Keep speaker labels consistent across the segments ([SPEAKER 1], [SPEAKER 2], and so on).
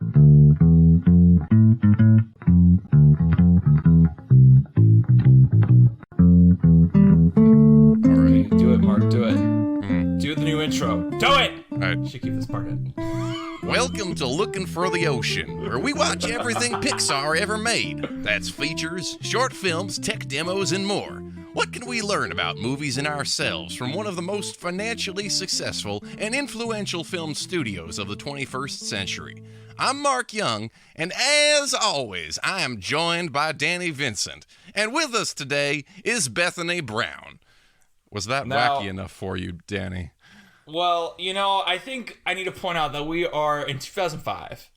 [SPEAKER 1] Alright, do it, Mark, do it. Do the new intro. Do it!
[SPEAKER 2] Alright.
[SPEAKER 1] Should keep this part in.
[SPEAKER 2] Welcome to Looking for the Ocean, where we watch everything Pixar ever made. That's features, short films, tech demos, and more. What can we learn about movies and ourselves from one of the most financially successful and influential film studios of the 21st century? I'm Mark Young, and as always, I am joined by Danny Vincent. And with us today is Bethaney Brown. Was that wacky enough for you, Danny?
[SPEAKER 1] Well, you know, I think I need to point out that we are in 2005,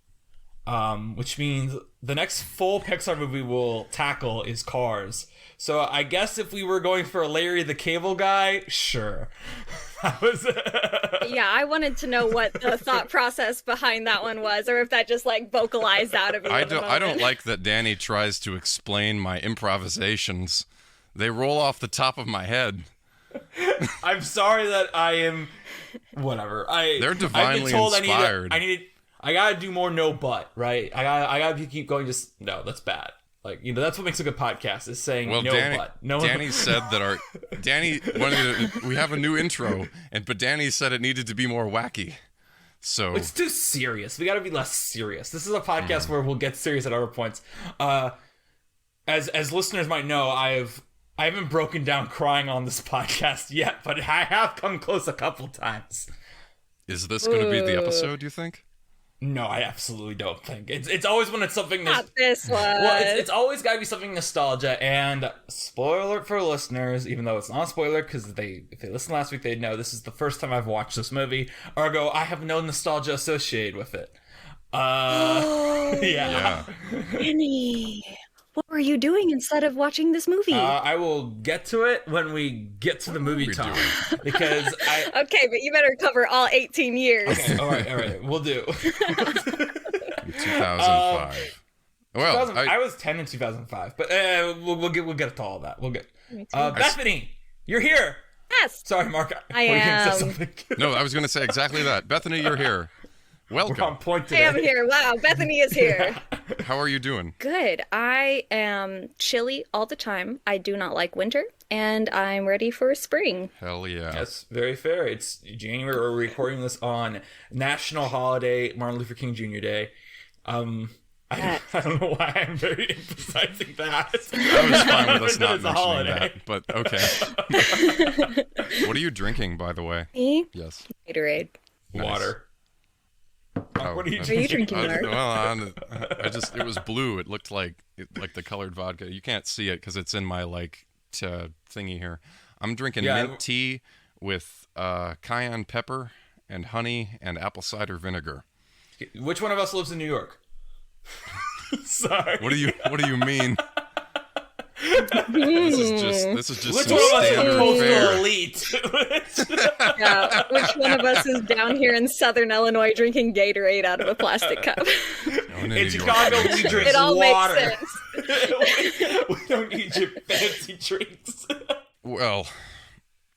[SPEAKER 1] which means the next full Pixar movie we'll tackle is Cars. So I guess if we were going for a Larry the Cable Guy, sure.
[SPEAKER 3] Yeah, I wanted to know what the thought process behind that one was, or if that just like vocalized out of you.
[SPEAKER 2] I don't like that Danny tries to explain my improvisations. They roll off the top of my head.
[SPEAKER 1] I'm sorry that I am. Whatever.
[SPEAKER 2] They're divinely inspired.
[SPEAKER 1] I gotta do more. No but, right? I gotta keep going. Just no. That's bad. Like, you know, that's what makes a good podcast, is saying no but. No.
[SPEAKER 2] Danny said that Danny wanted to, we have a new intro, but Danny said it needed to be more wacky. So
[SPEAKER 1] it's too serious. We got to be less serious. This is a podcast where we'll get serious at other points. As listeners might know, I haven't broken down crying on this podcast yet, but I have come close a couple times.
[SPEAKER 2] Is this going to be the episode, do you think?
[SPEAKER 1] No, I absolutely don't think. It's always when it's something...
[SPEAKER 3] Not this one.
[SPEAKER 1] Well, it's always got to be something nostalgia, and spoiler alert for listeners, even though it's not a spoiler, because if they listened last week, they'd know this is the first time I've watched this movie. Ergo, I have no nostalgia associated with it. Yeah.
[SPEAKER 3] Annie, what were you doing instead of watching this movie?
[SPEAKER 1] I will get to it when we get to the movie time. Because
[SPEAKER 3] Okay, but you better cover all 18 years.
[SPEAKER 1] Okay, all right, we'll do.
[SPEAKER 2] 2005. Well,
[SPEAKER 1] I was 10 in 2005, but we'll get to all that. We'll get. Bethany, you're here.
[SPEAKER 3] Yes.
[SPEAKER 1] Sorry, Mark.
[SPEAKER 3] I am.
[SPEAKER 2] No, I was going to say exactly that. Bethany, you're here. Welcome.
[SPEAKER 1] We're on point today.
[SPEAKER 3] I am here. Wow, Bethany is here.
[SPEAKER 2] How are you doing?
[SPEAKER 3] Good. I am chilly all the time. I do not like winter, and I'm ready for spring.
[SPEAKER 2] Hell yeah.
[SPEAKER 1] That's very fair. It's January. We're recording this on National Holiday, Martin Luther King Jr. Day. I don't know why I'm very emphasizing that.
[SPEAKER 2] I was fine with us not mentioning that, but okay. What are you drinking, by the way?
[SPEAKER 3] Me?
[SPEAKER 2] Yes.
[SPEAKER 3] Gatorade.
[SPEAKER 2] Nice.
[SPEAKER 1] Water. What are you
[SPEAKER 3] Are you drinking water?
[SPEAKER 2] Well, it was blue. It looked like the colored vodka. You can't see it because it's in my thingy here. I'm drinking mint tea with cayenne pepper and honey and apple cider vinegar.
[SPEAKER 1] Which one of us lives in New York? Sorry.
[SPEAKER 2] What do you mean? This is just
[SPEAKER 1] which
[SPEAKER 2] some
[SPEAKER 1] one of us is
[SPEAKER 2] standard
[SPEAKER 1] coastal
[SPEAKER 2] fare.
[SPEAKER 1] elite?
[SPEAKER 3] Yeah, which one of us is down here in Southern Illinois drinking Gatorade out of a plastic cup?
[SPEAKER 1] In Chicago, we drink
[SPEAKER 3] it all
[SPEAKER 1] water.
[SPEAKER 3] makes sense.
[SPEAKER 1] We don't need your fancy drinks.
[SPEAKER 2] Well,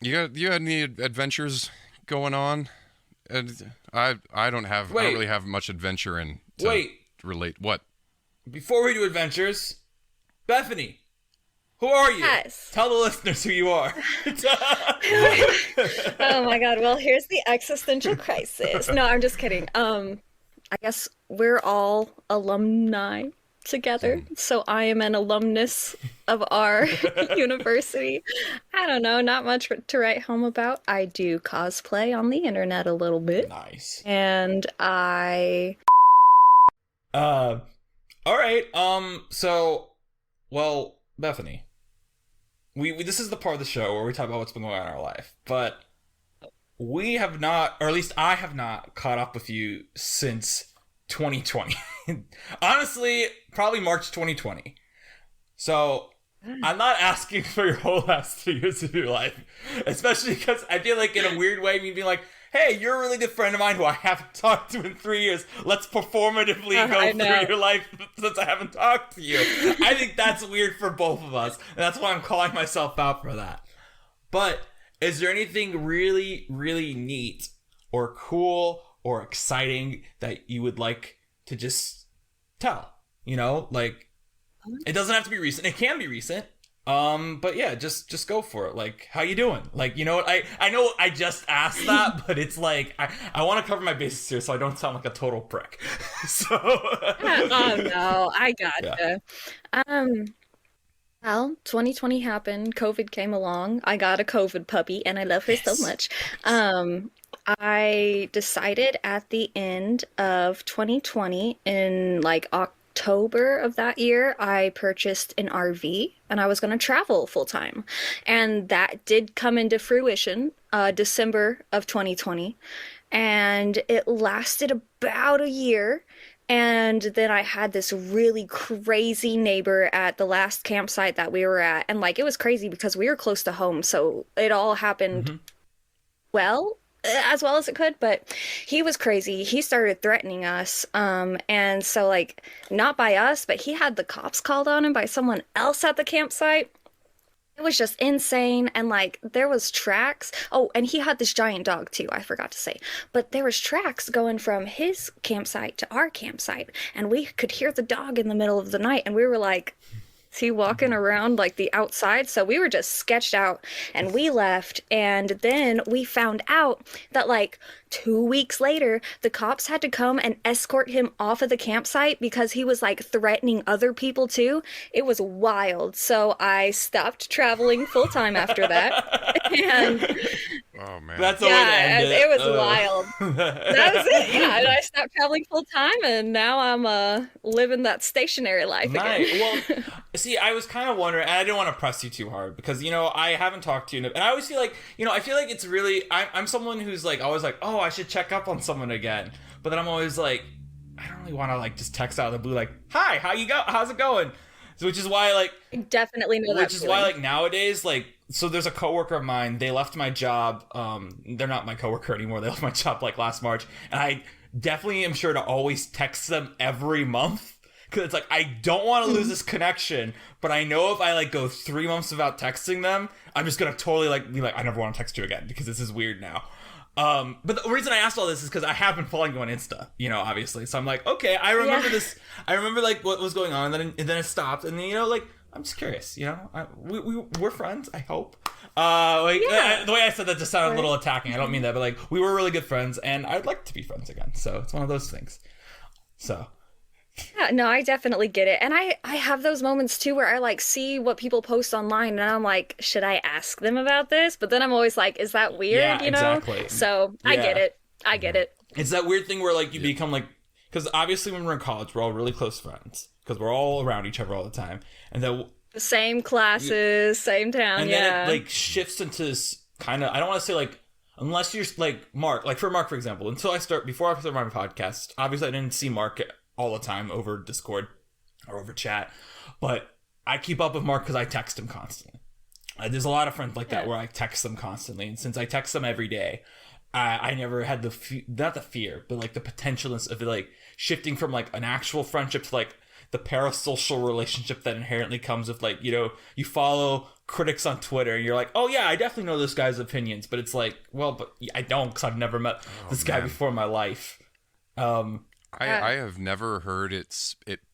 [SPEAKER 2] you had any adventures going on? And I don't really have much adventure in. Relate what?
[SPEAKER 1] Before we do adventures, Bethany, who are you?
[SPEAKER 3] Yes.
[SPEAKER 1] Tell the listeners who you are.
[SPEAKER 3] Oh my god, well, here's the existential crisis. No, I'm just kidding. I guess we're all alumni together, so I am an alumnus of our university. I don't know, not much to write home about. I do cosplay on the internet a little bit.
[SPEAKER 1] Nice.
[SPEAKER 3] And
[SPEAKER 1] all right. So, well, Bethany, we this is the part of the show where we talk about what's been going on in our life, but we have not, or at least I have not, caught up with you since 2020. Honestly, probably March 2020. So I'm not asking for your whole last 3 years of your life, especially because I feel like in a weird way, me being like, hey, you're a really good friend of mine who I haven't talked to in 3 years. Let's performatively go through your life since I haven't talked to you. I think that's weird for both of us. And that's why I'm calling myself out for that. But is there anything really, really neat or cool or exciting that you would like to just tell, you know, like it doesn't have to be recent. It can be recent. But yeah, just go for it. Like, how you doing? Like, you know what? I know I just asked that, but it's like I want to cover my bases here so I don't sound like a total prick. So
[SPEAKER 3] Oh no, I gotcha. Yeah. Well, 2020 happened. COVID came along. I got a COVID puppy, and I love her so much. I decided at the end of 2020, in like October of that year, I purchased an RV, and I was going to travel full time, and that did come into fruition, December of 2020, and it lasted about a year. And then I had this really crazy neighbor at the last campsite that we were at. And like, it was crazy because we were close to home. So it all happened as well as it could. But he was crazy. He started threatening us. And so like, not by us, but he had the cops called on him by someone else at the campsite. It was just insane, and like there was tracks. Oh, and he had this giant dog too, I forgot to say. But there was tracks going from his campsite to our campsite, and we could hear the dog in the middle of the night, and we were like, is he walking around like the outside? So we were just sketched out, and we left. And then we found out that like 2 weeks later, the cops had to come and escort him off of the campsite because he was like threatening other people too. It was wild. So I stopped traveling full time after that. And
[SPEAKER 2] Oh man,
[SPEAKER 1] that's the way to end
[SPEAKER 3] it was wild. That was it. Yeah, and I stopped traveling full time, and now I'm living that stationary life
[SPEAKER 1] nice.
[SPEAKER 3] again.
[SPEAKER 1] Well, see, I was kind of wondering, and I didn't want to press you too hard because, you know, I haven't talked to you, and I always feel like, you know, I feel like it's really, I'm someone who's like always like, oh, I should check up on someone again, but then I'm always like, I don't really want to like just text out of the blue like, hi, how's it going? So, which is why like
[SPEAKER 3] I definitely know that.
[SPEAKER 1] Which is why like nowadays, like, so there's a coworker of mine, they left my job, they're not my coworker anymore, they left my job like last March, and I definitely am sure to always text them every month, because it's like, I don't want to lose this connection, but I know if I like go 3 months without texting them, I'm just gonna totally like be like, I never want to text you again because this is weird now. But the reason I asked all this is because I have been following you on Insta, you know, obviously. So I'm like, okay, I remember this. I remember like what was going on, and then it stopped, and then, you know, like, I'm just curious, you know. We're friends, I hope. The way I said that just sounded a little attacking. I don't mean that, but like, we were really good friends, and I'd like to be friends again. So it's one of those things. So.
[SPEAKER 3] Yeah, no, I definitely get it. And I have those moments too where I like see what people post online and I'm like, should I ask them about this? But then I'm always like, is that weird?
[SPEAKER 1] Yeah,
[SPEAKER 3] you know?
[SPEAKER 1] exactly.
[SPEAKER 3] So I get it. I get it.
[SPEAKER 1] It's that weird thing where like you become like, because obviously when we're in college, we're all really close friends because we're all around each other all the time. And then
[SPEAKER 3] same classes, same town,
[SPEAKER 1] and then it like shifts into this kind of, I don't want to say like, unless you're like Mark, like for Mark, for example, before I start my podcast, obviously I didn't see Mark all the time over Discord or over chat, but I keep up with Mark because I text him constantly. There's a lot of friends like that where I text them constantly, and since I text them every day, I never had not the fear, but like the potentialness of it, like shifting from like an actual friendship to like the parasocial relationship that inherently comes with like, you know, you follow critics on Twitter and you're like, oh yeah, I definitely know this guy's opinions, but it's like, well, but I don't, because I've never met this guy before in my life.
[SPEAKER 2] I have never heard it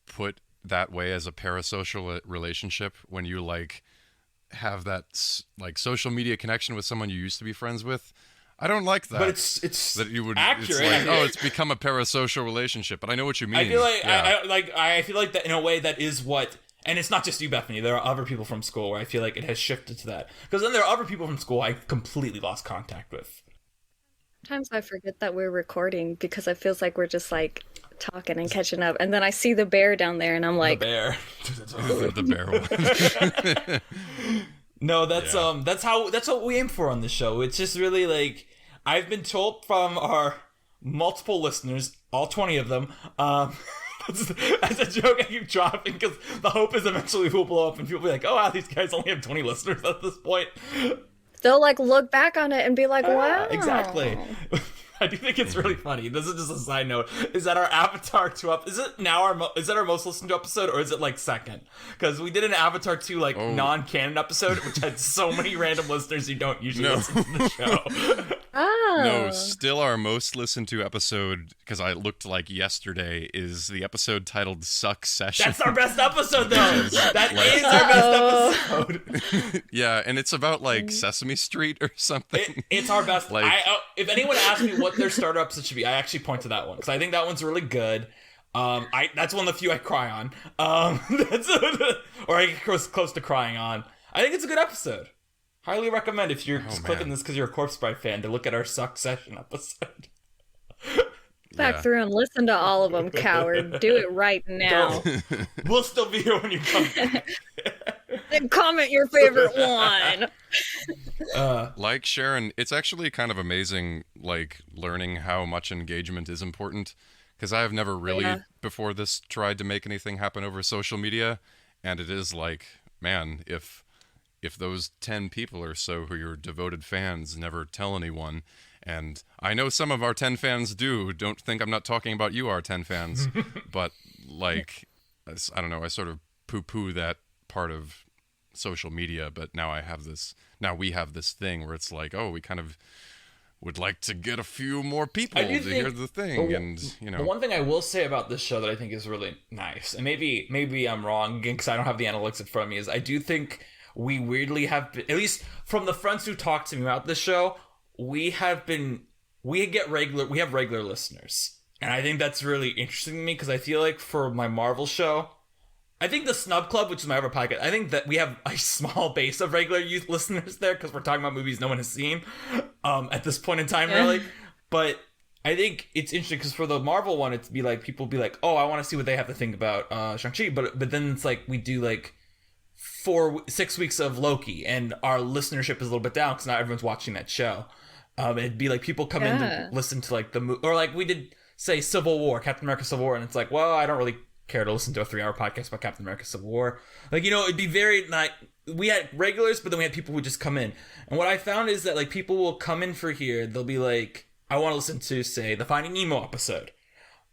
[SPEAKER 2] put that way as a parasocial relationship when you like have that like social media connection with someone you used to be friends with. I don't like that.
[SPEAKER 1] But it's
[SPEAKER 2] that you would
[SPEAKER 1] accurate.
[SPEAKER 2] It's like, oh, it's become a parasocial relationship. But I know what you mean.
[SPEAKER 1] I feel like I feel like that in a way that is what, and it's not just you, Bethany. There are other people from school where I feel like it has shifted to that. Because then there are other people from school I completely lost contact with.
[SPEAKER 3] Sometimes I forget that we're recording because it feels like we're just like talking and catching up, and then I see the bear down there, and I'm like,
[SPEAKER 1] the bear,
[SPEAKER 2] the bear one.
[SPEAKER 1] No, that's what we aim for on this show. It's just really like, I've been told from our multiple listeners, all 20 of them, that's a joke I keep dropping because the hope is eventually we'll blow up and people will be like, oh wow, these guys only have 20 listeners at this point.
[SPEAKER 3] They'll like look back on it and be like, wow.
[SPEAKER 1] Exactly. I do think it's really funny. This is just a side note. Is that our Avatar 2 is it now is that our most listened to episode, or is it like second? Because we did an Avatar 2 non-canon episode, which had so many random listeners who don't usually listen to the show.
[SPEAKER 3] Oh.
[SPEAKER 2] No, still our most listened to episode, because I looked like yesterday, is the episode titled Succession.
[SPEAKER 1] That's our best episode, though. That is our best episode.
[SPEAKER 2] Yeah, and it's about like Sesame Street or something.
[SPEAKER 1] It's our best.
[SPEAKER 2] Like,
[SPEAKER 1] if anyone asks me what their starter episode should be, I actually point to that one because I think that one's really good. That's one of the few I cry on. Or I get close to crying on. I think it's a good episode. Highly recommend if you're just clicking this because you're a Corpse Bride fan to look at our Succession episode.
[SPEAKER 3] Back through and listen to all of them, coward. Do it right now.
[SPEAKER 1] We'll still be here when you come back.
[SPEAKER 3] Then comment your favorite one.
[SPEAKER 2] Like Sharon, it's actually kind of amazing, like, learning how much engagement is important. Because I have never really, before this, tried to make anything happen over social media. And it is like, man, if those 10 people or so who are your devoted fans never tell anyone, and I know some of our 10 fans don't think I'm not talking about you, our 10 fans, but like, I don't know, I sort of poo-poo that part of social media, but now we have this thing where it's like, oh, we kind of would like to get a few more people to hear the thing, and you know.
[SPEAKER 1] The one thing I will say about this show that I think is really nice, and maybe I'm wrong again because I don't have the analytics in front of me, is I do think we weirdly have been, at least from the friends who talk to me about this show, we have regular listeners. And I think that's really interesting to me because I feel like for my Marvel show, I think the Snub Club, which is my other podcast, I think that we have a small base of regular youth listeners there because we're talking about movies no one has seen at this point in time, really. But I think it's interesting because for the Marvel one, it'd be like, people be like, oh, I want to see what they have to think about Shang-Chi. But then it's like, we do like 6 weeks of Loki, and our listenership is a little bit down because not everyone's watching that show. It'd be like people come in to listen to like the movie, or like we did say Civil War, Captain America Civil War, and it's like, well, I don't really care to listen to a 3-hour podcast about Captain America Civil War. Like, you know, it'd be very like, we had regulars, but then we had people who would just come in. And what I found is that like people will come in for here, they'll be like, I want to listen to, say, the Finding Nemo episode.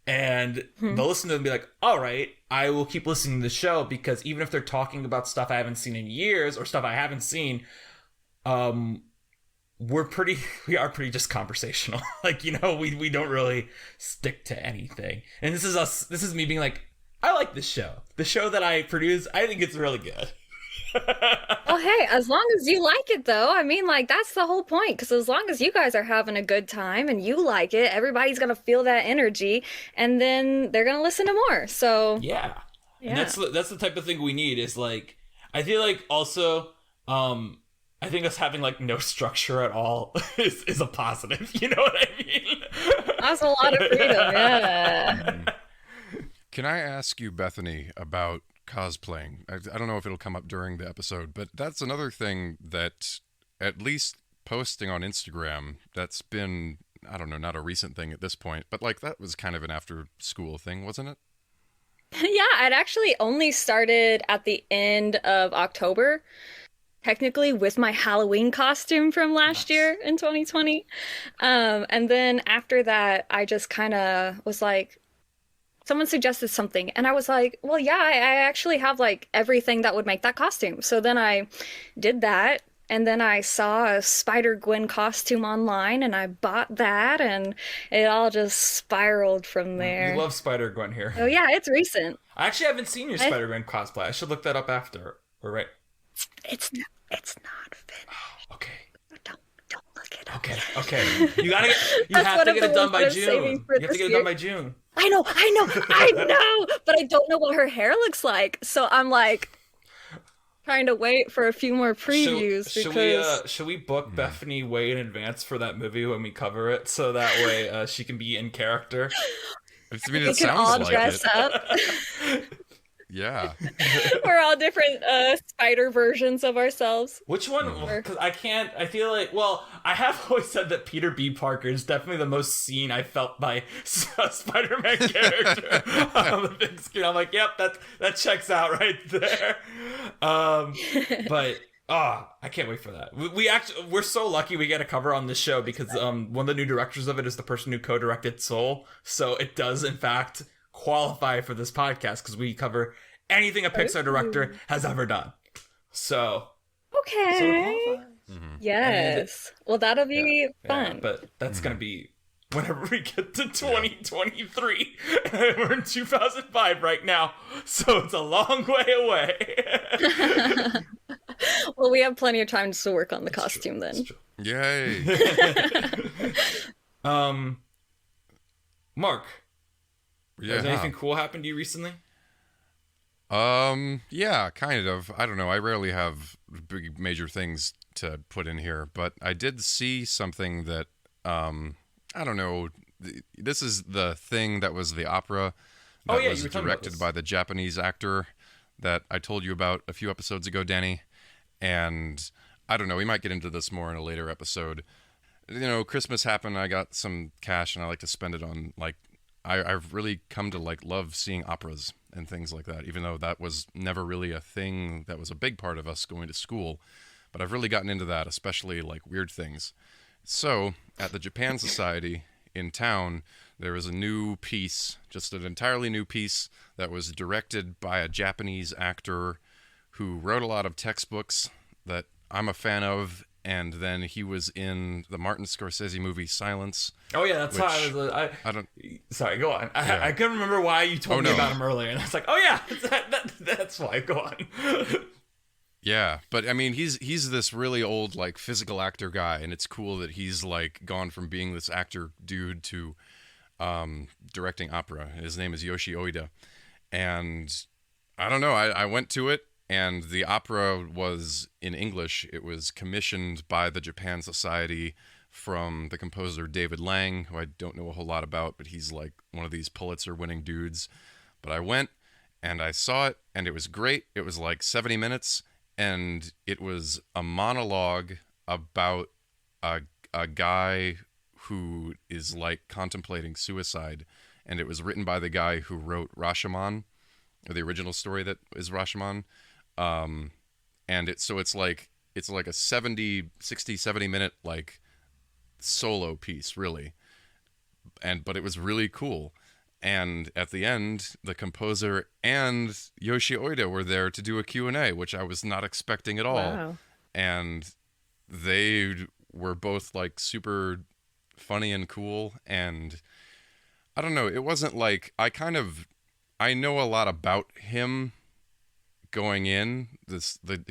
[SPEAKER 1] And they'll listen to it and be like, all right, I will keep listening to the show because even if they're talking about stuff I haven't seen in years or stuff I haven't seen, we are pretty just conversational. Like, you know, we don't really stick to anything. And this is me being like, I like this show. The show that I produce, I think it's really good.
[SPEAKER 3] Well, hey, as long as you like it, though, I mean, like, that's the whole point. Because as long as you guys are having a good time and you like it, everybody's going to feel that energy, and then they're going to listen to more. So,
[SPEAKER 1] yeah. And that's the type of thing we need, is, like, I feel like also, I think us having, like, no structure at all is a positive. You know what I mean?
[SPEAKER 3] That's a lot of freedom, yeah.
[SPEAKER 2] Can I ask you, Bethany, about cosplaying? I don't know if it'll come up during the episode, but that's another thing that, at least posting on Instagram, that's been, I don't know, not a recent thing at this point, but like that was kind of an after school thing, wasn't it?
[SPEAKER 3] Yeah, it actually only started at the end of October, technically, with my Halloween costume from last year in 2020. And then after that, I just kind of was like, someone suggested something, and I was like, well, yeah, I actually have, like, everything that would make that costume. So then I did that, and then I saw a Spider-Gwen costume online, and I bought that, and it all just spiraled from there.
[SPEAKER 1] You love Spider-Gwen here.
[SPEAKER 3] Oh, yeah, it's recent.
[SPEAKER 1] I actually haven't seen your Spider-Gwen cosplay. I should look that up after. We're right.
[SPEAKER 3] It's not finished.
[SPEAKER 1] Oh, okay.
[SPEAKER 3] Don't look it up.
[SPEAKER 1] Okay. You have to get it done by June. You have to get it done by June.
[SPEAKER 3] I know, but I don't know what her hair looks like. So I'm like trying to wait for a few more previews.
[SPEAKER 1] Should we book Bethany way in advance for that movie when we cover it, so that way she can be in character?
[SPEAKER 2] I mean,
[SPEAKER 3] we can all dress up.
[SPEAKER 2] Yeah.
[SPEAKER 3] We're all different spider versions of ourselves.
[SPEAKER 1] Which one? Because I feel like, well, I have always said that Peter B. Parker is definitely the most seen I felt by a Spider-Man character on the big screen. I'm like, yep, that checks out right there. But I can't wait for that. We're so lucky we get a cover on this show because one of the new directors of it is the person who co-directed Soul, so it does in fact qualify for this podcast because we cover anything a Pixar director has ever done. So
[SPEAKER 3] okay. Yes. Well, that'll be fun.
[SPEAKER 1] Yeah, but that's gonna be whenever we get to 2023. And we're in 2005 right now, so it's a long way away.
[SPEAKER 3] Well, we have plenty of time to work on the costume then.
[SPEAKER 2] Yay.
[SPEAKER 1] Mark,
[SPEAKER 2] Yeah.
[SPEAKER 1] has anything cool happened to you recently?
[SPEAKER 2] Yeah, kind of. I don't know. I rarely have big major things to put in here, but I did see something that, I don't know. This is the thing that was the opera that was directed by the Japanese actor that I told you about a few episodes ago, Danny. And I don't know. We might get into this more in a later episode. You know, Christmas happened. I got some cash, and I like to spend it on like. I've really come to like love seeing operas and things like that, even though that was never really a thing that was a big part of us going to school. But I've really gotten into that, especially like weird things. So at the Japan Society in town, there was a new piece, just an entirely new piece that was directed by a Japanese actor who wrote a lot of textbooks that I'm a fan of. And then he was in the Martin Scorsese movie Silence.
[SPEAKER 1] Oh yeah, that's how I don't. Sorry, go on. I couldn't remember why you told me about him earlier, and I was like, oh yeah, that's why. Go on.
[SPEAKER 2] Yeah, but I mean, he's this really old like physical actor guy, and it's cool that he's like gone from being this actor dude to directing opera. His name is Yoshi Oida, and I don't know. I went to it. And the opera was in English. It was commissioned by the Japan Society from the composer David Lang, who I don't know a whole lot about, but he's like one of these Pulitzer-winning dudes. But I went, and I saw it, and it was great. It was like 70 minutes, and it was a monologue about a guy who is like contemplating suicide. And it was written by the guy who wrote Rashomon, or the original story that is Rashomon. And it's like a 60, 70 minute like solo piece, really. But it was really cool. And at the end, the composer and Yoshi Oida were there to do a Q&A, which I was not expecting at all.
[SPEAKER 3] Wow.
[SPEAKER 2] And they were both like super funny and cool. And I don't know, it wasn't like I know a lot about him going in,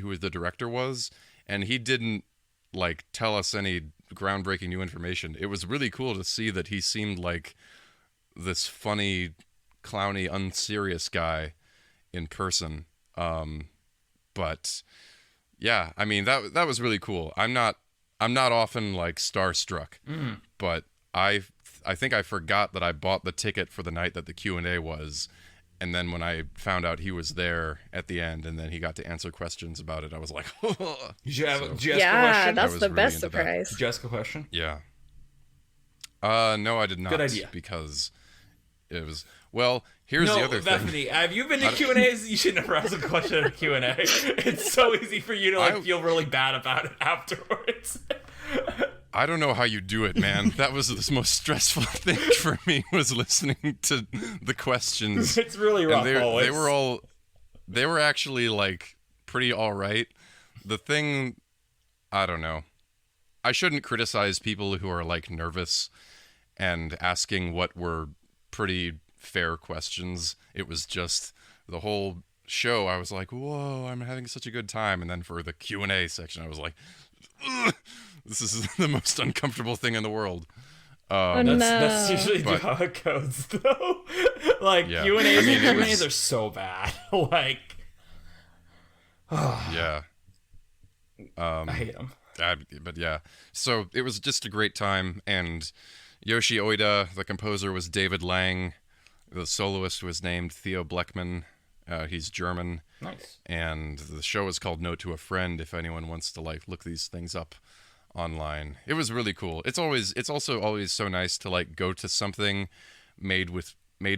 [SPEAKER 2] who the director was, and he didn't like tell us any groundbreaking new information. It was really cool to see that he seemed like this funny, clowny, unserious guy in person. But yeah, I mean that was really cool. I'm not often like starstruck, but I think I forgot that I bought the ticket for the night that the Q&A was. And then when I found out he was there at the end, and then he got to answer questions about it, I was like, oh.
[SPEAKER 1] Did you ask a question?
[SPEAKER 3] Yeah, that's the best surprise.
[SPEAKER 1] Did you ask a question?
[SPEAKER 2] Yeah. No, I did not.
[SPEAKER 1] Good idea.
[SPEAKER 2] Because it was, well, here's the other
[SPEAKER 1] Bethany,
[SPEAKER 2] thing.
[SPEAKER 1] have you been to Q&As? You should never ask a question at a Q&A. It's so easy for you to feel really bad about it afterwards.
[SPEAKER 2] I don't know how you do it, man. That was the most stressful thing for me, was listening to the questions.
[SPEAKER 1] It's really rough.
[SPEAKER 2] They were actually like pretty all right. The thing, I don't know. I shouldn't criticize people who are like nervous and asking what were pretty fair questions. It was just the whole show. I was like, whoa, I'm having such a good time. And then for the Q&A section, I was like, ugh. This is the most uncomfortable thing in the world.
[SPEAKER 1] That's usually how it goes, though. Like,
[SPEAKER 2] yeah.
[SPEAKER 1] Q&As are so bad. Like,
[SPEAKER 2] yeah.
[SPEAKER 1] I hate them.
[SPEAKER 2] But yeah, so it was just a great time. And Yoshi Oida, the composer, was David Lang. The soloist was named Theo Bleckmann. He's German.
[SPEAKER 1] Nice.
[SPEAKER 2] And the show is called Note to a Friend, if anyone wants to like look these things up online. It was really cool. It's also always so nice to like go to something made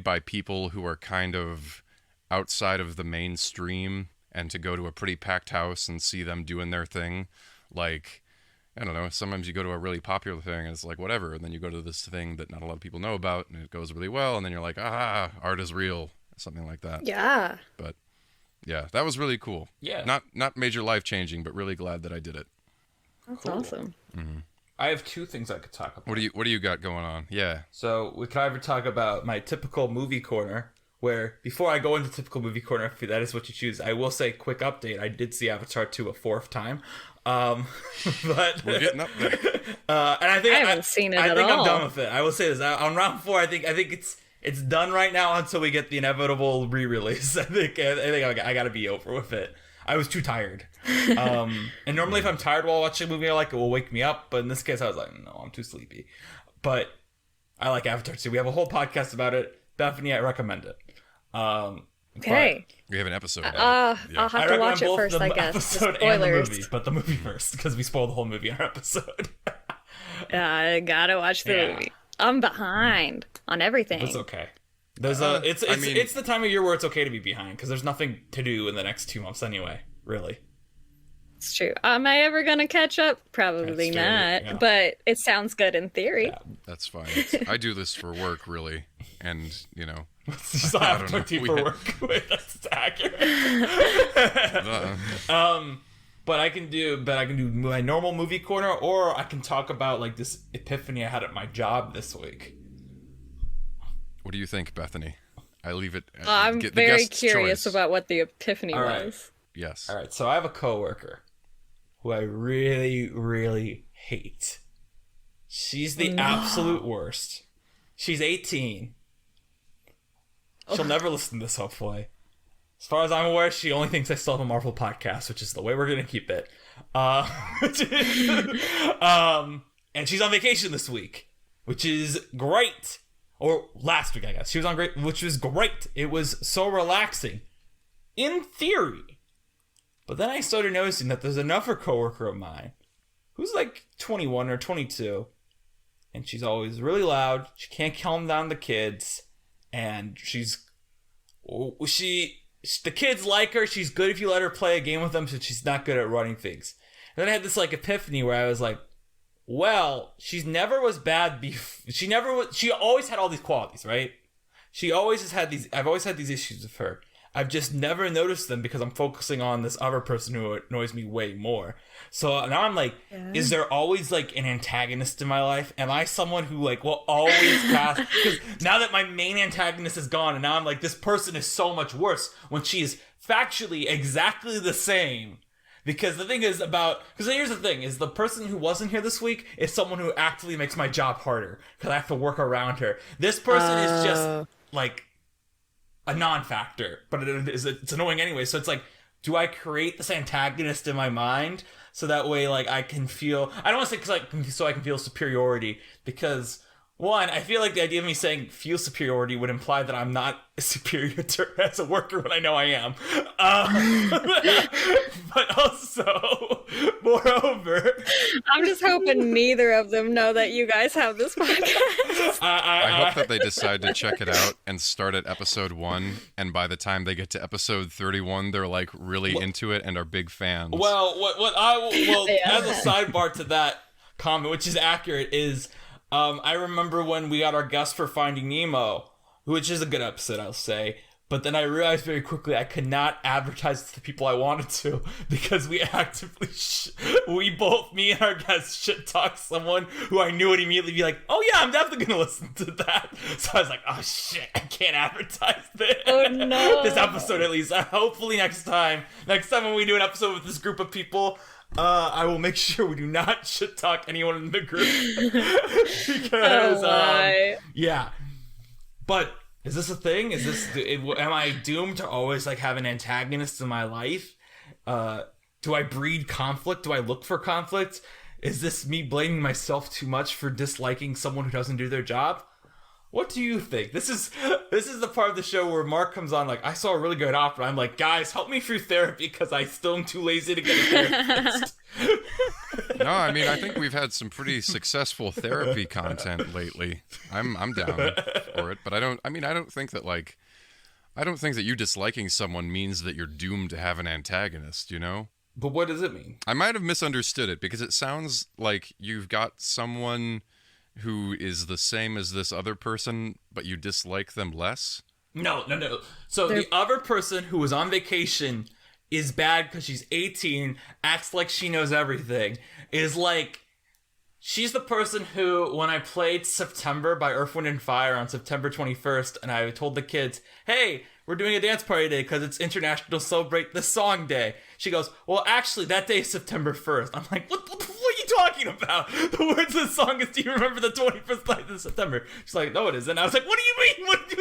[SPEAKER 2] by people who are kind of outside of the mainstream and to go to a pretty packed house and see them doing their thing. Like, I don't know, sometimes you go to a really popular thing and it's like, whatever, and then you go to this thing that not a lot of people know about and it goes really well, and then you're like, art is real, something like that.
[SPEAKER 3] Yeah.
[SPEAKER 2] But yeah, that was really cool.
[SPEAKER 1] Yeah.
[SPEAKER 2] Not major life-changing, but really glad that I did it.
[SPEAKER 3] That's awesome.
[SPEAKER 2] Mm-hmm.
[SPEAKER 1] I have two things I could talk about.
[SPEAKER 2] What do you got going on? Yeah.
[SPEAKER 1] So we could either talk about my typical movie corner, where before I go into typical movie corner, if that is what you choose, I will say quick update. I did see Avatar 2 a fourth time. But
[SPEAKER 2] We're getting up there.
[SPEAKER 1] And I think
[SPEAKER 3] I haven't seen it
[SPEAKER 1] I
[SPEAKER 3] at
[SPEAKER 1] think
[SPEAKER 3] all.
[SPEAKER 1] I'm done with it. I will say this. On round 4, I think it's done right now until we get the inevitable re-release. I think I got to be over with it. I was too tired. And normally if I'm tired while watching a movie I like, it will wake me up. But in this case, I was like, no, I'm too sleepy. But I like Avatar 2. We have a whole podcast about it. Bethany, I recommend it.
[SPEAKER 3] Okay.
[SPEAKER 2] We have an episode.
[SPEAKER 3] I'll have to watch it first, I guess.
[SPEAKER 1] Episode and the movie, but the movie first, because we spoiled the whole movie in our episode.
[SPEAKER 3] I gotta watch the movie. I'm behind on everything.
[SPEAKER 1] It's okay. It's the time of year where it's okay to be behind, because there's nothing to do in the next 2 months anyway, really.
[SPEAKER 3] It's true. Am I ever gonna catch up? Probably
[SPEAKER 1] That's
[SPEAKER 3] not.
[SPEAKER 1] true, yeah.
[SPEAKER 3] But it sounds good in theory.
[SPEAKER 1] Yeah.
[SPEAKER 2] That's fine. I do this for work, really, and
[SPEAKER 1] Just have to talk for work. That's accurate. But I can do my normal movie corner, or I can talk about like this epiphany I had at my job this week.
[SPEAKER 2] What do you think, Bethany? I leave it.
[SPEAKER 3] I'm
[SPEAKER 2] get the
[SPEAKER 3] very
[SPEAKER 2] guest's
[SPEAKER 3] curious
[SPEAKER 2] choice.
[SPEAKER 3] about what the epiphany
[SPEAKER 1] right.
[SPEAKER 3] was.
[SPEAKER 2] Yes.
[SPEAKER 1] All right, so I have a coworker who I really, really hate. She's the absolute worst. She's 18. She'll never listen to this, hopefully. As far as I'm aware, she only thinks I still have a Marvel podcast, which is the way we're going to keep it. And she's on vacation this week, which is great. Or last week, I guess. She was on great, which was great. It was so relaxing. In theory. But then I started noticing that there's another coworker of mine who's like 21 or 22. And she's always really loud. She can't calm down the kids. And the kids like her. She's good if you let her play a game with them, so she's not good at running things. And then I had this like epiphany where I was like, well, she's never was bad she always had all these qualities, right? She always has had these, I've always had these issues with her. I've just never noticed them because I'm focusing on this other person who annoys me way more. So now I'm like, is there always like an antagonist in my life? Am I someone who like will always pass? Because now that my main antagonist is gone, and now I'm like, this person is so much worse when she is factually exactly the same. Because the thing is because here's the thing, is the person who wasn't here this week is someone who actively makes my job harder because I have to work around her. This person is just like a non-factor, but it's annoying anyway. So it's like, do I create this antagonist in my mind so that way like I can feel, I don't want to say so I can feel superiority, because one, I feel like the idea of me saying feel superiority would imply that I'm not superior to her as a worker when I know I am. But also, moreover,
[SPEAKER 3] I'm just hoping neither of them know that you guys have this podcast.
[SPEAKER 2] I hope that they decide to check it out and start at episode 1, and by the time they get to episode 31, they're like really into it and are big fans.
[SPEAKER 1] Well, as a sidebar to that comment, which is accurate, is I remember when we got our guest for Finding Nemo, which is a good episode, I'll say. But then I realized very quickly I could not advertise to the people I wanted to, because we actively, me and our guest shit talk someone who I knew would immediately be like, oh yeah, I'm definitely going to listen to that. So I was like, oh shit, I can't advertise this.
[SPEAKER 3] Oh no.
[SPEAKER 1] This episode at least. Hopefully next time when we do an episode with this group of people, I will make sure we do not shit talk anyone in the group. Because, yeah. But is this a thing? Am I doomed to always like have an antagonist in my life? Do I breed conflict? Do I look for conflict? Is this me blaming myself too much for disliking someone who doesn't do their job? What do you think? This is the part of the show where Mark comes on like, I saw a really good opera. I'm like, guys, help me through therapy because I still am too lazy to get a therapist.
[SPEAKER 2] No, I mean, I think we've had some pretty successful therapy content lately. I'm down for it, but I don't think that like I don't think that you disliking someone means that you're doomed to have an antagonist, you know?
[SPEAKER 1] But what does it mean?
[SPEAKER 2] I might have misunderstood it because it sounds like you've got someone who is the same as this other person, but you dislike them less.
[SPEAKER 1] No. So the other person who was on vacation is bad because she's 18, acts like she knows everything, is like... She's the person who, when I played September by Earth, Wind, and Fire on September 21st, and I told the kids, hey, we're doing a dance party today because it's International Celebrate the Song Day. She goes, well, actually, that day is September 1st. I'm like, what are you talking about? The words of the song is, do you remember the 21st night of September? She's like, no, it isn't. I was like, what do you mean? What do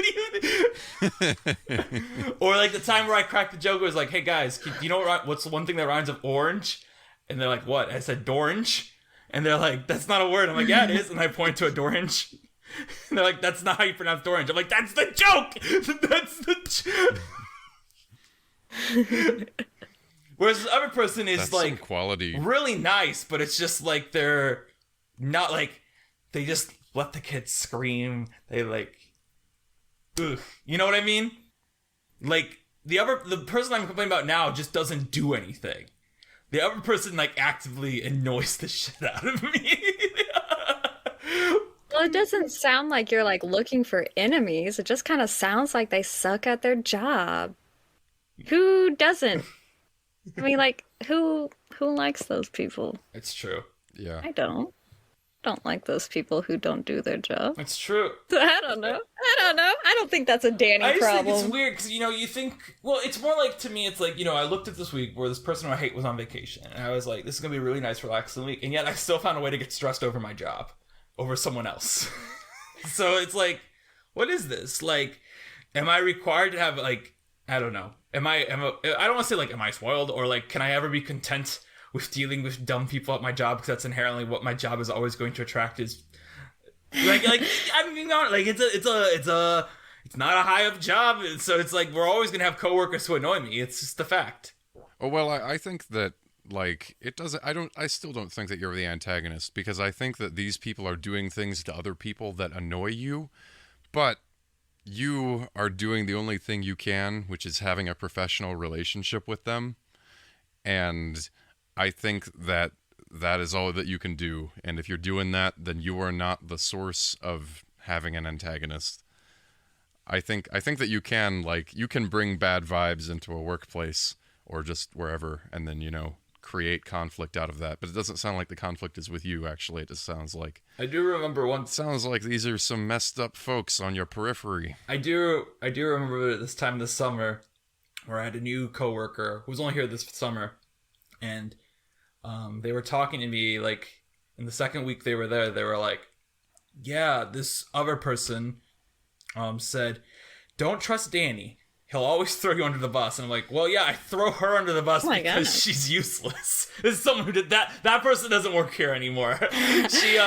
[SPEAKER 1] you mean? Or like the time where I cracked the joke, it was like, hey, guys, do you know what's the one thing that rhymes with orange? And they're like, what? I said, dorange. And they're like, that's not a word. I'm like, yeah, it is. And I point to a dorange. And they're like, that's not how you pronounce dorange. I'm like, that's the joke! That's the joke! Whereas the other person is
[SPEAKER 2] That's
[SPEAKER 1] like,
[SPEAKER 2] quality.
[SPEAKER 1] really nice, but it's just like they're not like, they just let the kids scream. They like, ugh. You know what I mean? Like, the person I'm complaining about now just doesn't do anything. The other person, like, actively annoys the shit out of me.
[SPEAKER 3] Well, it doesn't sound like you're, like, looking for enemies. It just kind of sounds like they suck at their job. Who doesn't? I mean, like, who likes those people?
[SPEAKER 1] It's true.
[SPEAKER 2] Yeah.
[SPEAKER 3] I don't. Don't like those people who don't do their job.
[SPEAKER 1] It's true.
[SPEAKER 3] I don't know. I don't think that's a Danny
[SPEAKER 1] I just
[SPEAKER 3] problem.
[SPEAKER 1] think it's weird because, you think... Well, it's more like, to me, it's like, I looked at this week where this person I hate was on vacation. And I was like, this is going to be a really nice, relaxing week. And yet I still found a way to get stressed over my job. Over someone else. So it's like, what is this? Like, am I required to have, like... I don't know. I don't want to say, like, am I spoiled? Or, like, can I ever be content with dealing with dumb people at my job, because that's inherently what my job is always going to attract is like I mean, like it's not a high up job, so it's like we're always gonna have coworkers who annoy me. It's just the fact.
[SPEAKER 2] Oh well, I think that like it doesn't. I still don't think that you're the antagonist, because I think that these people are doing things to other people that annoy you, but you are doing the only thing you can, which is having a professional relationship with them, and I think that that is all that you can do. And if you're doing that, then you are not the source of having an antagonist. I think that you can bring bad vibes into a workplace or just wherever, and then, create conflict out of that. But it doesn't sound like the conflict is with you, actually. It just sounds like...
[SPEAKER 1] I do remember once...
[SPEAKER 2] It sounds like these are some messed up folks on your periphery.
[SPEAKER 1] I do remember this time this summer where I had a new coworker who was only here this summer, and they were talking to me, like, in the second week they were there, they were like, yeah, this other person said, don't trust Danny. He'll always throw you under the bus. And I'm like, well, yeah, I throw her under the bus because she's useless. This is someone who did that. That person doesn't work here anymore. She,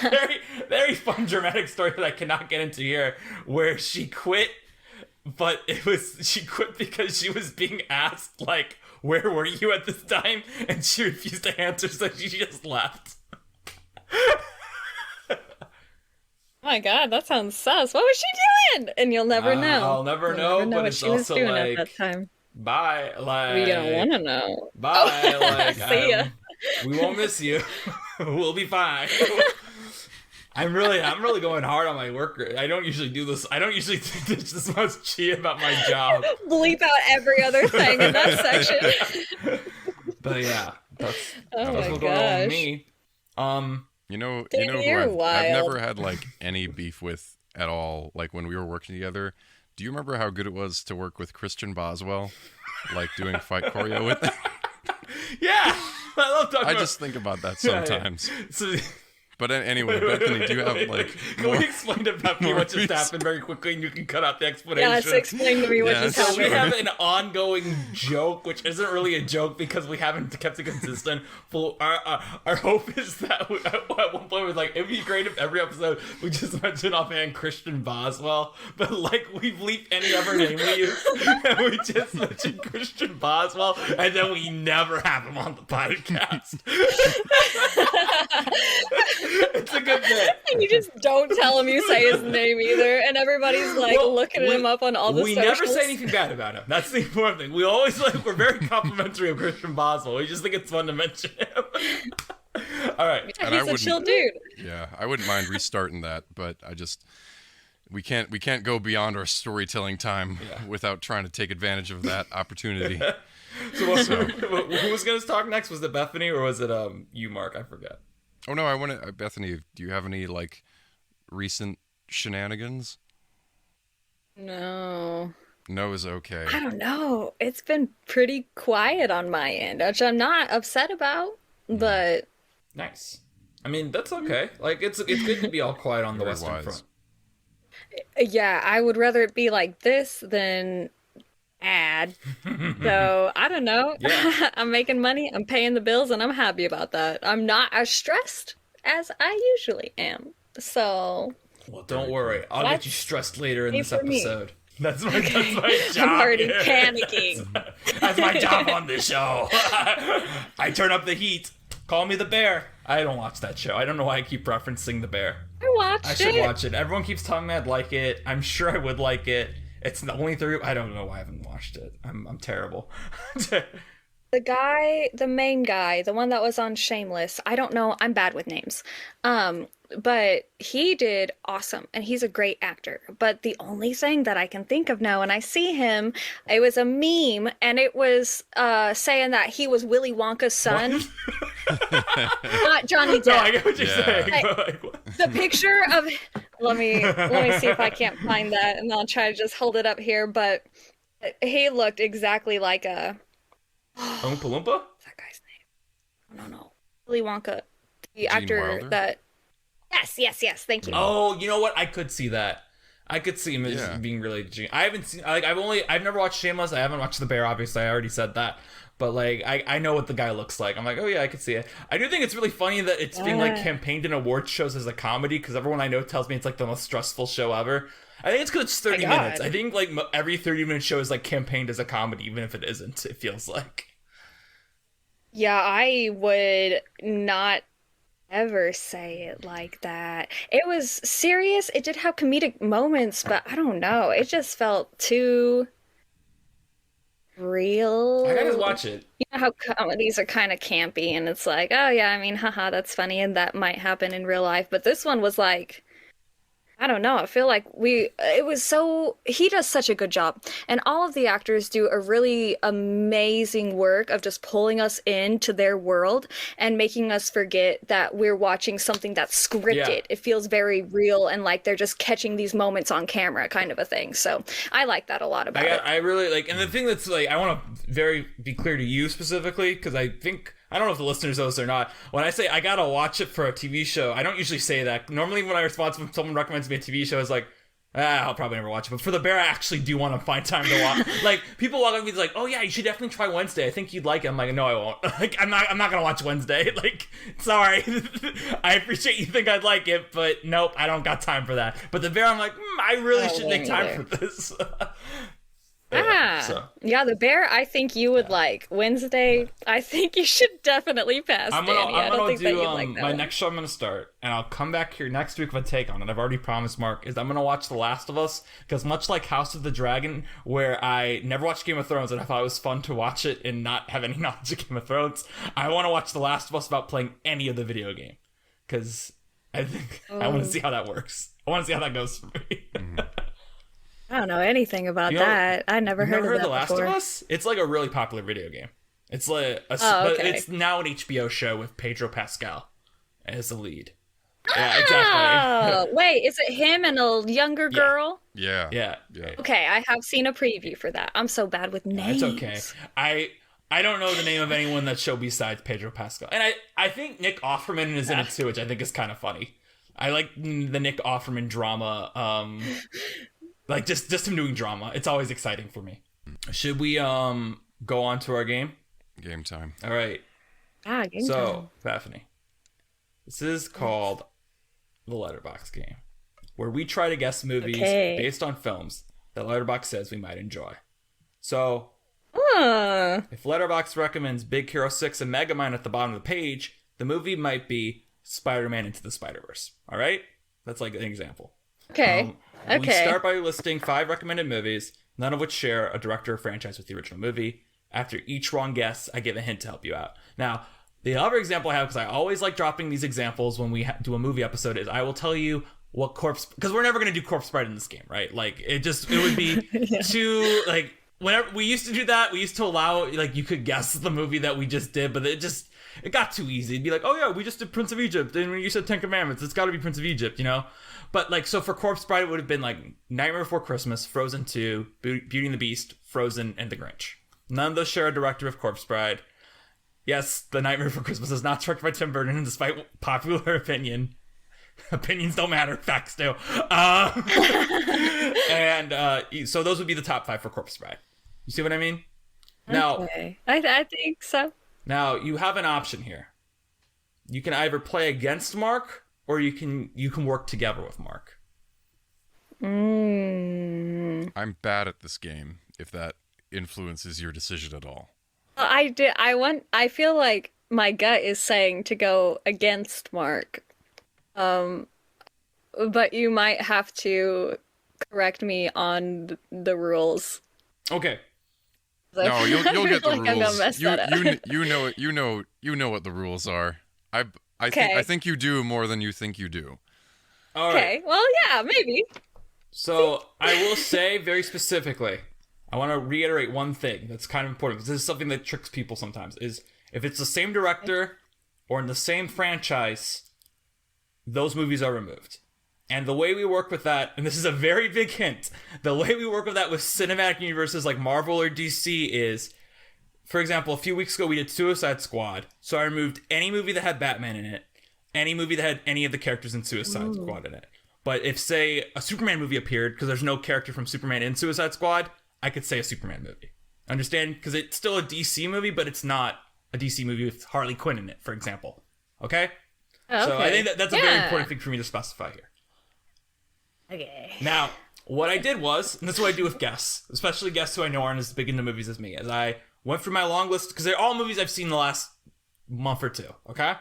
[SPEAKER 1] very, very fun dramatic story that I cannot get into here, where she quit, but she quit because she was being asked, like, where were you at this time? And she refused to answer, so she just left.
[SPEAKER 3] Oh my god, that sounds sus. What was she doing? And you'll never know.
[SPEAKER 1] I'll never know, but it's also like,
[SPEAKER 3] at that time.
[SPEAKER 1] Bye. Like,
[SPEAKER 3] We don't want to know.
[SPEAKER 1] Bye. Like,
[SPEAKER 3] See ya.
[SPEAKER 1] We won't miss you. We'll be fine. I'm really going hard on my worker. I don't usually do this. I don't usually teach this much cheat about my job.
[SPEAKER 3] Bleep out every other thing in that section.
[SPEAKER 1] But yeah, that's
[SPEAKER 3] my
[SPEAKER 1] what's going on with
[SPEAKER 3] gosh.
[SPEAKER 1] me.
[SPEAKER 2] You know
[SPEAKER 3] You're
[SPEAKER 2] who I've
[SPEAKER 3] wild.
[SPEAKER 2] never had like any beef with at all. Like when we were working together, do you remember how good it was to work with Christian Boswell, like doing fight choreo with him?
[SPEAKER 1] Yeah, I love talking.
[SPEAKER 2] I just think about that sometimes.
[SPEAKER 1] Yeah. So,
[SPEAKER 2] But anyway, Bethany, do you have like
[SPEAKER 1] Can we explain to Bethany what just happened very quickly, and you can cut out the explanation?
[SPEAKER 3] Yes, explain to me what just
[SPEAKER 1] So we
[SPEAKER 3] happened.
[SPEAKER 1] have an ongoing joke, which isn't really a joke because we haven't kept it consistent. But our hope is that at one point we're like, it'd be great if every episode we just mention offhand Christian Boswell, but like we bleep any other name we use, and we just mention Christian Boswell, and then we never have him on the podcast. It's a good bit.
[SPEAKER 3] And you just don't tell him you say his name either, and everybody's like looking him up on all the
[SPEAKER 1] We
[SPEAKER 3] socials.
[SPEAKER 1] never say anything bad about him. That's the important thing. We always we're very complimentary of Christian Boswell. We just think it's fun to mention him. All right.
[SPEAKER 3] Yeah, he's a chill dude.
[SPEAKER 2] Yeah, I wouldn't mind restarting that, but we can't go beyond our storytelling time without trying to take advantage of that opportunity.
[SPEAKER 1] So who was going to talk next? Was it Bethany or was it you, Mark? I forget.
[SPEAKER 2] Oh no, I want to. Bethany, do you have any recent shenanigans?
[SPEAKER 3] No.
[SPEAKER 2] No is okay.
[SPEAKER 3] I don't know. It's been pretty quiet on my end, which I'm not upset about, but...
[SPEAKER 1] Nice. I mean, that's okay. It's good to be all quiet on the
[SPEAKER 2] Very
[SPEAKER 1] Western
[SPEAKER 2] wise.
[SPEAKER 1] Front.
[SPEAKER 3] Yeah, I would rather it be like this than ad. So, I don't know.
[SPEAKER 1] Yeah.
[SPEAKER 3] I'm making money, I'm paying the bills, and I'm happy about that. I'm not as stressed as I usually am. So...
[SPEAKER 1] Well, don't worry. I'll get you stressed later in this
[SPEAKER 3] for me.
[SPEAKER 1] episode. That's my job.
[SPEAKER 3] I'm already
[SPEAKER 1] here.
[SPEAKER 3] panicking.
[SPEAKER 1] That's my job on this show. I turn up the heat. Call me the bear. I don't watch that show. I don't know why I keep referencing the bear.
[SPEAKER 3] I watched
[SPEAKER 1] I should watch it. Everyone keeps telling me I'd like it. I'm sure I would like it. It's the only three. I don't know why I haven't watched it. I'm terrible.
[SPEAKER 3] The main guy, the one that was on Shameless, I don't know, I'm bad with names. But he did awesome, and he's a great actor. But the only thing that I can think of now when I see him, it was a meme, and it was saying that he was Willy Wonka's son. Not Johnny Depp.
[SPEAKER 1] No, I get what you're saying.
[SPEAKER 3] The picture of let me see if I can't find that, and I'll try to just hold it up here, but he looked exactly like a
[SPEAKER 1] Oompa Loompa?
[SPEAKER 3] What's that guy's name? I don't know. Willy Wonka. The actor
[SPEAKER 2] Wilder?
[SPEAKER 3] that... Yes, thank you.
[SPEAKER 1] Oh, you know what? I could see that. I could see him as being really... I haven't seen... I've never watched Shameless. I haven't watched The Bear, obviously. I already said that. But, I know what the guy looks like. I'm like, oh, yeah, I could see it. I do think it's really funny that it's being, campaigned in award shows as a comedy, because everyone I know tells me it's, the most stressful show ever. I think it's because it's 30 minutes. I think, every 30-minute show is, campaigned as a comedy, even if it isn't, it feels like.
[SPEAKER 3] Yeah, I would not ever say it like that. It was serious. It did have comedic moments, but I don't know. It just felt too real.
[SPEAKER 1] I gotta watch it.
[SPEAKER 3] You know how comedies are kind of campy, and it's like, oh yeah, I mean, haha, that's funny, and that might happen in real life. But this one was I don't know. I feel like he does such a good job. And all of the actors do a really amazing work of just pulling us into their world and making us forget that we're watching something that's scripted.
[SPEAKER 1] Yeah.
[SPEAKER 3] It feels very real and like they're just catching these moments on camera kind of a thing. So I like that a lot about it.
[SPEAKER 1] I really and the thing that's I want to be clear to you specifically, because I don't know if the listeners know this or not. When I say I gotta watch it for a TV show, I don't usually say that. Normally when I respond when someone recommends me a TV show, it's like, I'll probably never watch it. But for The Bear, I actually do want to find time to watch. People walk up to me like, oh yeah, you should definitely try Wednesday. I think you'd like it. I'm like, no, I won't. I'm not gonna watch Wednesday. Sorry. I appreciate you think I'd like it, but nope, I don't got time for that. But The Bear, I'm like, I really should make time for this.
[SPEAKER 3] Yeah, The Bear, I think you would like. Wednesday, I think you should definitely pass, Danny. I don't think that you'd like that
[SPEAKER 1] my
[SPEAKER 3] one.
[SPEAKER 1] next show I'm gonna start, and I'll come back here next week with a take on it. I've already promised Mark is I'm gonna watch The Last of Us, because much like House of the Dragon, where I never watched Game of Thrones and I thought it was fun to watch it and not have any knowledge of Game of Thrones, I want to watch The Last of Us without playing any of the video game, because I think I want to see how that works. I want to see how that goes for me.
[SPEAKER 3] I don't know anything about that. I never heard of that
[SPEAKER 1] The Last
[SPEAKER 3] before.
[SPEAKER 1] of Us? It's a really popular video game. It's but it's now an HBO show with Pedro Pascal as the lead. Yeah, exactly.
[SPEAKER 3] Oh, wait, is it him and a younger girl?
[SPEAKER 2] Yeah.
[SPEAKER 1] Yeah.
[SPEAKER 3] Okay, I have seen a preview for that. I'm so bad with names.
[SPEAKER 1] It's okay. I don't know the name of anyone in that show besides Pedro Pascal. And I think Nick Offerman is in it too, which I think is kind of funny. I like the Nick Offerman drama. Just him doing drama. It's always exciting for me. Should we go on to our game?
[SPEAKER 2] Game time.
[SPEAKER 1] All right.
[SPEAKER 3] Game
[SPEAKER 1] So,
[SPEAKER 3] time.
[SPEAKER 1] Bethany, this is called the Letterbox game, where we try to guess movies based on films that Letterbox says we might enjoy. So, if Letterbox recommends Big Hero 6 and Megamind at the bottom of the page, the movie might be Spider-Man Into the Spider-Verse. All right? That's like an example.
[SPEAKER 3] Okay.
[SPEAKER 1] We start by listing 5 recommended movies, none of which share a director or franchise with the original movie. After each wrong guess, I give a hint to help you out. Now, the other example I have, because I always like dropping these examples when we do a movie episode, is I will tell you what corpse, because we're never going to do Corpse Bride in this game, right? Like, it would be too, like, whenever we used to do that, we used to allow, like, you could guess the movie that we just did, but it got too easy. It'd be like, oh yeah, we just did Prince of Egypt, and when you said 10 Commandments, it's got to be Prince of Egypt, you know? But, like, so for Corpse Bride, it would have been, like, Nightmare Before Christmas, Frozen 2, Beauty and the Beast, Frozen, and The Grinch. None of those share a director of Corpse Bride. Yes, The Nightmare Before Christmas is not directed by Tim Burton, despite popular opinion. Opinions don't matter, facts do. So those would be the top 5 for Corpse Bride. You see what I mean? Now,
[SPEAKER 3] Okay. I think so.
[SPEAKER 1] Now, you have an option here. You can either play against Mark, or you can work together with Mark.
[SPEAKER 2] I'm bad at this game, if that influences your decision at all.
[SPEAKER 3] I feel like my gut is saying to go against Mark. But you might have to correct me on the rules.
[SPEAKER 1] Okay.
[SPEAKER 2] No, you'll get the
[SPEAKER 3] like I'm gonna
[SPEAKER 2] rules.
[SPEAKER 3] mess that up.
[SPEAKER 2] You know what the rules are. I
[SPEAKER 3] Okay.
[SPEAKER 2] think you do more than you think you do.
[SPEAKER 1] All right.
[SPEAKER 3] Okay, well, yeah, maybe.
[SPEAKER 1] So I will say very specifically, I want to reiterate one thing that's kind of important, because this is something that tricks people sometimes, is if it's the same director or in the same franchise, those movies are removed. And the way we work with that, and this is a very big hint, the way we work with that with cinematic universes like Marvel or DC is, for example, a few weeks ago we did Suicide Squad, so I removed any movie that had Batman in it, any movie that had any of the characters in Suicide Squad in it. But if, say, a Superman movie appeared, because there's no character from Superman in Suicide Squad, I could say a Superman movie. Understand? Because it's still a DC movie, but it's not a DC movie with Harley Quinn in it, for example. Okay?
[SPEAKER 3] Okay.
[SPEAKER 1] So I think that's a very important thing for me to specify here.
[SPEAKER 3] Okay.
[SPEAKER 1] Now, what I did was, and this is what I do with guests, especially guests who I know aren't as big into movies as me, is I went through my long list, because they're all movies I've seen the last month or two, okay?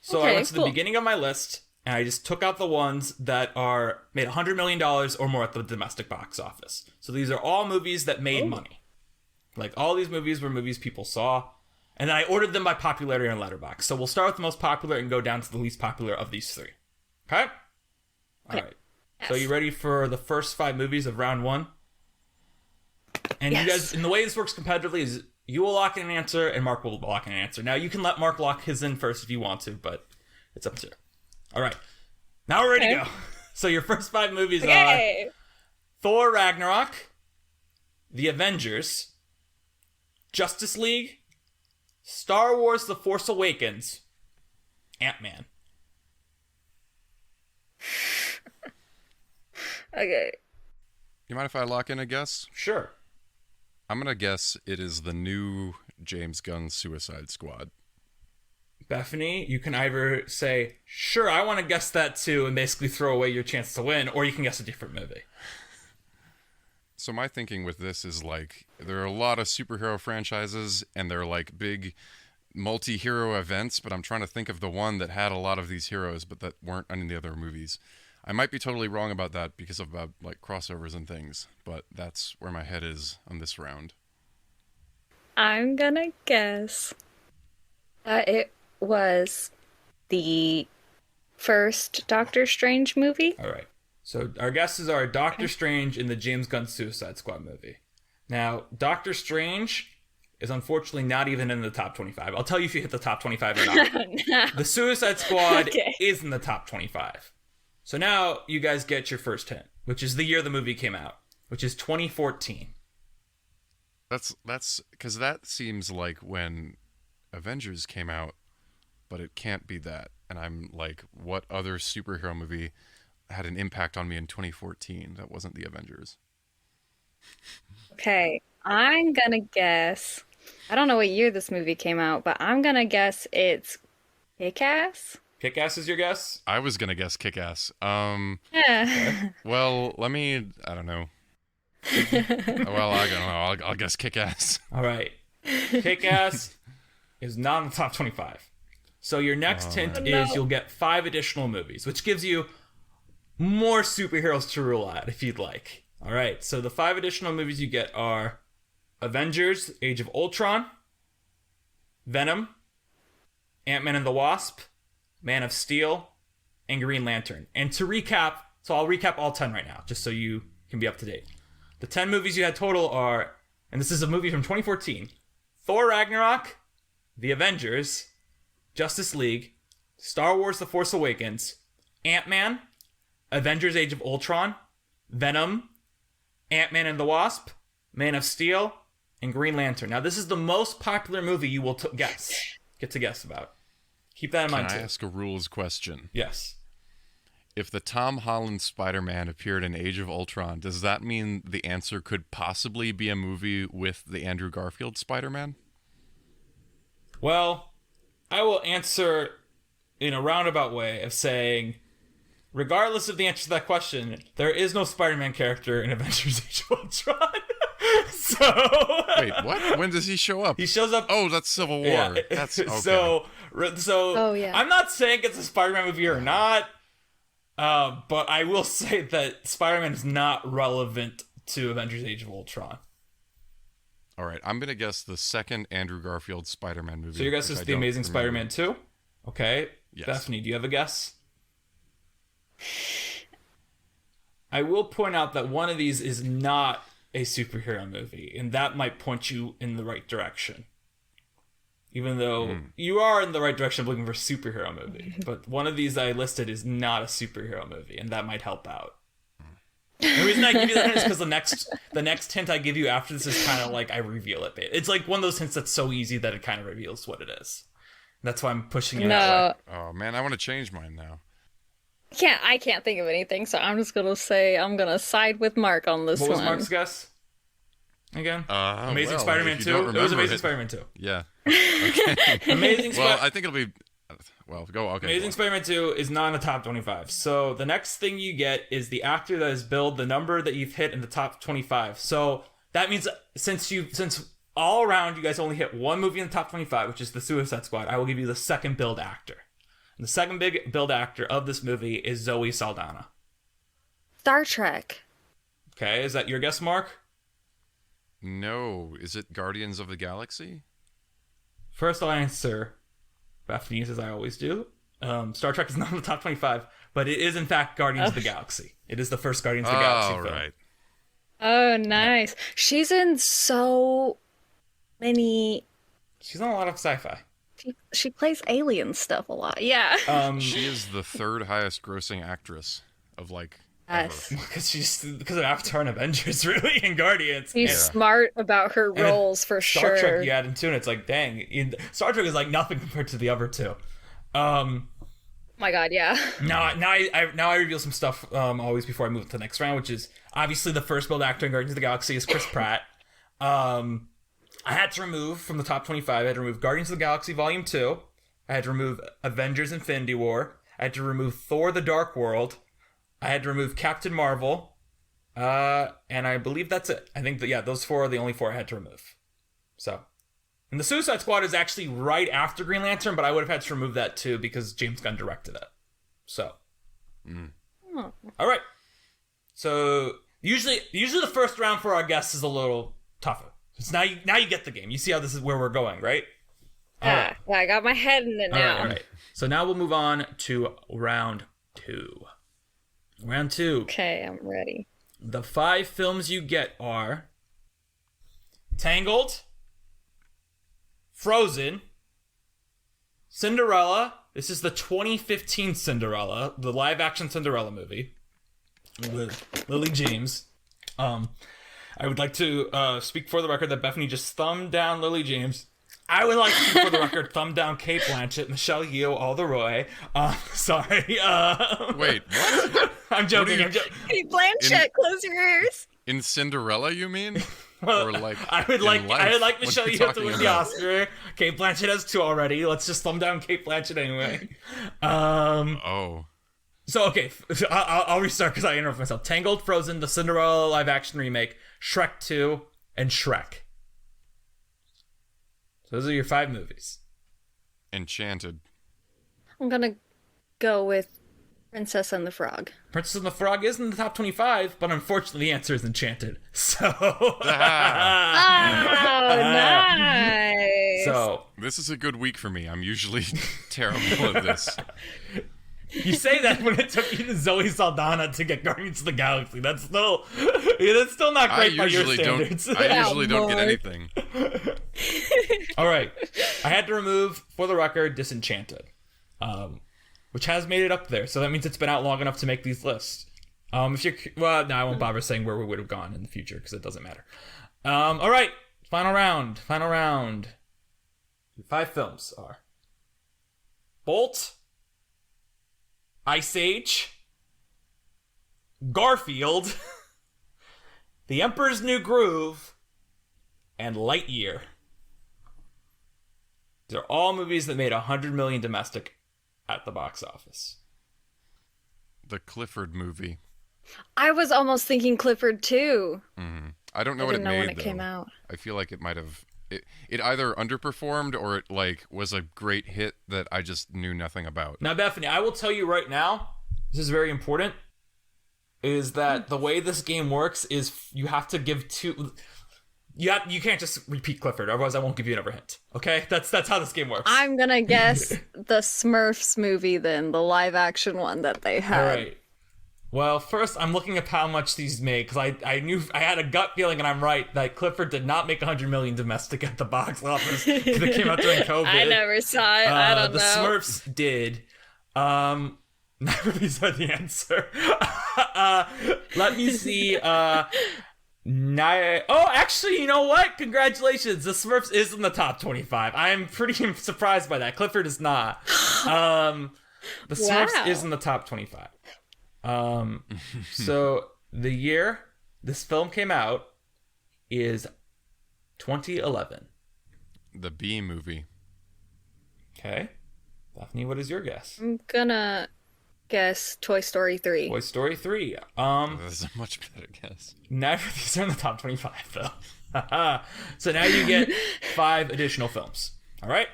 [SPEAKER 1] So I went to the beginning of my list, and I just took out the ones that are made $100 million or more at the domestic box office. So these are all movies that made money. Like, all these movies were movies people saw, and then I ordered them by popularity on Letterboxd. So we'll start with the most popular and go down to the least popular of these 3. Okay? All right.
[SPEAKER 3] Yes.
[SPEAKER 1] So you ready for the first 5 movies of round 1? And
[SPEAKER 3] Yes.
[SPEAKER 1] you guys, and the way this works competitively is you will lock in an answer and Mark will lock in an answer. Now you can let Mark lock his in first if you want to, but it's up to you. All right. Now we're ready to go. So your first 5 movies are Thor Ragnarok, The Avengers, Justice League, Star Wars The Force Awakens, Ant-Man.
[SPEAKER 3] Okay.
[SPEAKER 2] You mind if I lock in a guess?
[SPEAKER 1] Sure.
[SPEAKER 2] I'm gonna guess it is the new James Gunn Suicide Squad.
[SPEAKER 1] Bethany, you can either say, sure, I want to guess that too, and basically throw away your chance to win, or you can guess a different movie.
[SPEAKER 2] So my thinking with this is, like, there are a lot of superhero franchises, and they're like big multi-hero events, but I'm trying to think of the one that had a lot of these heroes, but that weren't any of the other movies. I might be totally wrong about that because of like crossovers and things, but that's where my head is on this round.
[SPEAKER 3] I'm gonna guess that it was the first Doctor Strange movie.
[SPEAKER 1] All right. So our guesses are Doctor Strange in the James Gunn Suicide Squad movie. Now, Doctor Strange is unfortunately not even in the top 25. I'll tell you if you hit the top 25 or not.
[SPEAKER 3] No.
[SPEAKER 1] The Suicide Squad
[SPEAKER 3] Okay.
[SPEAKER 1] is in the top 25. So now you guys get your first hint, which is the year the movie came out, which is 2014.
[SPEAKER 2] That's because that seems like when Avengers came out, but it can't be that. And I'm like, what other superhero movie had an impact on me in 2014 that wasn't the Avengers?
[SPEAKER 3] Okay, I'm gonna guess. I don't know what year this movie came out, but I'm gonna guess it's Kick-Ass.
[SPEAKER 1] Kick-Ass is your guess?
[SPEAKER 2] I was gonna guess Kick-Ass.
[SPEAKER 3] Yeah.
[SPEAKER 2] Well, I don't know. Well, I don't know. I'll guess Kick-Ass.
[SPEAKER 1] All right. Kick-Ass is not in the top 25. So your next hint
[SPEAKER 3] no.
[SPEAKER 1] is you'll get 5 additional movies, which gives you more superheroes to rule out if you'd like. All right, so the 5 additional movies you get are Avengers, Age of Ultron, Venom, Ant-Man and the Wasp, Man of Steel, and Green Lantern. And to recap, so I'll recap all 10 right now, just so you can be up to date. The 10 movies you had total are, and this is a movie from 2014, Thor Ragnarok, The Avengers, Justice League, Star Wars The Force Awakens, Ant-Man, Avengers Age of Ultron, Venom, Ant-Man and the Wasp, Man of Steel, and Green Lantern. Now, this is the most popular movie you will get to guess about. Keep that in mind, too.
[SPEAKER 2] Can I ask a rules question?
[SPEAKER 1] Yes.
[SPEAKER 2] If the Tom Holland Spider-Man appeared in Age of Ultron, does that mean the answer could possibly be a movie with the Andrew Garfield Spider-Man?
[SPEAKER 1] Well, I will answer in a roundabout way of saying, regardless of the answer to that question, there is no Spider-Man character in Avengers Age of Ultron. So...
[SPEAKER 2] Wait, what? When does he show up?
[SPEAKER 1] He shows up...
[SPEAKER 2] Oh, that's Civil War.
[SPEAKER 1] Yeah.
[SPEAKER 2] That's okay.
[SPEAKER 1] So
[SPEAKER 3] Oh, yeah.
[SPEAKER 1] I'm not saying it's a Spider-Man movie or not, but I will say that Spider-Man is not relevant to Avengers Age of Ultron.
[SPEAKER 2] All right, I'm going to guess the second Andrew Garfield Spider-Man movie.
[SPEAKER 1] So your guess is The Amazing Spider-Man 2? Okay.
[SPEAKER 2] Yes.
[SPEAKER 1] Bethany, do you have a guess? I will point out that one of these is not a superhero movie, and that might point you in the right direction. Even though you are in the right direction of looking for a superhero movie. But one of these I listed is not a superhero movie, and that might help out. The reason I give you that hint is because the next hint I give you after this is kind of like I reveal it. It's like one of those hints that's so easy that it kind of reveals what it is. That's why I'm pushing it that way.
[SPEAKER 2] Oh, man, I want to change mine now.
[SPEAKER 3] I can't think of anything, so I'm just gonna say I'm gonna side with Mark on this one.
[SPEAKER 1] What was Mark's guess? Again? Amazing
[SPEAKER 2] well,
[SPEAKER 1] Spider-Man
[SPEAKER 2] if
[SPEAKER 1] 2?
[SPEAKER 2] you don't
[SPEAKER 1] It was
[SPEAKER 2] remember
[SPEAKER 1] Amazing
[SPEAKER 2] it-
[SPEAKER 1] Spider-Man 2.
[SPEAKER 2] Yeah. Okay.
[SPEAKER 1] Amazing
[SPEAKER 2] Well, I think it'll be... Well, go. Okay.
[SPEAKER 1] Amazing
[SPEAKER 2] go
[SPEAKER 1] Spider-Man 2 is not in the top 25. So the next thing you get is the actor that has billed the number that you've hit in the top 25. So that means since all around you guys only hit one movie in the top 25, which is the Suicide Squad, I will give you the second billed actor. And the second big billed actor of this movie is Zoe Saldana.
[SPEAKER 3] Star Trek.
[SPEAKER 1] Okay, is that your guess, Mark?
[SPEAKER 2] No. Is it Guardians of the Galaxy?
[SPEAKER 1] First I'll answer Bethany's as I always do. Star Trek is not in the top 25, but it is in fact Guardians of the Galaxy. It is the first Guardians of the Galaxy film.
[SPEAKER 2] Right.
[SPEAKER 3] Oh, nice. She's in so many...
[SPEAKER 1] She's on a lot of sci-fi.
[SPEAKER 3] She plays alien stuff a lot. Yeah.
[SPEAKER 2] She is the third highest grossing actress of ever.
[SPEAKER 3] Yes.
[SPEAKER 1] Because of Avatar and Avengers, really, and Guardians.
[SPEAKER 3] She's
[SPEAKER 1] And
[SPEAKER 3] smart about her roles for
[SPEAKER 1] Star
[SPEAKER 3] sure.
[SPEAKER 1] Trek you add into, and it's like, dang, Star Trek is like nothing compared to the other two.
[SPEAKER 3] Oh my god, yeah.
[SPEAKER 1] Now I reveal some stuff always before I move to the next round, which is obviously the first build actor in Guardians of the Galaxy is Chris Pratt. I had to remove from the top 25. I had to remove Guardians of the Galaxy Volume 2. I had to remove Avengers Infinity War. I had to remove Thor the Dark World. I had to remove Captain Marvel. And I believe that's it. I think that, those 4 are the only 4 I had to remove. So, and the Suicide Squad is actually right after Green Lantern, but I would have had to remove that too because James Gunn directed it. So, all right. So usually the first round for our guests is a little tougher. So now you get the game. You see how this is where we're going, right?
[SPEAKER 3] Yeah, I got my head in it now.
[SPEAKER 1] All right. So now we'll move on to round 2. Round 2.
[SPEAKER 3] Okay, I'm ready.
[SPEAKER 1] The 5 films you get are Tangled, Frozen, Cinderella. This is the 2015 Cinderella, the live-action Cinderella movie with Lily James. I would like to speak for the record that Bethany just thumbed down Lily James. I would like to speak for the record, thumb down Kate Blanchett, Michelle Yeoh, all the Roy. Sorry.
[SPEAKER 2] Wait, what?
[SPEAKER 1] I'm joking.
[SPEAKER 3] Hey, Blanchett, close your ears.
[SPEAKER 2] In Cinderella, you mean?
[SPEAKER 1] Well,
[SPEAKER 2] Or
[SPEAKER 1] I would like
[SPEAKER 2] What
[SPEAKER 1] Michelle
[SPEAKER 2] are you
[SPEAKER 1] Yeoh to
[SPEAKER 2] talking
[SPEAKER 1] win the
[SPEAKER 2] about?
[SPEAKER 1] Oscar. Kate Blanchett has 2 already. Let's just thumb down Kate Blanchett anyway.
[SPEAKER 2] Oh.
[SPEAKER 1] So okay, I'll restart because I interrupted myself. Tangled, Frozen, the Cinderella live action remake, Shrek 2, and Shrek. So those are your 5 movies.
[SPEAKER 2] Enchanted.
[SPEAKER 3] I'm gonna go with Princess and the Frog.
[SPEAKER 1] Princess and the Frog is in the top 25, but unfortunately the answer is Enchanted. So...
[SPEAKER 3] Oh, nice!
[SPEAKER 1] So...
[SPEAKER 2] This is a good week for me. I'm usually terrible at this.
[SPEAKER 1] You say that when it took you to Zoe Saldana to get Guardians of the Galaxy. That's still not great by your standards.
[SPEAKER 2] I usually don't get anything.
[SPEAKER 1] All right. I had to remove, for the record, Disenchanted, which has made it up there. So that means it's been out long enough to make these lists. If you're no, I won't bother saying where we would have gone in the future because it doesn't matter. All right. Final round. The 5 films are Bolt, Ice Age, Garfield, The Emperor's New Groove, and Lightyear. These are all movies that made $100 million domestic at the box office.
[SPEAKER 2] The Clifford movie.
[SPEAKER 3] I was almost thinking Clifford too.
[SPEAKER 2] Mm-hmm. I don't know
[SPEAKER 3] I
[SPEAKER 2] what it
[SPEAKER 3] didn't know
[SPEAKER 2] made,
[SPEAKER 3] when it
[SPEAKER 2] though.
[SPEAKER 3] came out.
[SPEAKER 2] I feel like it might have... It either underperformed or it, like, was a great hit that I just knew nothing about.
[SPEAKER 1] Now, Bethany, I will tell you right now, this is very important, is that the way this game works is you have to give two... You can't just repeat Clifford, otherwise I won't give you another hint. Okay? That's how this game works.
[SPEAKER 3] I'm gonna guess the Smurfs movie then, the live action one that they had.
[SPEAKER 1] All right. Well, first, I'm looking at how much these made, because I knew, I had a gut feeling, and I'm right, that Clifford did not make $100 million domestic at the box office, because it came out during COVID.
[SPEAKER 3] I never saw it, I don't know.
[SPEAKER 1] The Smurfs did. Neither of these are the answer. Let me see, actually, you know what? Congratulations, the Smurfs is in the top 25. I am pretty surprised by that. Clifford is not. The Smurfs is in the top 25. So the year this film came out is 2011.
[SPEAKER 2] The Bee movie.
[SPEAKER 1] Okay. Daphne, what is your guess?
[SPEAKER 3] I'm gonna guess Toy Story 3.
[SPEAKER 1] Toy Story 3.
[SPEAKER 2] That's a much better guess.
[SPEAKER 1] Never these are in the top 25 though. So now you get 5 additional films. All right?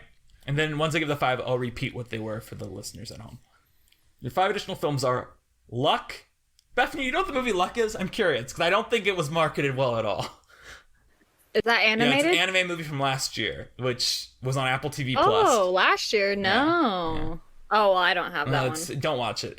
[SPEAKER 1] And then once I give the 5, I'll repeat what they were for the listeners at home. Your 5 additional films are Luck. Bethany, you know what the movie Luck is? I'm curious, because I don't think it was marketed well at all.
[SPEAKER 3] Is that animated?
[SPEAKER 1] Yeah, it's an anime movie from last year, which was on Apple TV+.
[SPEAKER 3] Oh, last year? No.
[SPEAKER 1] Yeah.
[SPEAKER 3] Oh, well, I don't have that one.
[SPEAKER 1] Don't watch it.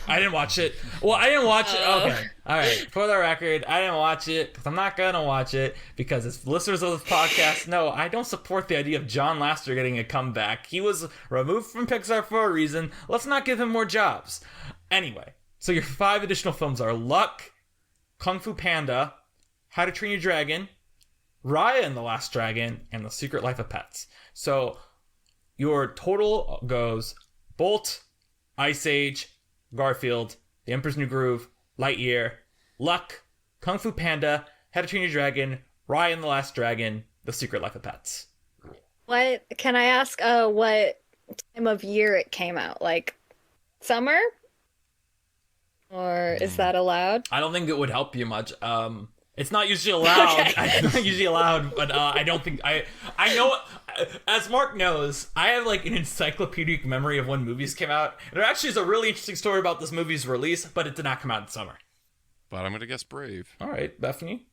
[SPEAKER 1] I didn't watch it. Well, I didn't watch it. Okay. All right. For the record, I didn't watch it because I'm not going to watch it because as listeners of this podcast know, I don't support the idea of John Lasseter getting a comeback. He was removed from Pixar for a reason. Let's not give him more jobs. Anyway, so your 5 additional films are Luck, Kung Fu Panda, How to Train Your Dragon, Raya and the Last Dragon, and The Secret Life of Pets. So your total goes Bolt, Ice Age, Garfield, The Emperor's New Groove, Lightyear, Luck, Kung Fu Panda, How to Train Your Dragon, Raya and the Last Dragon, The Secret Life of Pets.
[SPEAKER 3] What can I ask? What time of year it came out? Like summer, or is that allowed?
[SPEAKER 1] I don't think it would help you much. It's not usually allowed. Okay. It's not usually allowed, but I don't think I know. As Mark knows, I have like an encyclopedic memory of when movies came out. And there actually is a really interesting story about this movie's release, but it did not come out in summer.
[SPEAKER 2] But I'm gonna guess Brave.
[SPEAKER 1] All right, Bethany.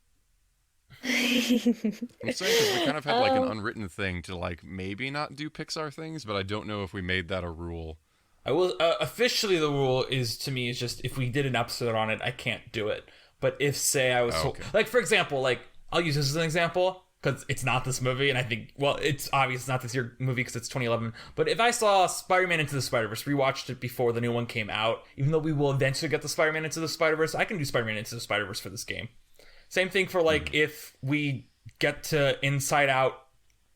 [SPEAKER 2] I'm saying because we kind of had like an unwritten thing to like maybe not do Pixar things, but I don't know if we made that a rule.
[SPEAKER 1] I will officially the rule is to me is just if we did an episode on it, I can't do it. But if say I was like for example, like I'll use this as an example because it's not this movie, and I think it's obvious it's not this year movie because it's 2011. But if I saw Spider-Man Into the Spider-Verse, rewatched it before the new one came out, even though we will eventually get the Spider-Man Into the Spider-Verse, I can do Spider-Man Into the Spider-Verse for this game. Same thing for like if we get to Inside Out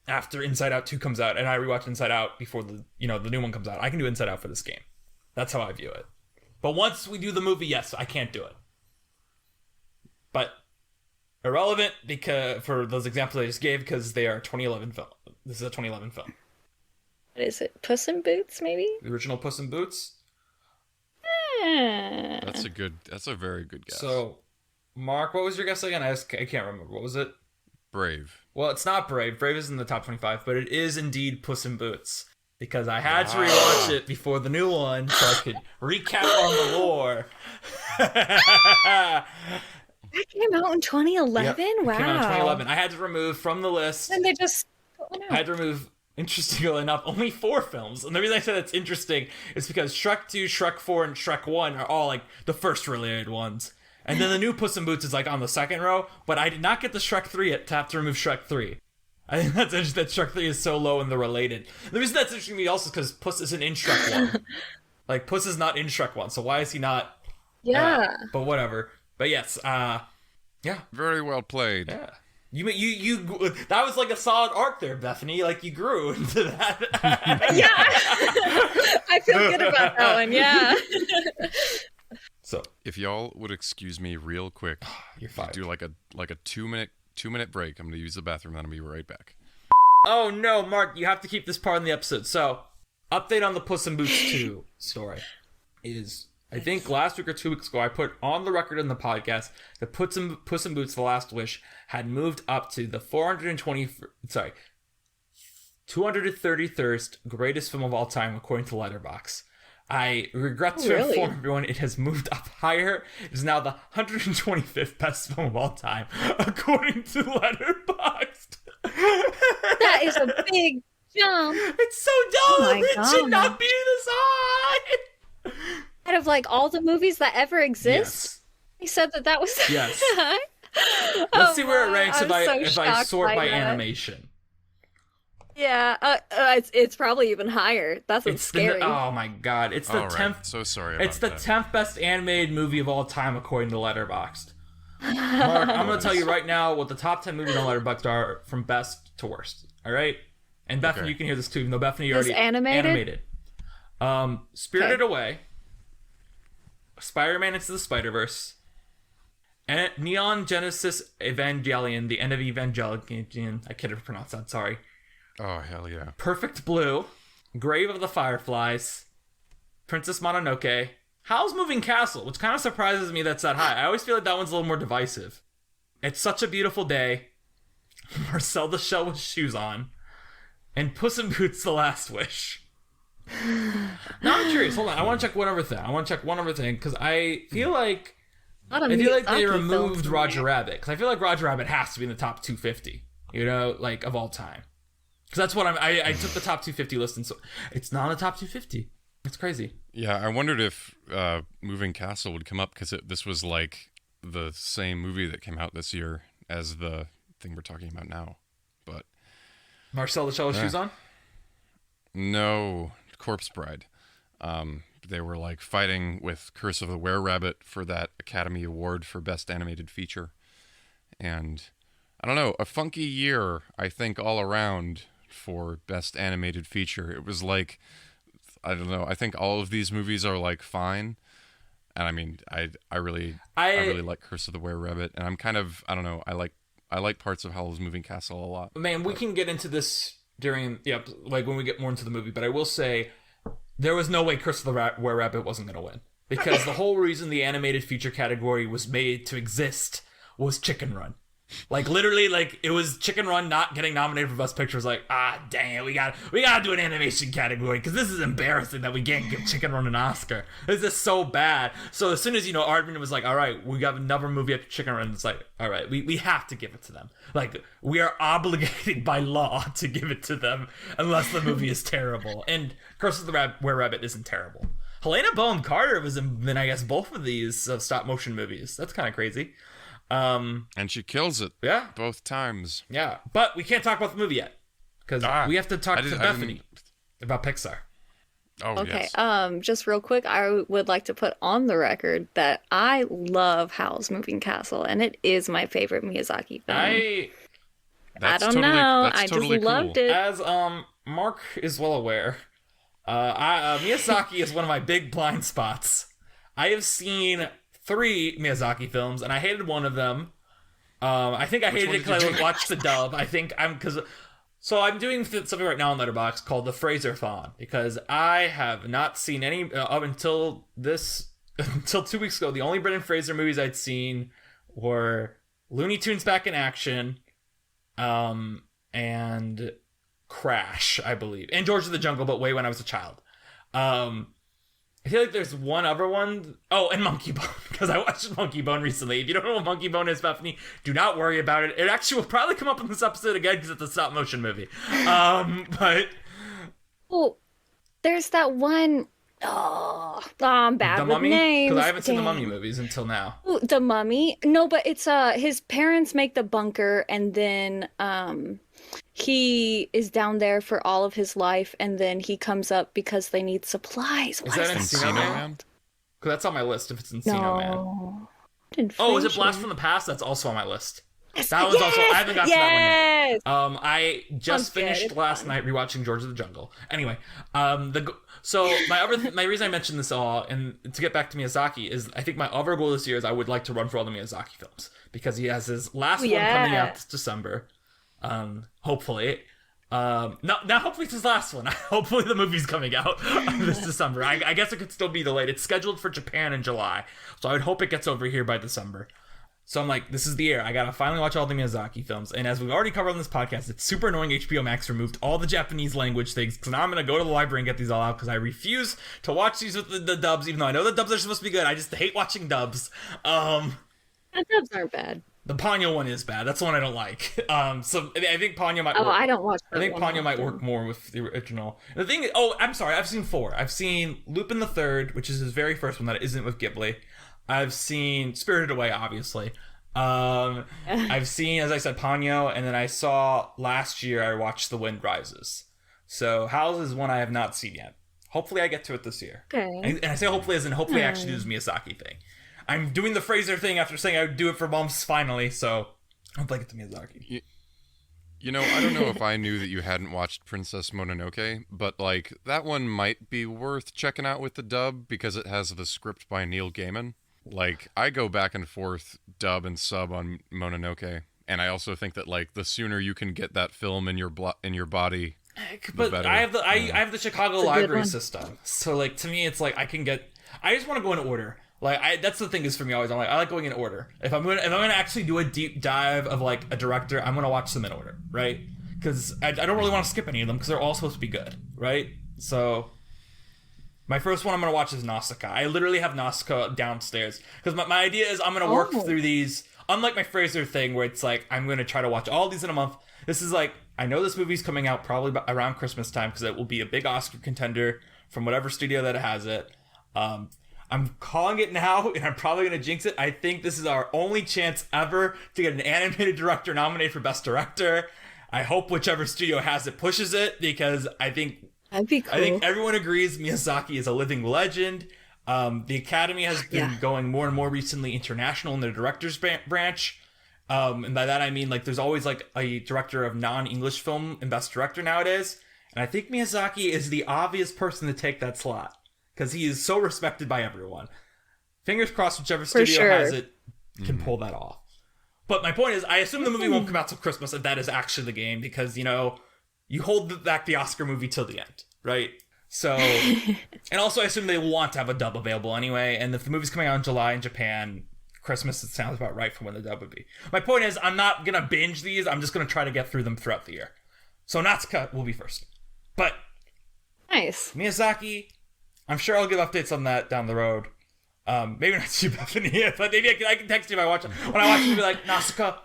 [SPEAKER 1] after Inside Out 2 comes out, and I rewatch Inside Out before the new one comes out, I can do Inside Out for this game. That's how I view it. But once we do the movie, yes, I can't do it. But irrelevant because for those examples I just gave because they are 2011 film. This is a 2011 film.
[SPEAKER 3] What is it? Puss in Boots, maybe?
[SPEAKER 1] The original Puss in Boots.
[SPEAKER 2] That's a very good guess.
[SPEAKER 1] So, Mark, what was your guess again? I can't remember. What was it?
[SPEAKER 2] Brave.
[SPEAKER 1] Well, it's not Brave. Brave is in the top 25, but it is indeed Puss in Boots. because I had to rewatch it before the new one so I could recap on the lore.
[SPEAKER 3] That came out in 2011?
[SPEAKER 1] Yep,
[SPEAKER 3] Wow.
[SPEAKER 1] It came out in 2011. I had to remove from the list.
[SPEAKER 3] And they just...
[SPEAKER 1] I had to remove, interestingly enough, only 4 films. And the reason I said that's interesting is because Shrek 2, Shrek 4, and Shrek 1 are all, like, the first related ones. And then the new Puss in Boots is, like, on the second row. But I did not get the Shrek 3 yet to have to remove Shrek 3. I think that's interesting that Shrek 3 is so low in the related. The reason that's interesting to me also is because Puss isn't in Shrek 1. Like, Puss is not in Shrek 1, so why is he not?
[SPEAKER 3] Yeah.
[SPEAKER 1] But whatever. But yes, yeah.
[SPEAKER 2] Very well played.
[SPEAKER 1] Yeah. You that was like a solid arc there, Bethany. Like, you grew into that.
[SPEAKER 3] Yeah. I feel good about that one, yeah.
[SPEAKER 1] So,
[SPEAKER 2] If y'all would excuse me real quick,
[SPEAKER 1] you're fired.
[SPEAKER 2] do like a 2-minute break. I'm gonna use the bathroom, then I'll be right back.
[SPEAKER 1] Oh no, Mark, you have to keep this part in the episode. So, update on the Puss in Boots 2 story is, I think last week or 2 weeks ago, I put on the record in the podcast that Puss in Boots: The Last Wish had moved up to the 233rd greatest film of all time according to Letterboxd. I regret to inform everyone it has moved up higher. It is now the 125th best film of all time according to Letterboxd.
[SPEAKER 3] That is a big jump.
[SPEAKER 1] It's so dumb.
[SPEAKER 3] Oh my
[SPEAKER 1] It should
[SPEAKER 3] God.
[SPEAKER 1] not be this high.
[SPEAKER 3] Out of like all the movies that ever exist, he said that was
[SPEAKER 1] Yes.
[SPEAKER 3] high.
[SPEAKER 1] Let's see where it ranks
[SPEAKER 3] I'm so
[SPEAKER 1] if I
[SPEAKER 3] shocked
[SPEAKER 1] sort by
[SPEAKER 3] that.
[SPEAKER 1] animation.
[SPEAKER 3] Yeah, it's probably even higher. That's what's scary.
[SPEAKER 1] Oh my god! It's the
[SPEAKER 2] All right.
[SPEAKER 1] 10th.
[SPEAKER 2] So sorry about
[SPEAKER 1] It's the
[SPEAKER 2] that.
[SPEAKER 1] 10th best animated movie of all time according to Letterboxd. Mark, I'm gonna tell you right now what the top 10 movies on Letterboxd are from best to worst. All right, and Bethany,
[SPEAKER 2] Okay.
[SPEAKER 1] you can hear this too. Even though Bethany
[SPEAKER 3] This
[SPEAKER 1] already
[SPEAKER 3] animated?
[SPEAKER 1] Spirited
[SPEAKER 3] Okay.
[SPEAKER 1] Away, Spider-Man Into the Spider-Verse, Neon Genesis Evangelion, The End of Evangelion. I can't even pronounce that. Sorry.
[SPEAKER 2] Oh, hell yeah.
[SPEAKER 1] Perfect Blue, Grave of the Fireflies, Princess Mononoke, Howl's Moving Castle, which kind of surprises me that's that high. I always feel like that one's a little more divisive. It's Such a Beautiful Day, Marcel the Shell with Shoes On, and Puss in Boots: The Last Wish. Now I'm curious. Hold on. I want to check one other thing because I feel like they removed Roger Rabbit because I feel like Roger Rabbit has to be in the top 250. You know, like of all time. Because that's what I took the top 250 list, and so it's not in the top 250. It's crazy.
[SPEAKER 2] Yeah, I wondered if Moving Castle would come up because this was like the same movie that came out this year as the thing we're talking about now. But
[SPEAKER 1] Marcel the Shell with Shoes On?
[SPEAKER 2] no, Corpse Bride. They were like fighting with Curse of the Were-Rabbit for that Academy Award for Best Animated Feature. And I don't know, a funky year, I think, all around for Best Animated Feature. It was like, I don't know, I think all of these movies are like fine. And I mean, I really like Curse of the Were-Rabbit, and I'm kind of, I don't know, I like parts of Howl's Moving Castle a lot.
[SPEAKER 1] Man, we can get into this during, like when we get more into the movie, but I will say there was no way Curse of the Were-Rabbit wasn't going to win. Because the whole reason the animated feature category was made to exist was Chicken Run. Like literally, like it was Chicken Run not getting nominated for Best Picture. It was like, dang it, we gotta do an animation category because this is embarrassing that we can't give Chicken Run an Oscar. This is so bad. So as soon as Aardman was like, all right, we got another movie after Chicken Run, it's like, all right, we have to give it to them. Like we are obligated by law to give it to them unless the movie is terrible. And Curse of the Were-Rabbit isn't terrible. Helena Bonham Carter was in I guess both of these stop motion movies. That's kind of crazy.
[SPEAKER 2] And she kills it.
[SPEAKER 1] Yeah.
[SPEAKER 2] Both times.
[SPEAKER 1] Yeah, but we can't talk about the movie yet because we have to talk to Bethany about Pixar.
[SPEAKER 2] Oh,
[SPEAKER 3] Okay,
[SPEAKER 2] yes.
[SPEAKER 3] just real quick, I would like to put on the record that I love Howl's Moving Castle, and it is my favorite Miyazaki film. I don't know. I just loved it.
[SPEAKER 1] As Mark is well aware, Miyazaki is one of my big blind spots. I have seen 3 Miyazaki films, and I hated one of them. I think I hated it because I watched the dub. So I'm doing something right now on Letterboxd called the Fraserthon because I have not seen any up until 2 weeks ago. The only Brendan Fraser movies I'd seen were Looney Tunes Back in Action, and Crash, I believe, and George of the Jungle, but way when I was a child. I feel like there's one other one. Oh, and Monkey Bone, because I watched Monkey Bone recently. If you don't know what Monkey Bone is, Bethany, do not worry about it. It actually will probably come up in this episode again because it's a stop motion movie. But
[SPEAKER 3] Oh, there's that one. Oh, I'm bad
[SPEAKER 1] The
[SPEAKER 3] with
[SPEAKER 1] Mummy,
[SPEAKER 3] names.
[SPEAKER 1] because I haven't seen the
[SPEAKER 3] Dang.
[SPEAKER 1] Mummy movies until now.
[SPEAKER 3] Ooh, the Mummy. No, but it's his parents make the bunker, and then he is down there for all of his life, and then he comes up because they need supplies.
[SPEAKER 1] Is that Encino
[SPEAKER 2] Encino
[SPEAKER 1] Man?
[SPEAKER 2] Man?
[SPEAKER 1] Because that's on my list. If it's Encino Man.
[SPEAKER 3] No. Didn't
[SPEAKER 1] Oh, is it
[SPEAKER 3] Frasier.
[SPEAKER 1] Blast from the Past? That's also on my list.
[SPEAKER 3] Yes,
[SPEAKER 1] That was also. I haven't got to that one yet.
[SPEAKER 3] yes!
[SPEAKER 1] I just
[SPEAKER 3] Sounds good.
[SPEAKER 1] finished
[SPEAKER 3] It's
[SPEAKER 1] last
[SPEAKER 3] fun.
[SPEAKER 1] night rewatching George of the Jungle. Anyway, so my reason I mentioned this all, and to get back to Miyazaki, is I think my other goal this year is I would like to run for all the Miyazaki films because he has his last one coming out this December. Hopefully. Now hopefully it's his last one. Hopefully the movie's coming out this December. I guess it could still be delayed. It's scheduled for Japan in July, so I would hope it gets over here by December. So I'm like, this is the year. I gotta finally watch all the Miyazaki films. And as we've already covered on this podcast, it's super annoying HBO Max removed all the Japanese language things. So now I'm gonna go to the library and get these all out because I refuse to watch these with the dubs, even though I know the dubs are supposed to be good. I just hate watching dubs.
[SPEAKER 3] The dubs aren't bad.
[SPEAKER 1] The Ponyo one is bad. That's the one I don't like. So I think Ponyo might
[SPEAKER 3] Oh,
[SPEAKER 1] work.
[SPEAKER 3] I don't watch that
[SPEAKER 1] I think
[SPEAKER 3] one
[SPEAKER 1] Ponyo might
[SPEAKER 3] often.
[SPEAKER 1] work more with the original. The thing I'm sorry, I've seen 4. I've seen Lupin the Third, which is his very first one that isn't with Ghibli. I've seen Spirited Away, obviously. I've seen, as I said, Ponyo, and then I saw last year I watched The Wind Rises. So Howl's is one I have not seen yet. Hopefully I get to it this year.
[SPEAKER 3] Okay.
[SPEAKER 1] And I say hopefully as in hopefully I actually do this Miyazaki thing. I'm doing the Fraser thing after saying I would do it for months finally, so hopefully I get to Miyazaki.
[SPEAKER 2] You know, I don't know if I knew that you hadn't watched Princess Mononoke, but, like, that one might be worth checking out with the dub because it has the script by Neil Gaiman. Like, I go back and forth dub and sub on Mononoke, and I also think that, like, the sooner you can get that film in your body,
[SPEAKER 1] But
[SPEAKER 2] better.
[SPEAKER 1] I have the Chicago
[SPEAKER 3] It's a good
[SPEAKER 1] library
[SPEAKER 3] one.
[SPEAKER 1] system, so like to me it's like I just want to go in order. Like that's the thing is for me always I like going in order. If I'm gonna actually do a deep dive of like a director, I'm gonna watch them in order, right? Because I don't really want to skip any of them because they're all supposed to be good, right? So my first one I'm gonna watch is Nausicaa. I literally have Nausicaa downstairs because my idea is I'm gonna work through these. Unlike my Fraser thing where it's like I'm gonna try to watch all these in a month. This is like I know this movie's coming out probably around Christmas time because it will be a big Oscar contender from whatever studio that has it. I'm calling it now, and I'm probably going to jinx it. I think this is our only chance ever to get an animated director nominated for Best Director. I hope whichever studio has it pushes it because
[SPEAKER 3] That'd be cool.
[SPEAKER 1] I think everyone agrees Miyazaki is a living legend. The Academy has been going more and more recently international in their director's branch. And by that I mean like there's always like a director of non-English film and Best Director nowadays. And I think Miyazaki is the obvious person to take that slot because he is so respected by everyone. Fingers crossed whichever studio has it can pull that off. But my point is, I assume the movie won't come out till Christmas if that is actually the game because, you know, you hold back the Oscar movie till the end, right? So, and also I assume they want to have a dub available anyway. And if the movie's coming out in July in Japan, Christmas, it sounds about right for when the dub would be. My point is, I'm not going to binge these. I'm just going to try to get through them throughout the year. So Nausicaa will be first. But
[SPEAKER 3] Nice.
[SPEAKER 1] Miyazaki, I'm sure I'll give updates on that down the road. Maybe not to you, Bethany, but maybe I can text you if I watch it. When I watch it, I'll be like, Nausicaa,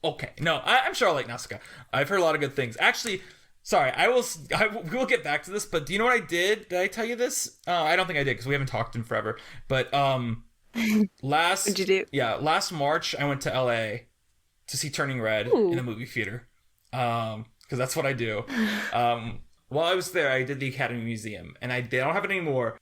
[SPEAKER 1] okay. No, I'm sure I'll like Nausicaa. I've heard a lot of good things. Actually, sorry, we will get back to this, but do you know what I did? Did I tell you this? I don't think I did because we haven't talked in forever. But
[SPEAKER 3] What'd you do?
[SPEAKER 1] Yeah, last March I went to LA to see Turning Red in a movie theater. Because that's what I do. While I was there, I did the Academy Museum, and they don't have it anymore.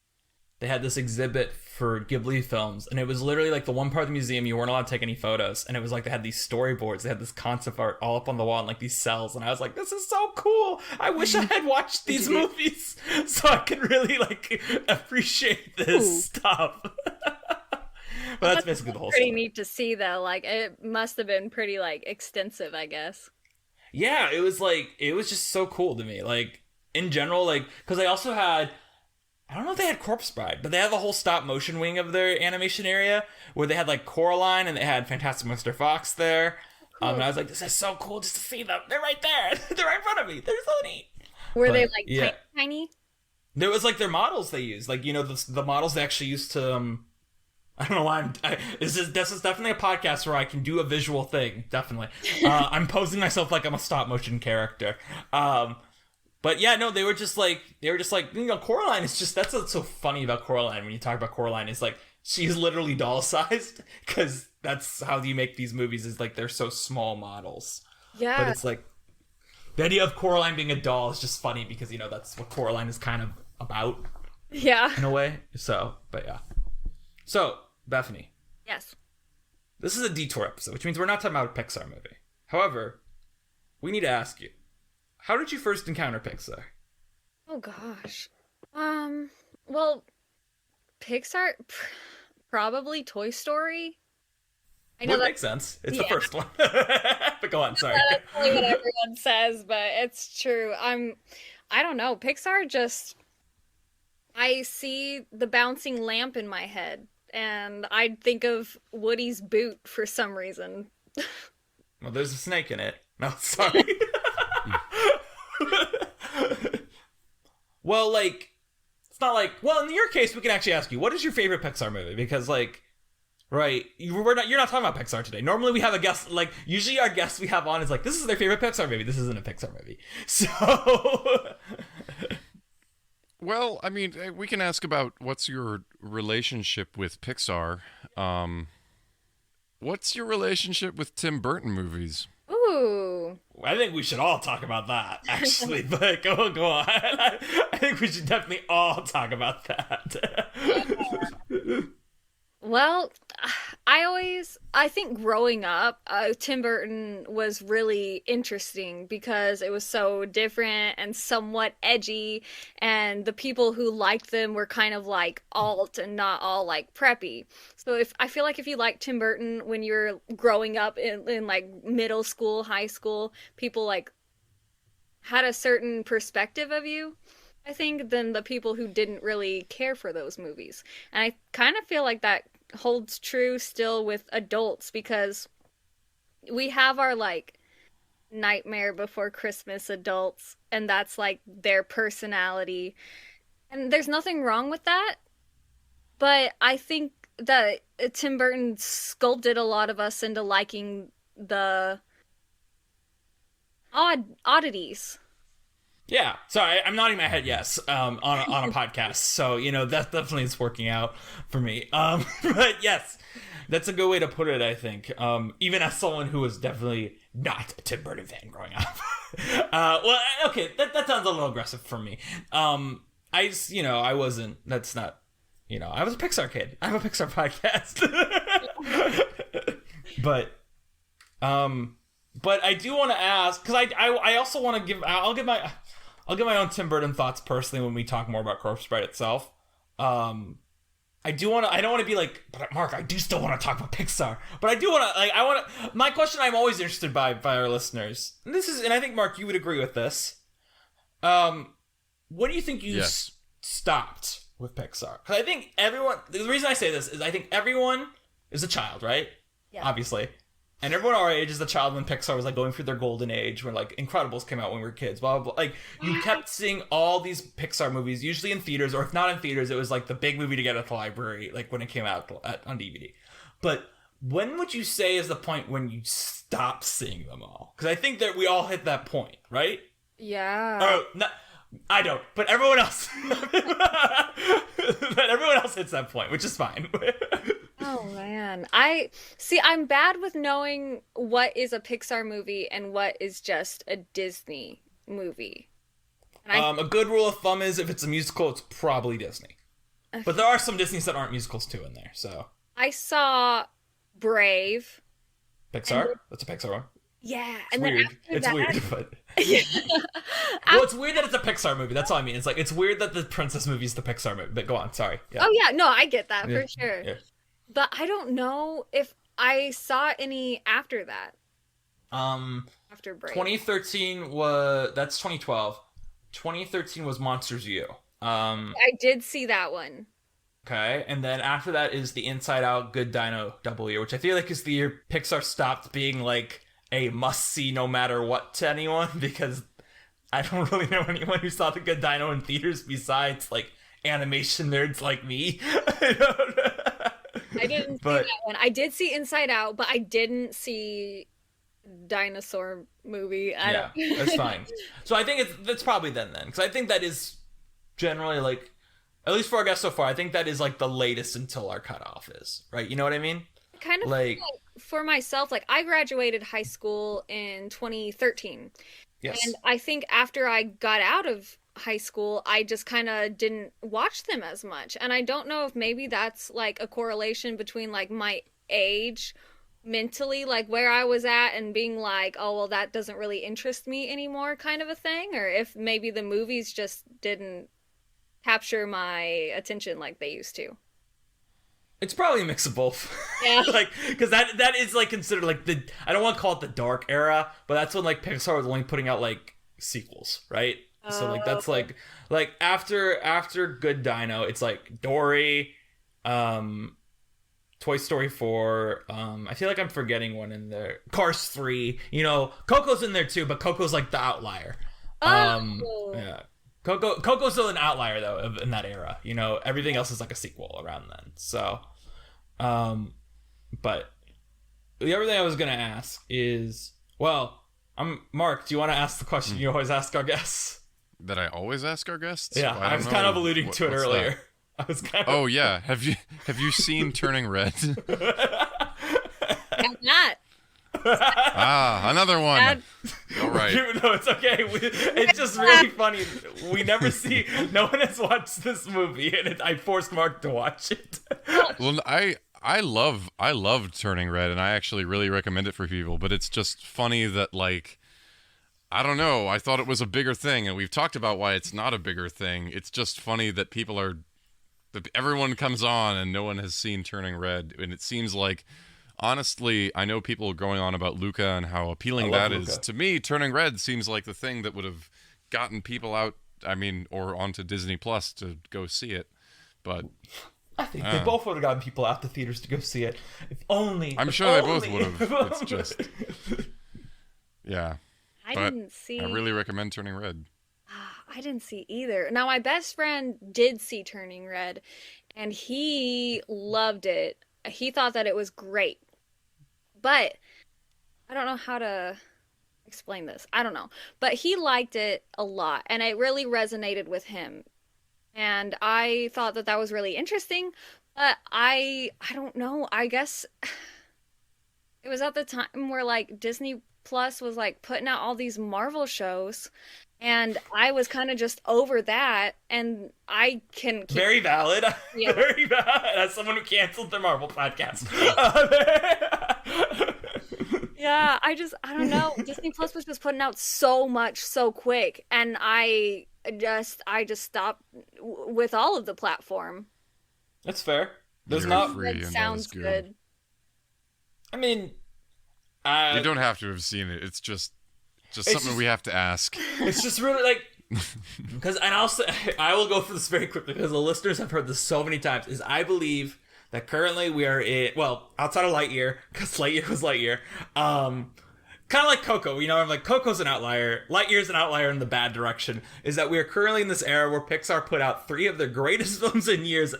[SPEAKER 1] They had this exhibit for Ghibli films, and it was literally like the one part of the museum you weren't allowed to take any photos, and it was like they had these storyboards, they had this concept art all up on the wall in like these cells, and I was like, this is so cool! I wish I had watched these movies so I could really like appreciate this stuff. But that's basically the whole
[SPEAKER 3] Pretty
[SPEAKER 1] story.
[SPEAKER 3] neat to see though. Like it must have been pretty like extensive, I guess.
[SPEAKER 1] Yeah, it was just so cool to me. Like in general, like because they also had. I don't know if they had Corpse Bride, but they had the whole stop motion wing of their animation area where they had like Coraline and they had Fantastic Mr. Fox there. And I was like, this is so cool just to see them. They're right there. They're right in front of me. They're so neat.
[SPEAKER 3] Were they like tiny?
[SPEAKER 1] There was like their models they used, like, you know, the models they actually used to. I don't know why this is definitely a podcast where I can do a visual thing. Definitely, I'm posing myself like I'm a stop motion character. But yeah, no, they were just like, you know, Coraline is just, that's what's so funny about Coraline when you talk about Coraline is like, she's literally doll sized because that's how you make these movies is like they're so small models.
[SPEAKER 3] Yeah.
[SPEAKER 1] But it's like, the idea of Coraline being a doll is just funny because, you know, that's what Coraline is kind of about.
[SPEAKER 3] Yeah.
[SPEAKER 1] In a way. So, but yeah. So, Bethany.
[SPEAKER 3] Yes.
[SPEAKER 1] This is a detour episode, which means we're not talking about a Pixar movie. However, we need to ask you, how did you first encounter Pixar?
[SPEAKER 3] Oh gosh. Well, Pixar, probably Toy Story. I know
[SPEAKER 1] Would
[SPEAKER 3] that
[SPEAKER 1] make sense. It's the first one. But go on, sorry.
[SPEAKER 3] That's probably what everyone says, but it's true. I don't know. Pixar just, I see the bouncing lamp in my head, and I think of Woody's boot for some reason.
[SPEAKER 1] Well, there's a snake in it. No, sorry. Well, like, it's not like, well, in your case, we can actually ask you, what is your favorite Pixar movie? Because, like, right, you're not talking about Pixar today. Normally we have a guest, like, usually our guests we have on is like, this is their favorite Pixar movie. This isn't a Pixar movie. So...
[SPEAKER 2] Well, I mean, we can ask about what's your relationship with Pixar. What's your relationship with Tim Burton movies?
[SPEAKER 3] Ooh.
[SPEAKER 1] I think we should all talk about that, actually. But go on. I think we should definitely all talk about that.
[SPEAKER 3] Well, I think growing up, Tim Burton was really interesting because it was so different and somewhat edgy, and the people who liked them were kind of like alt and not all like preppy. So I feel like if you like Tim Burton when you're growing up in like middle school, high school, people like had a certain perspective of you, I think, than the people who didn't really care for those movies. And I kind of feel like that holds true still with adults because we have our like Nightmare Before Christmas adults, and that's like their personality. And there's nothing wrong with that. But I think that Tim Burton sculpted a lot of us into liking the oddities.
[SPEAKER 1] Yeah, sorry, I'm nodding my head yes on a podcast, so, you know, that definitely is working out for me. But yes, that's a good way to put it, I think. Even as someone who was definitely not a Tim Burton fan growing up. Well, okay, that sounds a little aggressive for me. I just, you know, I wasn't, that's not, you know, I was a Pixar kid. I have a Pixar podcast. But I do want to ask, because I also want to give, I'll give my own Tim Burton thoughts personally when we talk more about Corpse Bride itself. I don't want to be like, but Mark, I do still want to talk about Pixar. But I do want to, like, my question I'm always interested by our listeners, and I think, Mark, you would agree with this. What do you think you stopped with Pixar? Because I think the reason I say this is I think everyone is a child, right?
[SPEAKER 3] Yeah.
[SPEAKER 1] Obviously. And everyone our age is the child when Pixar was like going through their golden age, when like Incredibles came out when we were kids. Blah, blah, blah. Like you kept seeing all these Pixar movies, usually in theaters, or if not in theaters, it was like the big movie to get at the library, like when it came out on DVD. But when would you say is the point when you stop seeing them all? Because I think that we all hit that point, right?
[SPEAKER 3] Yeah.
[SPEAKER 1] Or not, I don't, but everyone else, hits that point, which is fine.
[SPEAKER 3] Oh man. I'm bad with knowing what is a Pixar movie and what is just a Disney movie. And
[SPEAKER 1] a good rule of thumb is if it's a musical, it's probably Disney. Okay. But there are some Disneys that aren't musicals too in there, so.
[SPEAKER 3] I saw Brave.
[SPEAKER 1] Pixar? That's a Pixar one.
[SPEAKER 3] Yeah.
[SPEAKER 1] It's weird. It's weird, but. Well, it's weird that it's a Pixar movie. That's all I mean. It's like, it's weird that the princess movie is the Pixar movie. But go on, sorry. Yeah.
[SPEAKER 3] Oh yeah, no, I get that for sure.
[SPEAKER 1] Yeah.
[SPEAKER 3] But I don't know if I saw any after that. After Brave.
[SPEAKER 1] 2013 that's 2012. 2013 was Monsters U.
[SPEAKER 3] I did see that one.
[SPEAKER 1] Okay, and then after that is the Inside Out Good Dino Double Year, which I feel like is the year Pixar stopped being like a must-see no matter what to anyone, because I don't really know anyone who saw The Good Dino in theaters besides, like, animation nerds like me.
[SPEAKER 3] I didn't see that one. I did see Inside Out, but I didn't see dinosaur movie.
[SPEAKER 1] That's fine. So I think that's probably then, because I think that is generally, like, at least for our guests so far, I think that is, like, the latest until our cutoff is, right? You know what I mean?
[SPEAKER 3] Kind of like for myself, like, I graduated high school in 2013.
[SPEAKER 1] Yes.
[SPEAKER 3] And I think after I got out of high school, I just kind of didn't watch them as much. And I don't know if maybe that's, like, a correlation between, like, my age mentally, like, where I was at and being like, oh, well, that doesn't really interest me anymore kind of a thing. Or if maybe the movies just didn't capture my attention like they used to.
[SPEAKER 1] It's probably a mix of both.
[SPEAKER 3] Yeah.
[SPEAKER 1] Like, because that is, like, considered, like, I don't want to call it the dark era, but that's when, like, Pixar was only putting out, like, sequels, right? So, like, that's, like after Good Dino, it's, like, Dory, Toy Story 4, I feel like I'm forgetting one in there. Cars 3, you know, Coco's in there too, but Coco's, like, the outlier. Yeah. Coco's still an outlier, though, in that era. You know, everything else is, like, a sequel around then. So, but the other thing I was going to ask is, well, Mark, do you want to ask the question you always ask our guests?
[SPEAKER 2] That I always ask our guests?
[SPEAKER 1] Yeah,
[SPEAKER 2] well,
[SPEAKER 1] I was kind of alluding to it earlier.
[SPEAKER 2] That?
[SPEAKER 1] I was kind of...
[SPEAKER 2] Oh, yeah. Have you seen Turning Red?
[SPEAKER 3] I'm not.
[SPEAKER 2] Another one. All right.
[SPEAKER 1] No, it's okay. It's just really funny. We never see. No one has watched this movie, and I forced Mark to watch it.
[SPEAKER 2] Well, I love Turning Red, and I actually really recommend it for people. But it's just funny that, like, I don't know. I thought it was a bigger thing, and we've talked about why it's not a bigger thing. It's just funny that everyone comes on and no one has seen Turning Red, and it seems like. Honestly, I know people are going on about Luca and how appealing that is. To me, Turning Red seems like the thing that would have gotten people out, or onto Disney Plus to go see it. But
[SPEAKER 1] I think they both would have gotten people out the theaters to go see it. If only.
[SPEAKER 2] I'm sure they both would have. It's just... Yeah.
[SPEAKER 3] I didn't see...
[SPEAKER 2] I really recommend Turning Red.
[SPEAKER 3] I didn't see either. Now, my best friend did see Turning Red, and he loved it. He thought that it was great. But I don't know how to explain this. I don't know. But he liked it a lot, and it really resonated with him. And I thought that was really interesting, but I don't know. I guess it was at the time where, like, Disney Plus was, like, putting out all these Marvel shows, and I was kind of just over that, and I can keep...
[SPEAKER 1] Very valid.
[SPEAKER 3] Yeah.
[SPEAKER 1] Very valid. As someone who canceled their Marvel podcast.
[SPEAKER 3] Yeah, I don't know. Disney Plus was just putting out so much so quick, and I just stopped with all of the platform.
[SPEAKER 1] That's fair. There's
[SPEAKER 3] That sounds good.
[SPEAKER 1] I mean,
[SPEAKER 2] you don't have to have seen it. It's just something we have to ask.
[SPEAKER 1] It's just really, like, because, and I will go through this very quickly because the listeners have heard this so many times. Is I believe that currently we are outside of Lightyear, because Lightyear was Lightyear. Kind of like Coco, you know, I'm like, Coco's an outlier. Lightyear's an outlier in the bad direction. Is that we are currently in this era where Pixar put out 3 of their greatest films in years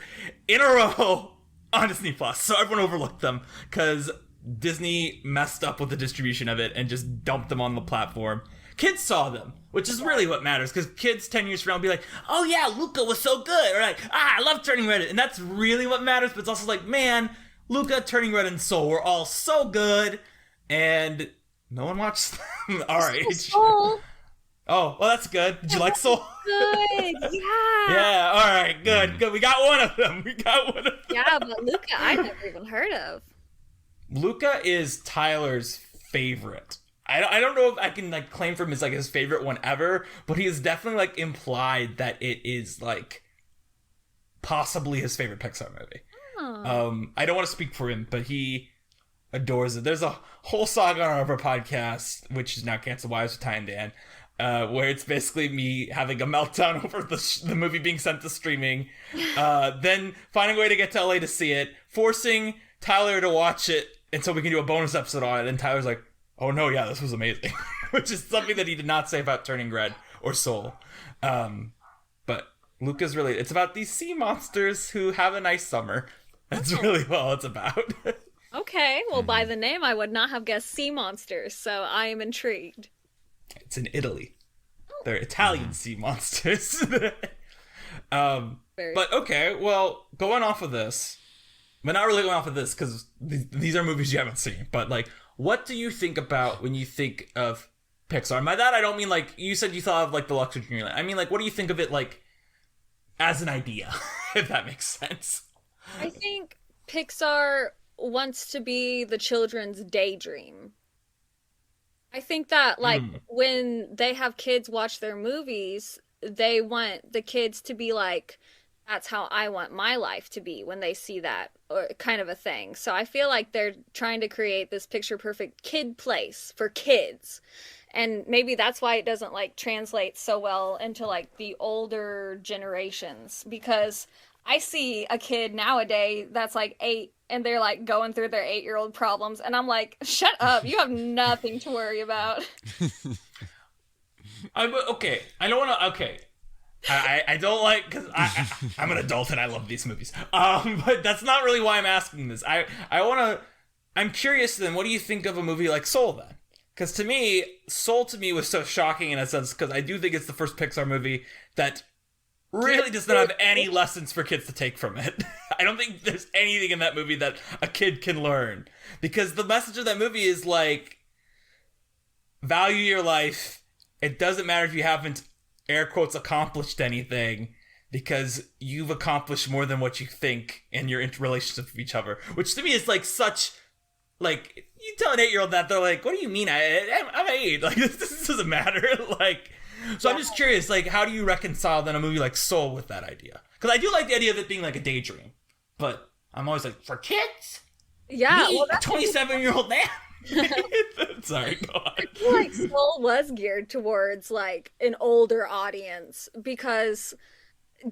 [SPEAKER 1] in a row on Disney Plus. So everyone overlooked them because Disney messed up with the distribution of it and just dumped them on the platform. Kids saw them, which is really what matters, because kids 10 years from now will be like, oh yeah, Luca was so good, or like, I love Turning Red, and that's really what matters. But it's also like, man, Luca, Turning Red, and Soul were all so good, and no one watched them our age.
[SPEAKER 3] Soul.
[SPEAKER 1] Oh, well, that's good. Did you like Soul?
[SPEAKER 3] Good, yeah.
[SPEAKER 1] Yeah, all right, good. We got one of them.
[SPEAKER 3] Yeah, but Luca, I never even heard of.
[SPEAKER 1] Luca is Tyler's favorite. I don't know if I can, like, claim for him as, like, his favorite one ever, but he has definitely, like, implied that it is, like, possibly his favorite Pixar movie. Oh. I don't want to speak for him, but he adores it. There's a whole saga on our podcast, which is now canceled. Why is with Ty and Dan, where it's basically me having a meltdown over the movie being sent to streaming, then finding a way to get to LA to see it, forcing Tyler to watch it, and so we can do a bonus episode on it. And Tyler's like, oh no, yeah, this was amazing. Which is something that he did not say about Turning Red or Soul. But Luca's really, it's about these sea monsters who have a nice summer. That's really what it's about.
[SPEAKER 3] Okay, well, by the name, I would not have guessed sea monsters, so I am intrigued.
[SPEAKER 1] It's in Italy. They're Italian sea monsters. But okay, well, going off of this, but not really going off of this, because these are movies you haven't seen, but, like, what do you think about when you think of Pixar? And by that, I don't mean, like, you said you thought of, like, Deluxe or Dreamland. I mean, like, what do you think of it, like, as an idea, if that makes sense?
[SPEAKER 3] I think Pixar wants to be the children's daydream. I think that, like, when they have kids watch their movies, they want the kids to be like, that's how I want my life to be when they see that, or kind of a thing. So I feel like they're trying to create this picture perfect kid place for kids. And maybe that's why it doesn't, like, translate so well into, like, the older generations, because I see a kid nowadays that's like 8 and they're like going through their 8-year-old problems, and I'm like, shut up, you have nothing to worry about.
[SPEAKER 1] Okay, I don't want to. Okay, I don't like, because I'm an adult and I love these movies. But that's not really why I'm asking this. I want to. I'm curious then. What do you think of a movie like Soul then? Because to me, Soul to me was so shocking in a sense, because I do think it's the first Pixar movie that really does not have any lessons for kids to take from it. I don't think there's anything in that movie that a kid can learn, because the message of that movie is like, value your life. It doesn't matter if you haven't, air quotes, accomplished anything, because you've accomplished more than what you think in your relationship with each other. Which to me is like such, like, you tell an 8-year-old that, they're like, what do you mean? I'm 8. Like, this doesn't matter. Like, so yeah. I'm just curious, like, how do you reconcile then a movie like Soul with that idea? Because I do like the idea of it being like a daydream, but I'm always like, for kids?
[SPEAKER 3] Yeah,
[SPEAKER 1] me, a 27-year-old man? Sorry, go on.
[SPEAKER 3] I feel like Soul was geared towards, like, an older audience, because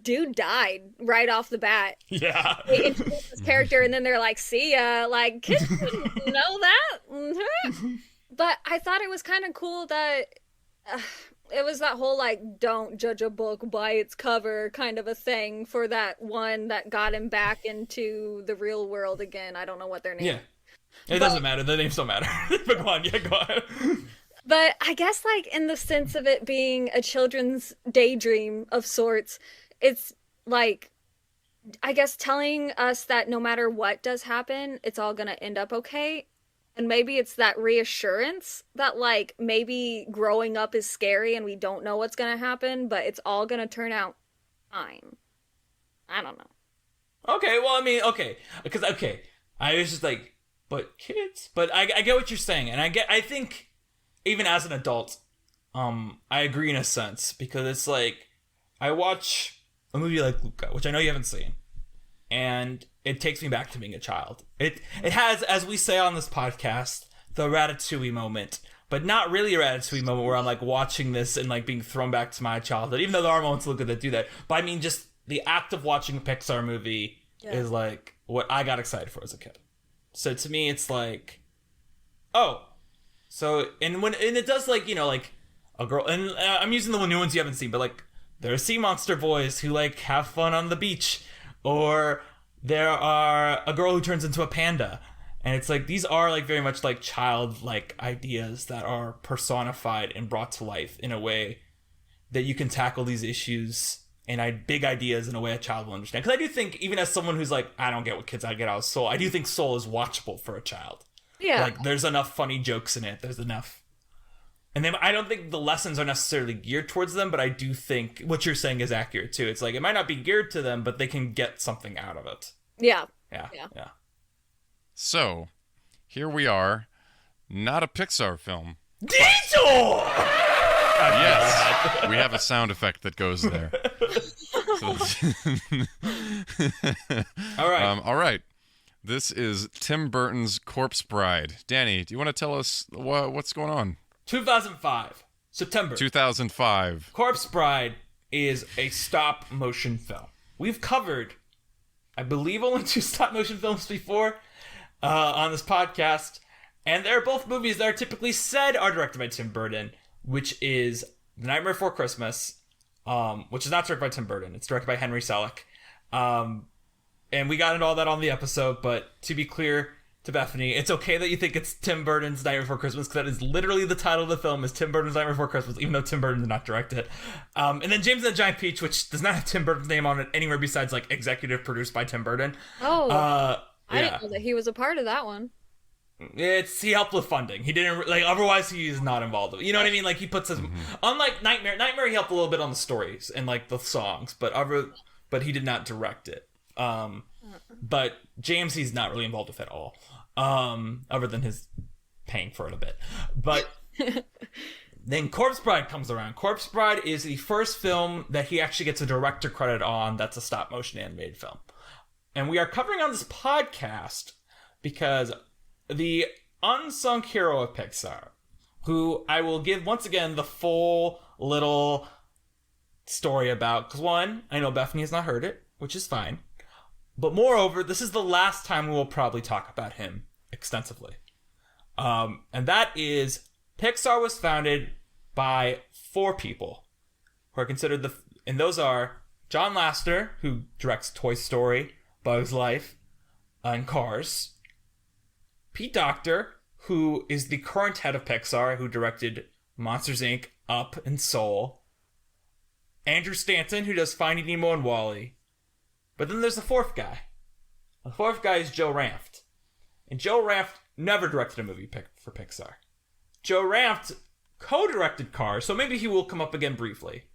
[SPEAKER 3] dude died right off the bat.
[SPEAKER 1] Yeah.
[SPEAKER 3] They introduced this character and then they're like, see ya. Like, kids didn't know that. But I thought it was kind of cool that it was that whole, like, don't judge a book by its cover kind of a thing for that one that got him back into the real world again. I don't know what their name is.
[SPEAKER 1] Yeah. It doesn't matter. The names don't matter. But go on. Yeah, go on.
[SPEAKER 3] But I guess, like, in the sense of it being a children's daydream of sorts, it's, like, I guess telling us that no matter what does happen, it's all gonna end up okay. And maybe it's that reassurance that, like, maybe growing up is scary and we don't know what's gonna happen, but it's all gonna turn out fine. I don't know.
[SPEAKER 1] Okay, well, I mean, okay. Because, okay, I was just like, but kids? But I get what you're saying, and I think, even as an adult, I agree in a sense, because it's like, I watch a movie like Luca, which I know you haven't seen, and it takes me back to being a child. It has, as we say on this podcast, the Ratatouille moment, but not really a Ratatouille moment where I'm, like, watching this and, like, being thrown back to my childhood, even though there are moments in Luca that do that. But I mean, just the act of watching a Pixar movie is, like, what I got excited for as a kid. So to me, it's like, oh, so, and it does, like, you know, like, a girl, and I'm using the new ones you haven't seen, but, like, there are sea monster boys who, like, have fun on the beach, or there are a girl who turns into a panda, and it's like, these are, like, very much, like, childlike ideas that are personified and brought to life in a way that you can tackle these issues and big ideas in a way a child will understand. Because I do think, even as someone who's like, I don't get what kids I get out of Soul, I do think Soul is watchable for a child.
[SPEAKER 3] Yeah.
[SPEAKER 1] Like, there's enough funny jokes in it. There's enough. And then I don't think the lessons are necessarily geared towards them, but I do think what you're saying is accurate, too. It's like, it might not be geared to them, but they can get something out of it.
[SPEAKER 3] Yeah.
[SPEAKER 1] Yeah.
[SPEAKER 2] So, here we are. Not a Pixar film.
[SPEAKER 1] DETOUR!
[SPEAKER 2] Yes, we have a sound effect that goes there. All right. This is Tim Burton's Corpse Bride. Danny, do you want to tell us what's going on?
[SPEAKER 1] 2005, September.
[SPEAKER 2] 2005.
[SPEAKER 1] Corpse Bride is a stop-motion film. We've covered, I believe, only 2 stop-motion films before on this podcast. And they're both movies that are typically said are directed by Tim Burton, which is The Nightmare Before Christmas, which is not directed by Tim Burton. It's directed by Henry Selick. And we got into all that on the episode, but to be clear to Bethany, it's okay that you think it's Tim Burton's Nightmare Before Christmas, because that is literally the title of the film, is Tim Burton's Nightmare Before Christmas, even though Tim Burton did not direct it. And then James and the Giant Peach, which does not have Tim Burton's name on it anywhere besides, like, executive produced by Tim Burton.
[SPEAKER 3] I didn't know that he was a part of that one.
[SPEAKER 1] He helped with funding. He didn't, like, otherwise he's not involved. You know what I mean? Like, he puts his, unlike Nightmare he helped a little bit on the stories and, like, the songs, but he did not direct it. But James, he's not really involved with it at all, other than his paying for it a bit. But then Corpse Bride comes around. Corpse Bride is the first film that he actually gets a director credit on that's a stop-motion animated film. And we are covering on this podcast because the unsung hero of Pixar, who I will give, once again, the full little story about, because one, I know Bethany has not heard it, which is fine. But moreover, this is the last time we will probably talk about him extensively. And that is, Pixar was founded by 4 people who are considered and those are John Lasseter, who directs Toy Story, Bug's Life, and Cars. Pete Docter, who is the current head of Pixar, who directed Monsters, Inc., Up, and Soul. Andrew Stanton, who does Finding Nemo and WALL-E. But then there's a 4th guy. The 4th guy is Joe Ranft. And Joe Ranft never directed a movie for Pixar. Joe Ranft co-directed Cars, so maybe he will come up again briefly.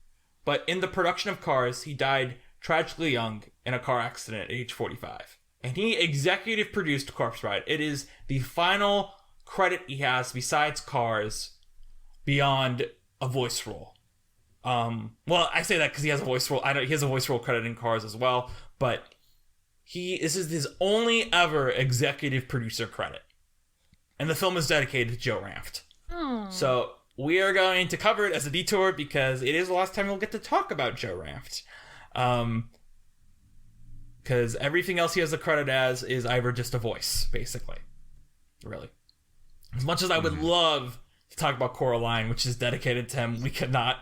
[SPEAKER 1] But in the production of Cars, he died tragically young in a car accident at age 45. And he executive produced Corpse Bride. It is the final credit he has besides Cars beyond a voice role. Well, I say that because he has a voice role. He has a voice role credit in Cars as well, but this is his only ever executive producer credit, and the film is dedicated to Joe Ranft. So we are going to cover it as a detour because it is the last time we'll get to talk about Joe Ranft. Because everything else he has the credit as is either just a voice, basically. Really, as much as I would love to talk about Coraline, which is dedicated to him, we cannot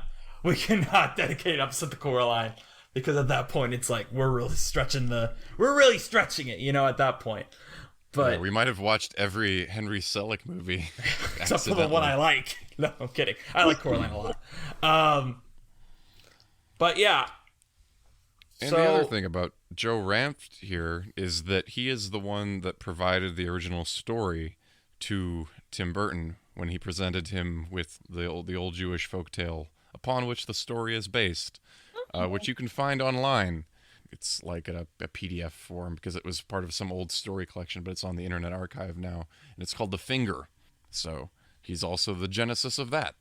[SPEAKER 1] dedicate an episode to Coraline, because at that point it's like we're really stretching it, you know, at that point. But
[SPEAKER 2] yeah, we might have watched every Henry Selick movie
[SPEAKER 1] except for the one I like. No, I'm kidding. I like Coraline a lot. But yeah.
[SPEAKER 2] And the other thing about Joe Ranft here is that he is the one that provided the original story to Tim Burton when he presented him with the old Jewish folktale upon which the story is based, which you can find online. It's like a PDF form because it was part of some old story collection, but it's on the Internet Archive now, and it's called The Finger. So he's also the genesis of that.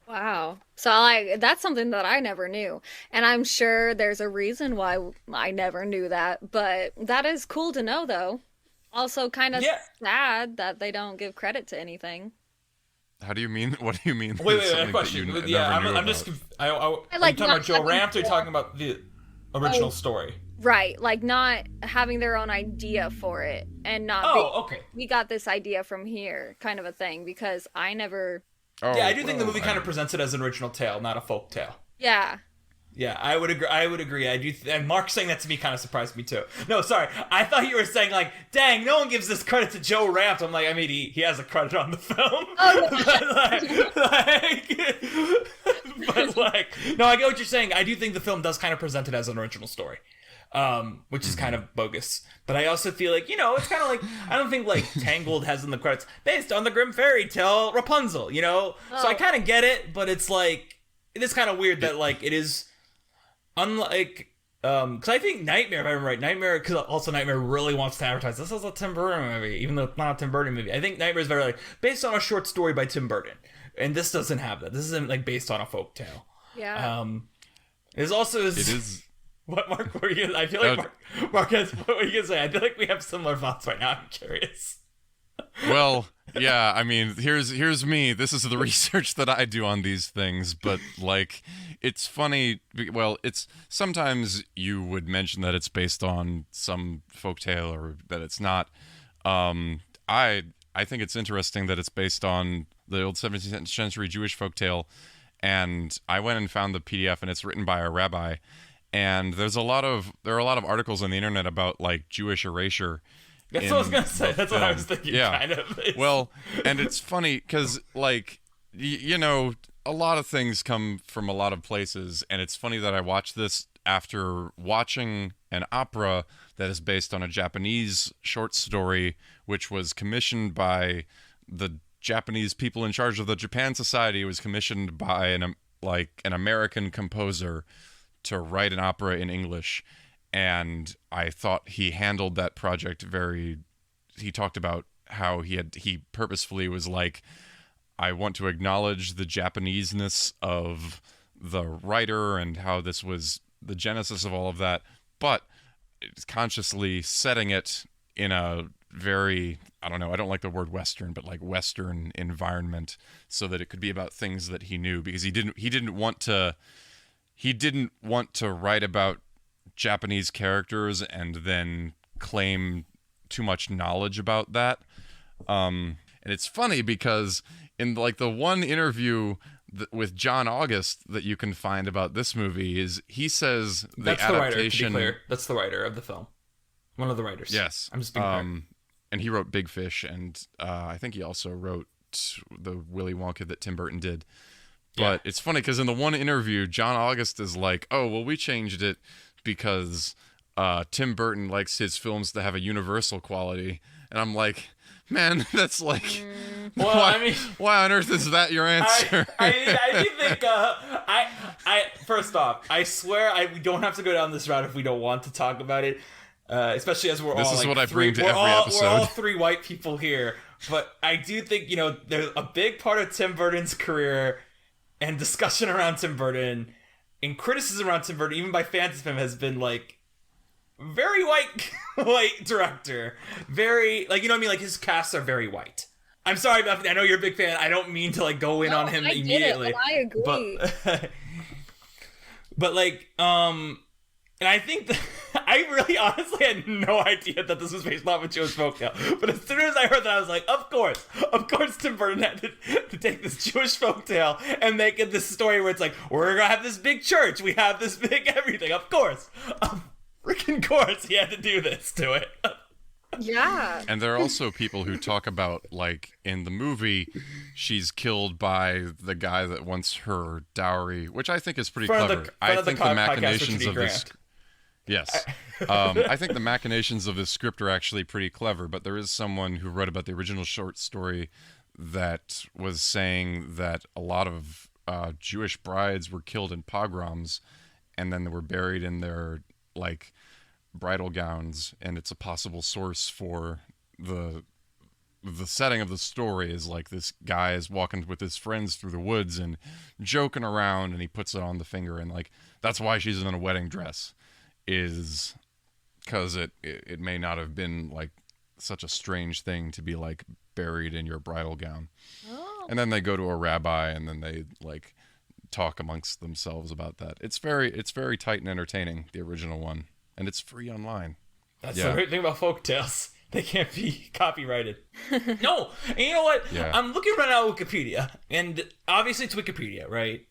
[SPEAKER 3] Wow. So that's something that I never knew. And I'm sure there's a reason why I never knew that, but that is cool to know, though. Also kind of sad that they don't give credit to anything.
[SPEAKER 2] How do you mean? What do you mean?
[SPEAKER 1] Wait, a question. I'm just. Are you talking about Joe Ranft, or are you talking about the original story?
[SPEAKER 3] Right, like not having their own idea for it, and not.
[SPEAKER 1] Okay.
[SPEAKER 3] We got this idea from here, kind of a thing, because I never.
[SPEAKER 1] Yeah, I do think the movie kind of presents it as an original tale, not a folk tale.
[SPEAKER 3] Yeah.
[SPEAKER 1] Yeah, I would agree. I do, and Mark saying that to me kind of surprised me too. No, sorry, I thought you were saying like, "Dang, no one gives this credit to Joe Ranft." I'm like, I mean, he has a credit on the film.
[SPEAKER 3] Oh,
[SPEAKER 1] but no, I get what you're saying. I do think the film does kind of present it as an original story, which is kind of bogus. But I also feel like, it's kind of like, I don't think like Tangled has in the credits based on the Grimm fairy tale Rapunzel, So I kind of get it, but it's like it is kind of weird that like it is. Unlike, because I think Nightmare, if I remember right, because also Nightmare really wants to advertise this is a Tim Burton movie, even though it's not a Tim Burton movie. I think Nightmare is very like based on a short story by Tim Burton, and this doesn't have that. This isn't like based on a folk tale.
[SPEAKER 3] Yeah.
[SPEAKER 1] It is. What, Mark? What are you? I feel like Mark has. What are you gonna say? I feel like we have similar thoughts right now. I'm curious.
[SPEAKER 2] Well, yeah, I mean, here's me. This is the research that I do on these things, but like, it's funny. Well, it's sometimes you would mention that it's based on some folktale or that it's not. I I think it's interesting that it's based on the old 17th century Jewish folktale. And I went and found the PDF, and it's written by a rabbi. And there are a lot of articles on the internet about like Jewish erasure.
[SPEAKER 1] That's what I was gonna say. That's what I was thinking.
[SPEAKER 2] Yeah.
[SPEAKER 1] Kind of.
[SPEAKER 2] Well, and it's funny because like you know, a lot of things come from a lot of places, and it's funny that I watched this after watching an opera that is based on a Japanese short story, which was commissioned by the Japanese people in charge of the Japan Society. It was commissioned by an American composer to write an opera in English, and I thought he handled that project very. He talked about how he purposefully was like, I want to acknowledge the Japanese-ness of the writer and how this was the genesis of all of that, but consciously setting it in a very, I don't know, I don't like the word Western, but like Western environment, so that it could be about things that he knew, because he didn't want to write about Japanese characters and then claim too much knowledge about that. And it's funny because in like the one interview with John August that you can find about this movie, is he says
[SPEAKER 1] that's
[SPEAKER 2] adaptation.
[SPEAKER 1] The writer, to be clear. That's the writer of the film. One of the writers.
[SPEAKER 2] Yes.
[SPEAKER 1] I'm just being clear.
[SPEAKER 2] And he wrote Big Fish, and I think he also wrote the Willy Wonka that Tim Burton did. But it's funny because in the one interview, John August is like, "Oh, well, we changed it because Tim Burton likes his films to have a universal quality," and I'm like, man, that's like, why on earth is that your answer?
[SPEAKER 1] I think, first off, I swear we don't have to go down this route if we don't want to talk about it, especially as we're
[SPEAKER 2] this
[SPEAKER 1] all
[SPEAKER 2] is
[SPEAKER 1] like,
[SPEAKER 2] what I bring to every episode.
[SPEAKER 1] We're all three white people here, but I do think, you know, there's a big part of Tim Burton's career and discussion around Tim Burton and criticism around Tim Burton, even by fans of him, has been like, very white director, very, like, you know what I mean, like his casts are very white. I'm sorry, Bethany, I know you're a big fan. I don't mean to like go in on him immediately.
[SPEAKER 3] It, I agree.
[SPEAKER 1] But like, and I think that I really honestly had no idea that this was based off a Jewish folktale. But as soon as I heard that, I was like, of course Tim Burton had to take this Jewish folktale and make it this story where it's like, we're gonna have this big church, we have this big everything, of course. Freaking course he had to do this to it.
[SPEAKER 3] Yeah.
[SPEAKER 2] And there are also people who talk about, like, in the movie, she's killed by the guy that wants her dowry, which I think is pretty clever. I think the machinations of this... Yes. I think the machinations of this script are actually pretty clever, but there is someone who wrote about the original short story that was saying that a lot of Jewish brides were killed in pogroms, and then they were buried in their, like, bridal gowns, and it's a possible source for the setting of the story is like this guy is walking with his friends through the woods and joking around, and he puts it on the finger, and like that's why she's in a wedding dress, is because it may not have been like such a strange thing to be like buried in your bridal gown. And then they go to a rabbi, and then they like talk amongst themselves about that. It's very tight and entertaining, the original one, and it's free online.
[SPEAKER 1] That's the great thing about folktales. They can't be copyrighted. No, and you know what?
[SPEAKER 2] Yeah.
[SPEAKER 1] I'm looking right now at Wikipedia, and obviously it's Wikipedia, right?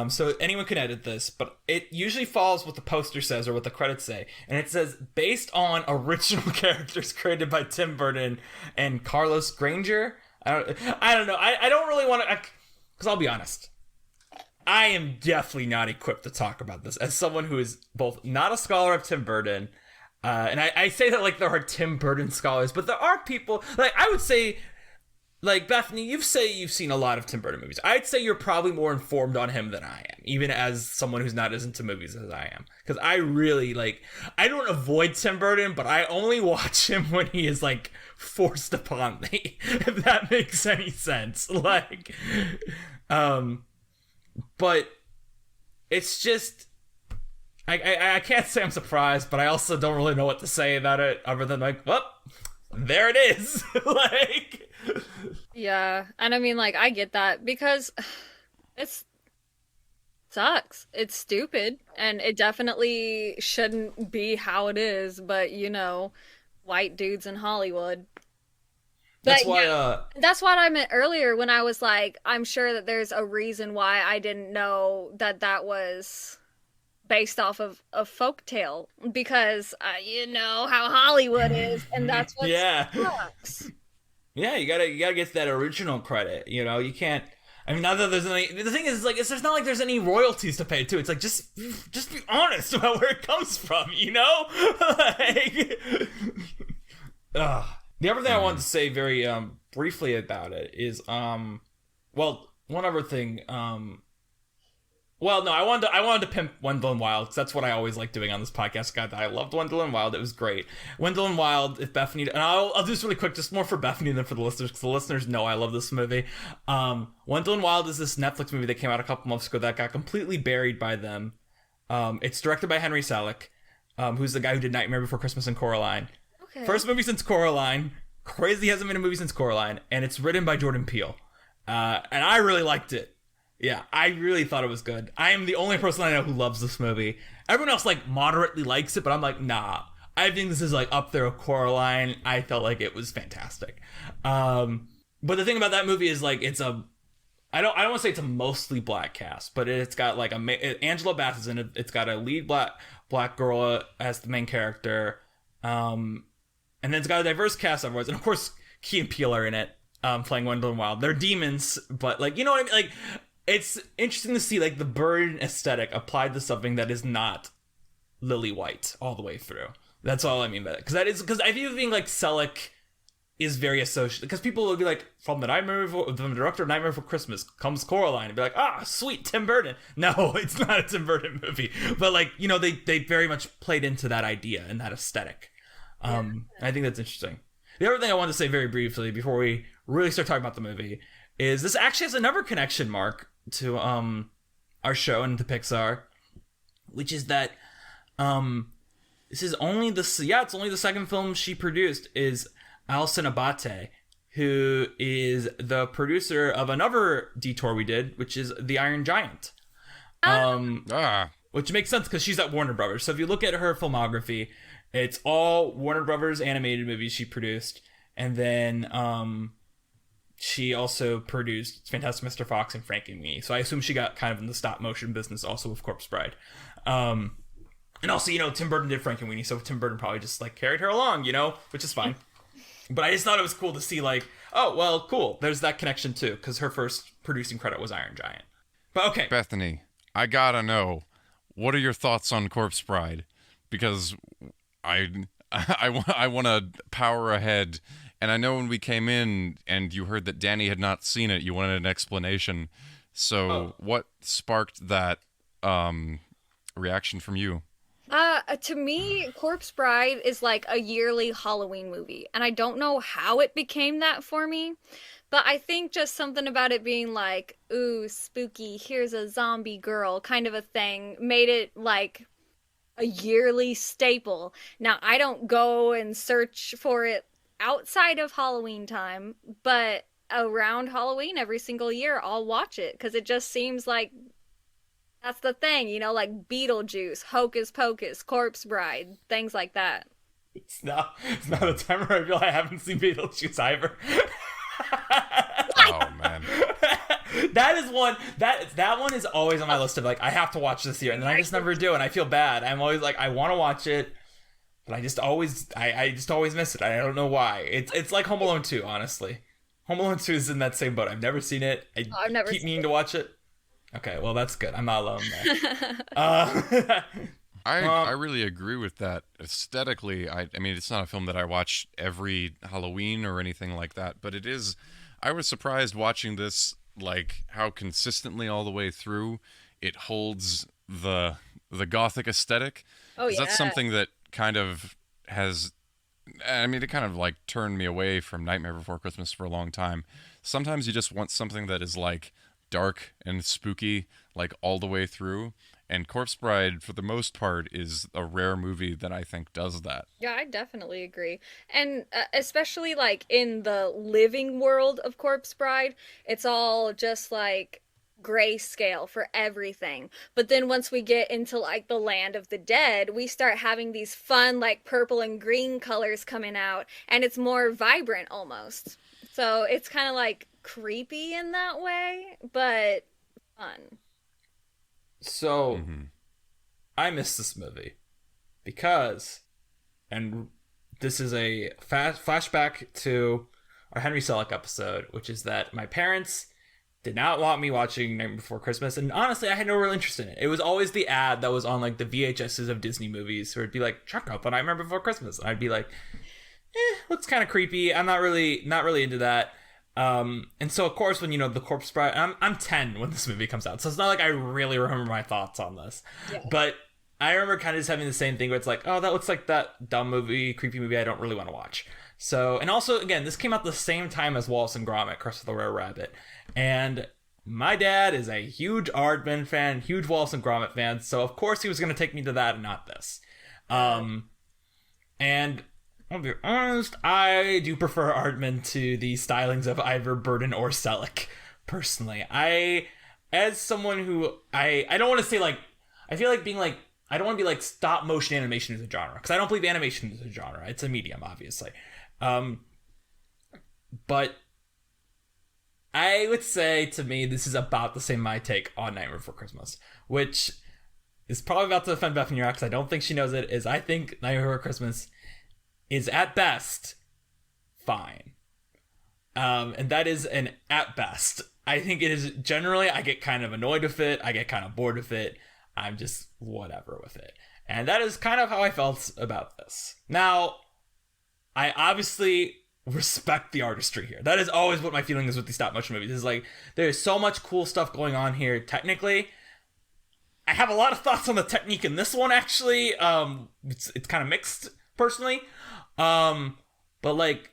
[SPEAKER 1] So anyone can edit this, but it usually follows what the poster says or what the credits say, and it says based on original characters created by Tim Burton and Carlos Granger. I don't know. I don't really want to, because I'll be honest, I am definitely not equipped to talk about this as someone who is both not a scholar of Tim Burton, and I say that like there are Tim Burton scholars, but there are people, like I would say, like Bethany, you've seen a lot of Tim Burton movies. I'd say you're probably more informed on him than I am, even as someone who's not as into movies as I am. Because I really, like, I don't avoid Tim Burton, but I only watch him when he is, like, forced upon me, if that makes any sense. Like, but it's just, I can't say I'm surprised, but I also don't really know what to say about it, other than, like, well, there it is. Like...
[SPEAKER 3] Yeah, and I mean, like, I get that, because it sucks. It's stupid, and it definitely shouldn't be how it is, but, you know, white dudes in Hollywood.
[SPEAKER 1] That's
[SPEAKER 3] But
[SPEAKER 1] why.
[SPEAKER 3] that's what I meant earlier when I was like, I'm sure that there's a reason why I didn't know that that was based off of a folk tale because you know how Hollywood is, and that's what
[SPEAKER 1] Yeah.
[SPEAKER 3] sucks.
[SPEAKER 1] Yeah, you gotta get that original credit. You know, you can't. I mean, not that there's any. The thing is, like, there's not like there's any royalties to pay too. It's like just be honest about where it comes from. You know, like. The other thing I wanted to say very briefly about it is well, one other thing well, no, I wanted to pimp Wendell and Wild because that's what I always like doing on this podcast. God, I loved Wendell and Wild. It was great. Wendell and Wild, if Bethany, and I'll do this really quick, just more for Bethany than for the listeners, because the listeners know I love this movie. Wendell and Wild is this Netflix movie that came out a couple months ago that got completely buried by them. It's directed by Henry Selick, who's the guy who did Nightmare Before Christmas and Coraline.
[SPEAKER 3] Okay.
[SPEAKER 1] First movie since Coraline. Crazy hasn't been a movie since Coraline, and it's written by Jordan Peele. And I really liked it. Yeah, I really thought it was good. I am the only person I know who loves this movie. Everyone else, like, moderately likes it, but I'm like, nah. I think this is, like, up there with Coraline. I felt like it was fantastic. But the thing about that movie is, like, it's a... I don't want to say it's a mostly black cast, but it's got, like, Angela Bassett's in it. It's got a lead black girl as the main character. And then it's got a diverse cast otherwise. And, of course, Key and Peele are in it, playing Wendell and Wild. They're demons, but, like, you know what I mean? Like... It's interesting to see, like, the Burton aesthetic applied to something that is not lily white all the way through. That's all I mean by that. Because I do think, like, Selick is very associated. Because people will be like, from the director of Nightmare Before Christmas comes Coraline. And be like, sweet, Tim Burton. No, it's not a Tim Burton movie. But, like, you know, they very much played into that idea and that aesthetic. I think that's interesting. The other thing I wanted to say very briefly before we really start talking about the movie is this actually has another connection, Mark, to our show and to Pixar, which is that this is only it's only the second film she produced is Alison Abate, who is the producer of another detour we did, which is The Iron Giant. Which makes sense because she's at Warner Brothers. So if you look at her filmography, it's all Warner Brothers animated movies she produced, and then she also produced Fantastic Mr. Fox and Frankenweenie. So I assume she got kind of in the stop motion business also with Corpse Bride. And also, you know, Tim Burton did Frankenweenie, so Tim Burton probably just, like, carried her along, you know, which is fine. But I just thought it was cool to see, like, oh, well, cool. There's that connection, too, because her first producing credit was Iron Giant. But okay.
[SPEAKER 2] Bethany, I gotta know, what are your thoughts on Corpse Bride? Because I want to power ahead. And I know when we came in and you heard that Danny had not seen it, you wanted an explanation. So what sparked that reaction from you?
[SPEAKER 3] To me, Corpse Bride is like a yearly Halloween movie. And I don't know how it became that for me. But I think just something about it being like, ooh, spooky, here's a zombie girl kind of a thing, made it like a yearly staple. Now, I don't go and search for it outside of Halloween time, but around Halloween every single year I'll watch it because it just seems like that's the thing, you know, like Beetlejuice, Hocus Pocus, Corpse Bride, things like that.
[SPEAKER 1] It's not a time where I feel I haven't seen Beetlejuice either.
[SPEAKER 2] Oh man.
[SPEAKER 1] That is one that one is always on my list of like I have to watch this year, and then I just never do, and I feel bad. I'm always like I want to watch it, but I just always miss it. I don't know why. It's like Home Alone 2, honestly. Home Alone 2 is in that same boat. I've never seen it.
[SPEAKER 3] I've never
[SPEAKER 1] keep
[SPEAKER 3] seen
[SPEAKER 1] meaning to watch it. Okay, well that's good. I'm not alone there.
[SPEAKER 2] I really agree with that. Aesthetically, I mean, it's not a film that I watch every Halloween or anything like that, but it is. I was surprised watching this, like how consistently all the way through it holds the gothic aesthetic.
[SPEAKER 3] Oh yeah,
[SPEAKER 2] that's something that kind of has. I mean, it kind of like turned me away from Nightmare Before Christmas for a long time. Sometimes you just want something that is like dark and spooky, like all the way through. And Corpse Bride, for the most part, is a rare movie that I think does that.
[SPEAKER 3] Yeah, I definitely agree. And especially, like, in the living world of Corpse Bride, it's all just, like, grayscale for everything. But then once we get into, like, the land of the dead, we start having these fun, like, purple and green colors coming out, and it's more vibrant, almost. So it's kind of like creepy in that way, but fun.
[SPEAKER 1] So, I missed this movie because, and this is a flashback to our Henry Selick episode, which is that my parents did not want me watching Nightmare Before Christmas, and honestly, I had no real interest in it. It was always the ad that was on like the VHSs of Disney movies, where it'd be like, check out the Nightmare Before Christmas, and I'd be like, looks kind of creepy. I'm not really into that. And so of course when the Corpse Bride, I'm 10 when this movie comes out, so it's not like I really remember my thoughts on this. Yeah. But I remember kind of just having the same thing where it's like, oh, that looks like that dumb movie, creepy movie I don't really want to watch. So, and also again, this came out the same time as Wallace and Gromit: Curse of the Rare Rabbit, and my dad is a huge Aardman fan, huge Wallace and Gromit fan, so of course he was going to take me to that and not this. And I'll be honest, I do prefer Aardman to the stylings of either Burton or Selick, personally. As someone who, I don't want to say like, I feel like being like, I don't want to be like stop motion animation is a genre, because I don't believe animation is a genre. It's a medium, obviously. But I would say, to me, this is about the same my take on Nightmare Before Christmas, which is probably about to offend Bethany because I don't think she knows it, is I think Nightmare Before Christmas is at best fine. And that is an at best. I think it is generally, I get kind of annoyed with it, I get kind of bored with it, I'm just whatever with it. And that is kind of how I felt about this. Now, I obviously respect the artistry here. That is always what my feeling is with these stop motion movies. Is like, there's so much cool stuff going on here technically. I have a lot of thoughts on the technique in this one, actually. It's kind of mixed, personally. But like,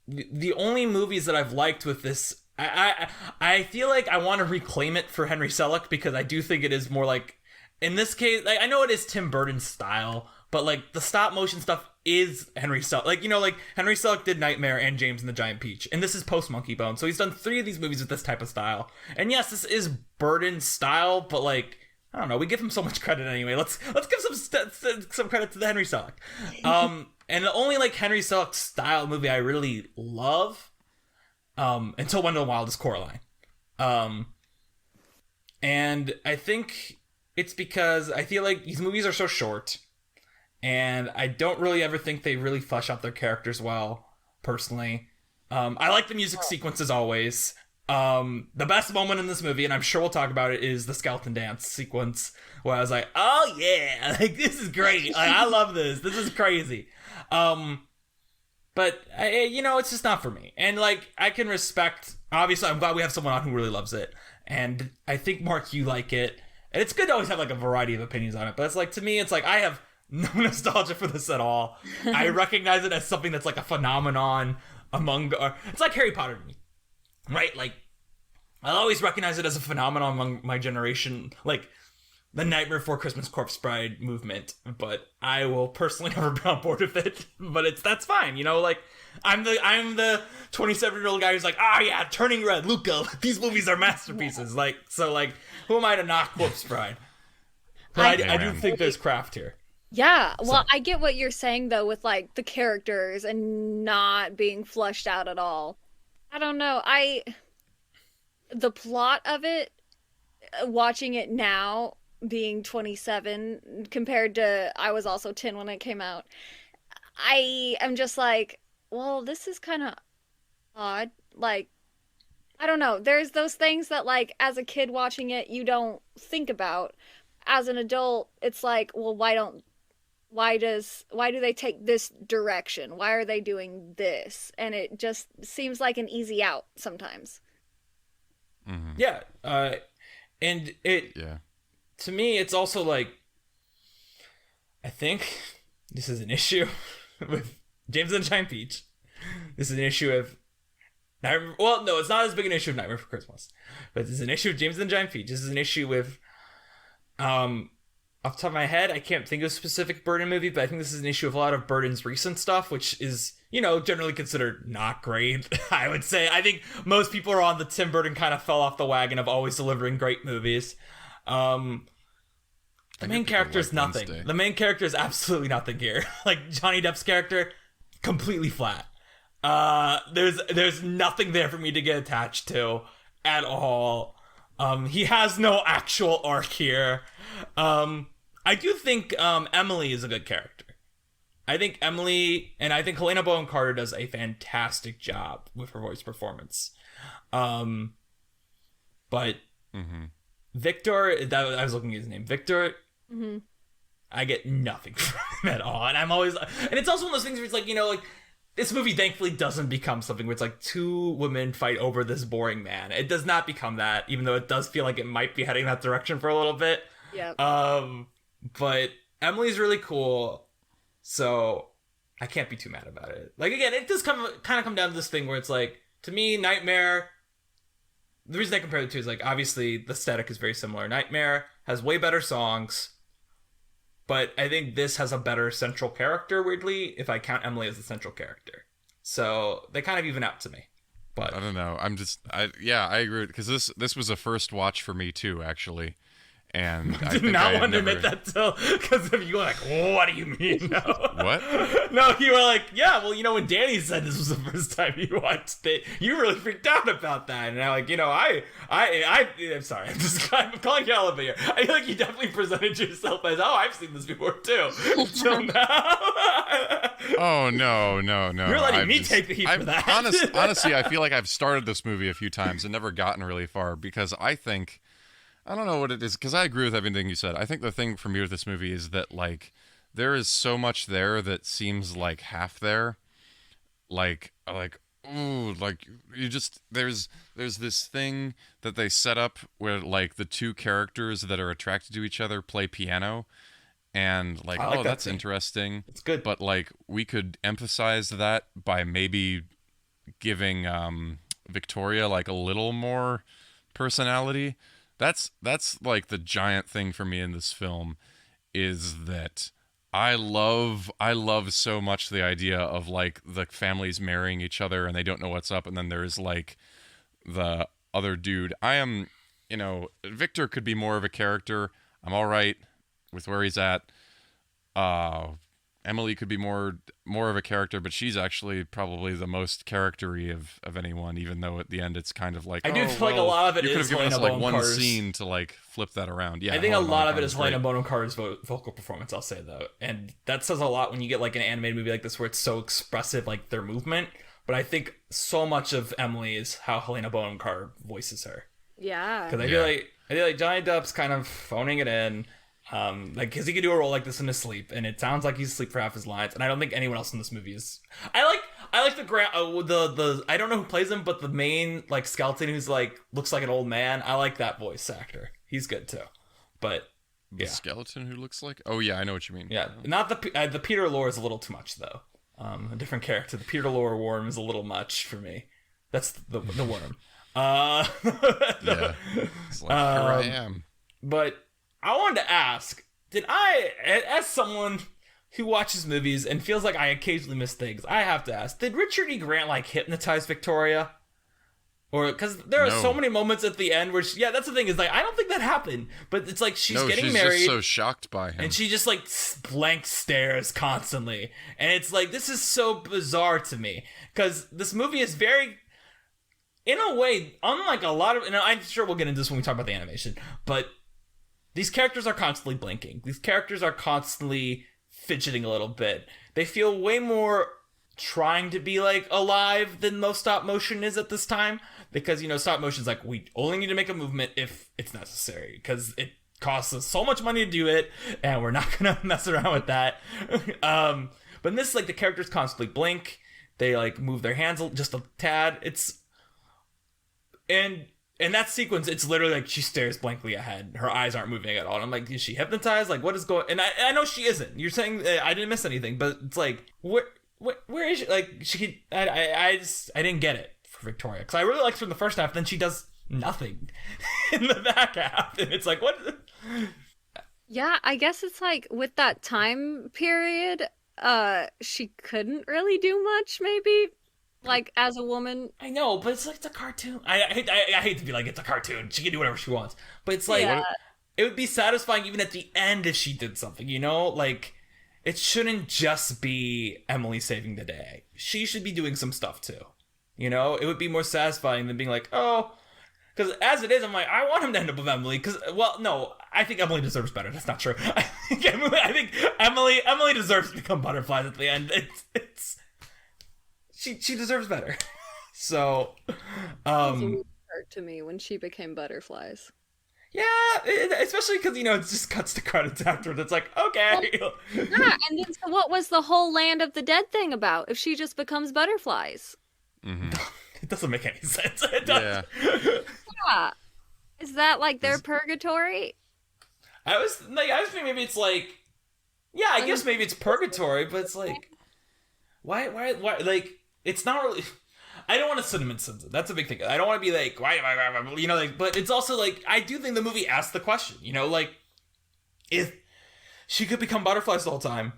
[SPEAKER 1] the only movies that I've liked with this, I feel like I want to reclaim it for Henry Selick, because I do think it is more like, in this case, like, I know it is Tim Burton's style, but like the stop motion stuff is Henry Selick. Like, like Henry Selick did Nightmare and James and the Giant Peach, and this is post Monkey Bone, so he's done 3 of these movies with this type of style. And yes, this is Burton's style, but like, I don't know, we give him so much credit anyway. Let's give some credit to the Henry Selick. And the only like Henry Selick style movie I really love, until Wendell Wild, is Coraline. And I think it's because I feel like these movies are so short, and I don't really ever think they really flesh out their characters well, personally. I like the music sequences always. The best moment in this movie, and I'm sure we'll talk about it, is the skeleton dance sequence, where I was like, oh yeah, like, this is great. Like, I love this. This is crazy. But it's just not for me. And like, I can respect, obviously I'm glad we have someone on who really loves it. And I think, Mark, you like it. And it's good to always have like a variety of opinions on it. But it's like, to me, it's like, I have no nostalgia for this at all. I recognize it as something that's like a phenomenon among, it's like Harry Potter to me, right? Like, I'll always recognize it as a phenomenon among my generation, like the Nightmare Before Christmas Corpse Bride movement, but I will personally never be on board with it. But that's fine, like, I'm the 27-year-old guy who's like, yeah, Turning Red, Luca, these movies are masterpieces. Like, so like, who am I to knock Corpse Bride? But I do think there's craft here.
[SPEAKER 3] Yeah, well, I get what you're saying, though, with, like, the characters and not being fleshed out at all. I don't know, the plot of it, watching it now, being 27, compared to, I was also 10 when it came out, I am just like, well, this is kind of odd. Like, I don't know, there's those things that, like, as a kid watching it, you don't think about. As an adult, it's like, well, why do they take this direction? Why are they doing this? And it just seems like an easy out sometimes.
[SPEAKER 1] Mm-hmm. Yeah. And it, to me, it's also like, I think this is an issue with James and the Giant Peach. This is an issue of well, no, it's not as big an issue of Nightmare Before Christmas, but this is an issue of James and the Giant Peach. This is an issue with, off the top of my head, I can't think of a specific Burton movie, but I think this is an issue of a lot of Burton's recent stuff, which is, generally considered not great, I would say. I think most people are on the Tim Burton kind of fell off the wagon of always delivering great movies. The main character is nothing. The main character is absolutely nothing here. Like, Johnny Depp's character, completely flat. There's nothing there for me to get attached to at all. He has no actual arc here. I do think Emily is a good character. I think Emily, and I think Helena Bonham Carter does a fantastic job with her voice performance. But Victor, I was looking at his name, Victor. I get nothing from him at all, and it's also one of those things where it's like, like this movie thankfully doesn't become something where it's like two women fight over this boring man. It does not become that, even though it does feel like it might be heading that direction for a little bit.
[SPEAKER 3] Yeah.
[SPEAKER 1] But Emily's really cool. So I can't be too mad about it. Like, again, it does kind of come down to this thing where it's like, to me, Nightmare, the reason I compare the two is like, obviously the aesthetic is very similar. Nightmare has way better songs, but I think this has a better central character, weirdly, if I count Emily as the central character. So they kind of even out to me. But
[SPEAKER 2] I don't know. I agree, because this was a first watch for me too, actually. And I
[SPEAKER 1] did not want to admit that till, because of you were like, what do you mean? No.
[SPEAKER 2] What?
[SPEAKER 1] No, you were like, yeah, well, when Danny said this was the first time you watched it, you really freaked out about that. And I'm like, I'm sorry, I'm calling you out here. I feel like you definitely presented yourself as, I've seen this before too. Until now.
[SPEAKER 2] Oh, no.
[SPEAKER 1] You're letting me take the heat for that.
[SPEAKER 2] Honestly, I feel like I've started this movie a few times and never gotten really far, because I don't know what it is, because I agree with everything you said. I think the thing for me with this movie is that, like, there is so much there that seems like half there. Like, ooh, like, you just, there's this thing that they set up where, like, the two characters that are attracted to each other play piano. And, like, that's interesting.
[SPEAKER 1] It's good.
[SPEAKER 2] But, like, we could emphasize that by maybe giving Victoria, like, a little more personality. That's like the giant thing for me in this film, is that I love so much the idea of, like, the families marrying each other and they don't know what's up, and then there's, like, the other dude. Victor could be more of a character. I'm all right with where he's at. Emily could be more of a character, but she's actually probably the most charactery of anyone, even though at the end it's kind of like,
[SPEAKER 1] I do feel like a lot of it is
[SPEAKER 2] Helena
[SPEAKER 1] Helena
[SPEAKER 2] Bonham
[SPEAKER 1] Bonham
[SPEAKER 2] one
[SPEAKER 1] Carter's
[SPEAKER 2] scene to, like, flip that around. Yeah,
[SPEAKER 1] I think a lot of it is
[SPEAKER 2] great.
[SPEAKER 1] Helena Bonham Carter's vocal performance, I'll say, though. And that says a lot when you get, like, an animated movie like this where it's so expressive, like, their movement. But I think so much of Emily is how Helena Bonham Carter voices her.
[SPEAKER 3] Yeah.
[SPEAKER 1] Because I feel like Johnny Depp's kind of phoning it in. Because he could do a role like this in his sleep, and it sounds like he's asleep for half his lines, and I don't think anyone else in this movie is. I like the I don't know who plays him, but the main, like, skeleton who's, like, looks like an old man. I like that voice actor. He's good too. But
[SPEAKER 2] the skeleton who looks like, oh yeah, I know what you mean.
[SPEAKER 1] Yeah, not the Peter Lorre is a little too much though. A different character. The Peter Lorre worm is a little much for me. That's the worm.
[SPEAKER 2] Yeah, it's like, here I am.
[SPEAKER 1] But I wanted to ask, did I, as someone who watches movies and feels like I occasionally miss things, I have to ask, did Richard E. Grant, like, hypnotize Victoria? Or, because there are so many moments at the end where, that's the thing, is, like, I don't think that happened, but it's like she's getting married.
[SPEAKER 2] She's just so shocked by him.
[SPEAKER 1] And she just, like, blank stares constantly. And it's like, this is so bizarre to me. Because this movie is very, in a way, unlike a lot of, and I'm sure we'll get into this when we talk about the animation, but these characters are constantly blinking. These characters are constantly fidgeting a little bit. They feel way more trying to be, like, alive than most stop motion is at this time. Because, stop motion is like, we only need to make a movement if it's necessary. Because it costs us so much money to do it, and we're not going to mess around with that. But in this, like, the characters constantly blink. They, like, move their hands just a tad. And in that sequence, it's literally like she stares blankly ahead. Her eyes aren't moving at all. And I'm like, is she hypnotized? Like, what is going? And I know she isn't. You're saying I didn't miss anything, but it's like, where is she? Like, I didn't get it for Victoria, because I really liked her in the first half. Then she does nothing in the back half, and it's like, what?
[SPEAKER 3] Yeah, I guess it's like with that time period, she couldn't really do much, maybe. Like, as a woman.
[SPEAKER 1] I know, but it's like, it's a cartoon. I hate to be like, it's a cartoon. She can do whatever she wants. But it's like, it would be satisfying even at the end if she did something, Like, it shouldn't just be Emily saving the day. She should be doing some stuff too. You know, it would be more satisfying than being like, oh, because as it is, I'm like, I want him to end up with Emily. Because, well, no, I think Emily deserves better. That's not true. I think Emily deserves to become butterflies at the end. She deserves better. So,
[SPEAKER 3] It hurt to me when she became butterflies.
[SPEAKER 1] yeah, especially because, you know, it just cuts to credits afterwards. It's like, okay.
[SPEAKER 3] Well, yeah, and then so what was the whole Land of the Dead thing about if she just becomes butterflies?
[SPEAKER 2] Mm-hmm.
[SPEAKER 1] It doesn't make any sense. It does.
[SPEAKER 3] Yeah. Is that like their purgatory?
[SPEAKER 1] I was thinking maybe it's like, yeah, I guess maybe it's purgatory, but it's like, why, like, it's not really. I don't want to cinnamon sins it. That's a big thing. I don't want to be like, why, you know, like, but it's also like, I do think the movie asks the question, you know, like, if she could become butterflies the whole time,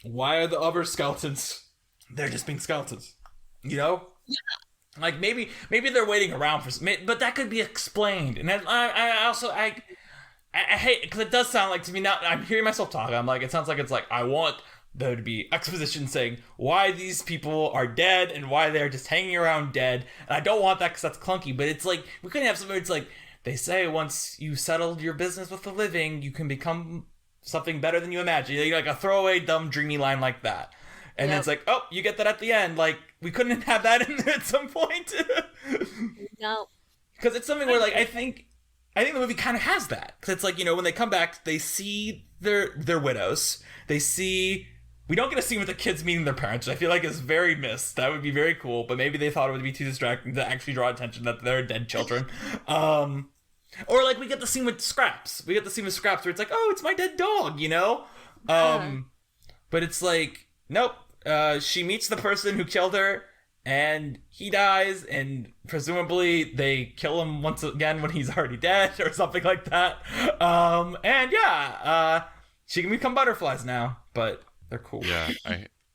[SPEAKER 1] why are the other skeletons, they're just being skeletons, you know? Yeah. Like, maybe they're waiting around for, but that could be explained. And then I also hate, because it does sound like, to me now, I'm hearing myself talk, I'm like, it sounds like it's like, I want there to be exposition saying why these people are dead and why they're just hanging around dead. And I don't want that because that's clunky, but it's like, we couldn't have something where it's like, they say once you settled your business with the living, you can become something better than you imagine. You know, like a throwaway, dumb, dreamy line like that. And then it's like, oh, you get that at the end. Like, we couldn't have that in there at some point.
[SPEAKER 3] No.
[SPEAKER 1] Because it's something where, like, I think the movie kind of has that. Because it's like, you know, when they come back, they see their widows. They see. We don't get a scene with the kids meeting their parents, which I feel like is very missed. That would be very cool, but maybe they thought it would be too distracting to actually draw attention that they're dead children. Or, like, we get the scene with Scraps. Where it's like, oh, it's my dead dog, you know? But it's like, nope. She meets the person who killed her, and he dies, and presumably they kill him once again when he's already dead, or something like that. And yeah, she can become butterflies now, but they're cool.
[SPEAKER 2] Yeah,